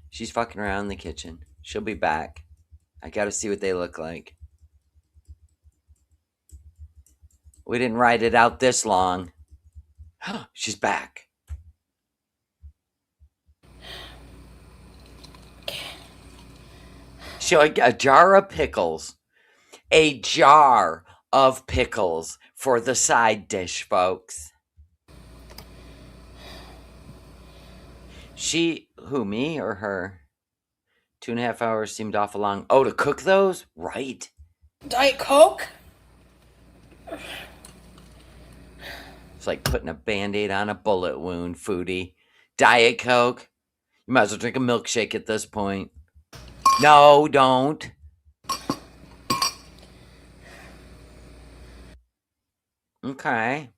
She's fucking around in the kitchen. She'll be back. I gotta see what they look like. We didn't ride it out this long. She's back. So a jar of pickles. A jar of pickles for the side dish, folks. Who, me or her? 2.5 hours seemed awful long. Oh, to cook those? Right. Diet Coke? It's like putting a Band-Aid on a bullet wound, Foodie. Diet Coke? You might as well drink a milkshake at this point. No, don't. Okay.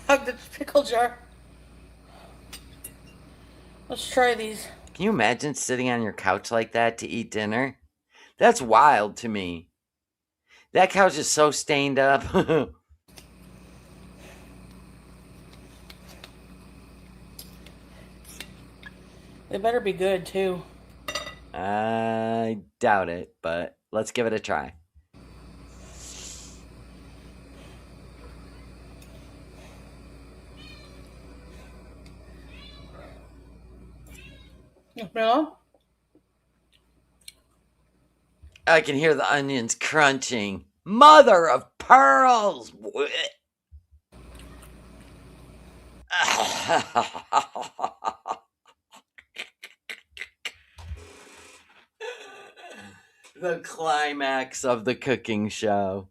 Hug the pickle jar. Let's try these. Can you imagine sitting on your couch like that to eat dinner? That's wild to me. That couch is so stained up. They better be good, too. I doubt it, but let's give it a try. No? I can hear the onions crunching. Mother of pearls! The climax of the cooking show.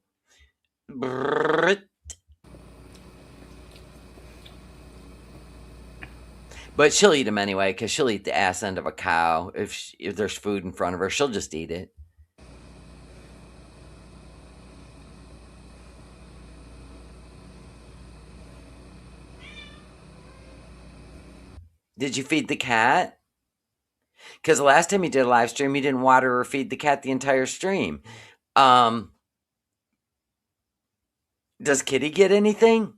But she'll eat them anyway, because she'll eat the ass end of a cow. If there's food in front of her, she'll just eat it. Did you feed the cat? Because the last time you did a live stream, you didn't water or feed the cat the entire stream. Does Kitty get anything?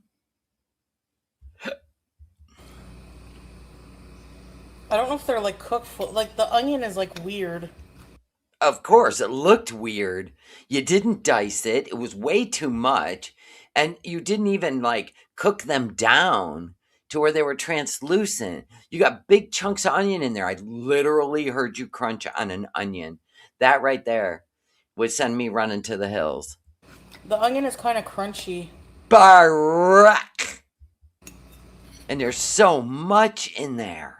I don't know if they're like cooked full. Like the onion is like weird. Of course, it looked weird. You didn't dice it. It was way too much. And you didn't even like cook them down to where they were translucent. You got big chunks of onion in there. I literally heard you crunch on an onion. That right there would send me running to the hills. The onion is kind of crunchy. Barack! And there's so much in there.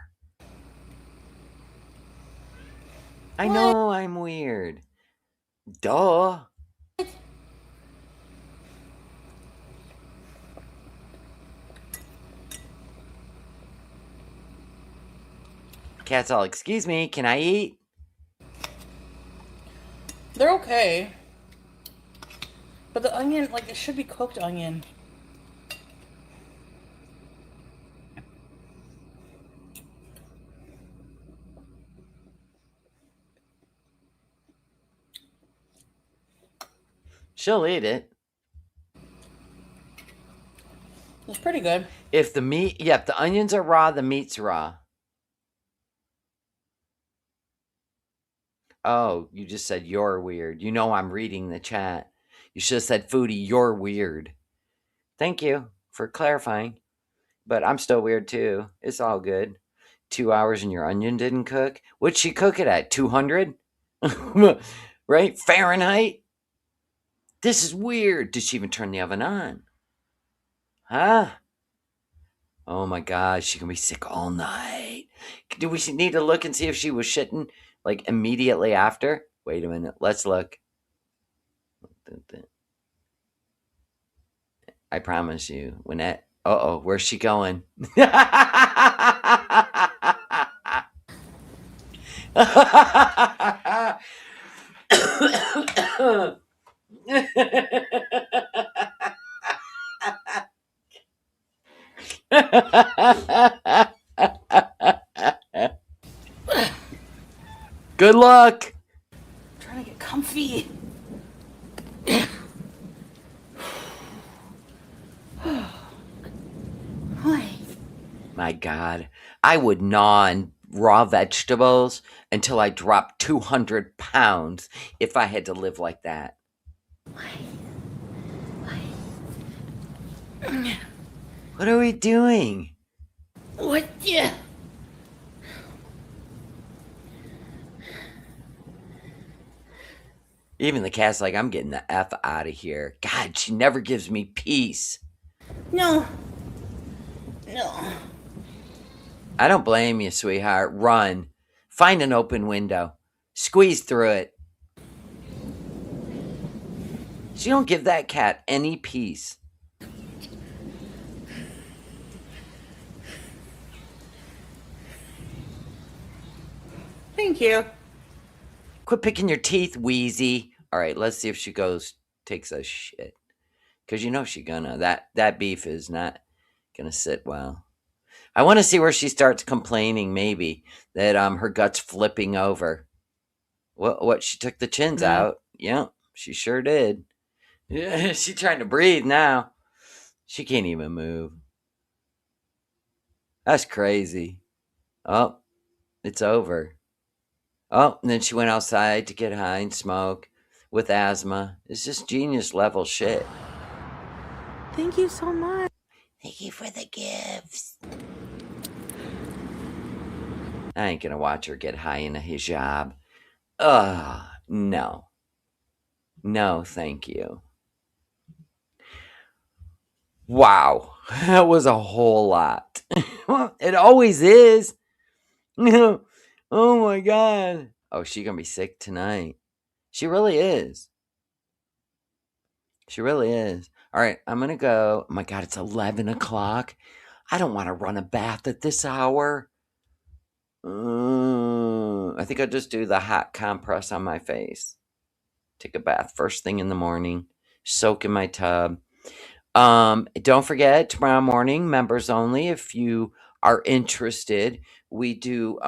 I know I'm weird. Duh. Cat's all, excuse me, can I eat? They're okay. But the onion, like, it should be cooked onion. She'll eat it. It's pretty good. If the meat, if the onions are raw, the meat's raw. Oh, you just said you're weird. You know I'm reading the chat. You should have said, Foodie, you're weird. Thank you for clarifying. But I'm still weird too. It's all good. 2 hours and your onion didn't cook? What'd she cook it at? 200? Right? Fahrenheit? This is weird. Did she even turn the oven on? Huh? Oh my gosh, she can be sick all night. Do we need to look and see if she was shitting like immediately after? Wait a minute. Let's look. I promise you, when that. Uh-oh, where's she going? Good luck. I'm trying to get comfy. My God, I would gnaw on raw vegetables until I dropped 200 pounds if I had to live like that. What are we doing? What? Yeah. Even the cat's like, I'm getting the F out of here. God, she never gives me peace. No. No. I don't blame you, sweetheart. Run. Find an open window. Squeeze through it. She don't give that cat any peace. Thank you. Quit picking your teeth, Wheezy. All right, let's see if she takes a shit. Because you know she gonna. That beef is not gonna sit well. I want to see where she starts complaining, maybe, that her gut's flipping over. What, she took the chins out. Yep, she sure did. Yeah, she's trying to breathe now. She can't even move. That's crazy. Oh, it's over. Oh, and then she went outside to get high and smoke with asthma. It's just genius level shit. Thank you so much. Thank you for the gifts. I ain't gonna watch her get high in a hijab. No. No, thank you. Wow, that was a whole lot. It always is. Oh my God. Oh, she gonna be sick tonight. She really is. She really is. All right, I'm gonna go. Oh my God, it's 11 o'clock. I don't want to run a bath at this hour. I think I'll just do the hot compress on my face. Take a bath first thing in the morning. Soak in my tub. Don't forget, tomorrow morning, members only. If you are interested, we do.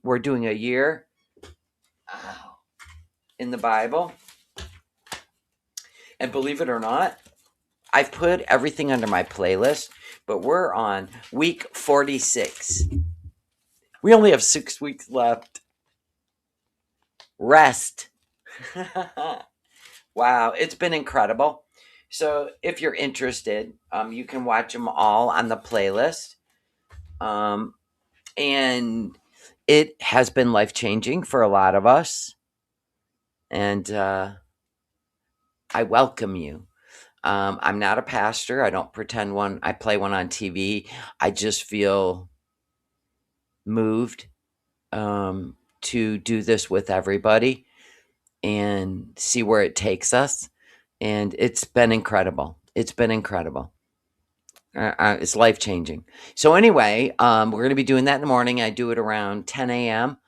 We're doing a year in the Bible, and believe it or not, I've put everything under my playlist. But we're on week 46. We only have 6 weeks left. Rest. Wow, it's been incredible. So if you're interested, you can watch them all on the playlist. And it has been life-changing for a lot of us. And I welcome you. I'm not a pastor. I don't pretend one. I play one on TV. I just feel moved to do this with everybody and see where it takes us. And it's been incredible. It's been incredible. It's life changing. So anyway, we're going to be doing that in the morning. I do it around 10 a.m.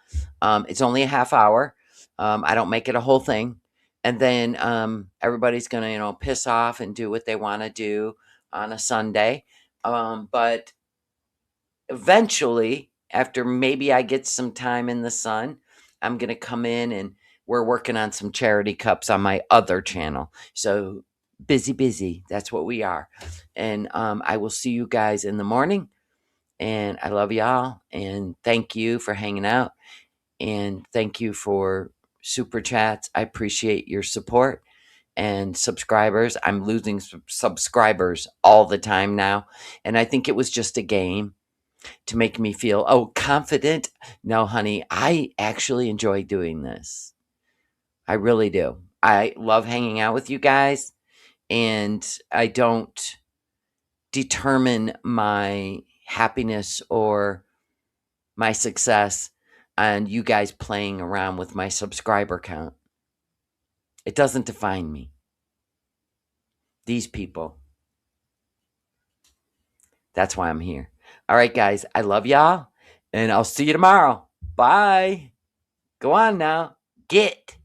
It's only a half hour. I don't make it a whole thing. And then everybody's going to, piss off and do what they want to do on a Sunday. But eventually, after maybe I get some time in the sun, I'm going to come in, and we're working on some charity cups on my other channel. So busy. That's what we are. And I will see you guys in the morning. And I love y'all. And thank you for hanging out. And thank you for super chats. I appreciate your support and subscribers. I'm losing subscribers all the time now. And I think it was just a game to make me feel, confident. No, honey, I actually enjoy doing this. I really do. I love hanging out with you guys, and I don't determine my happiness or my success on you guys playing around with my subscriber count. It doesn't define me. These people. That's why I'm here. All right, guys, I love y'all, and I'll see you tomorrow. Bye. Go on now. Get.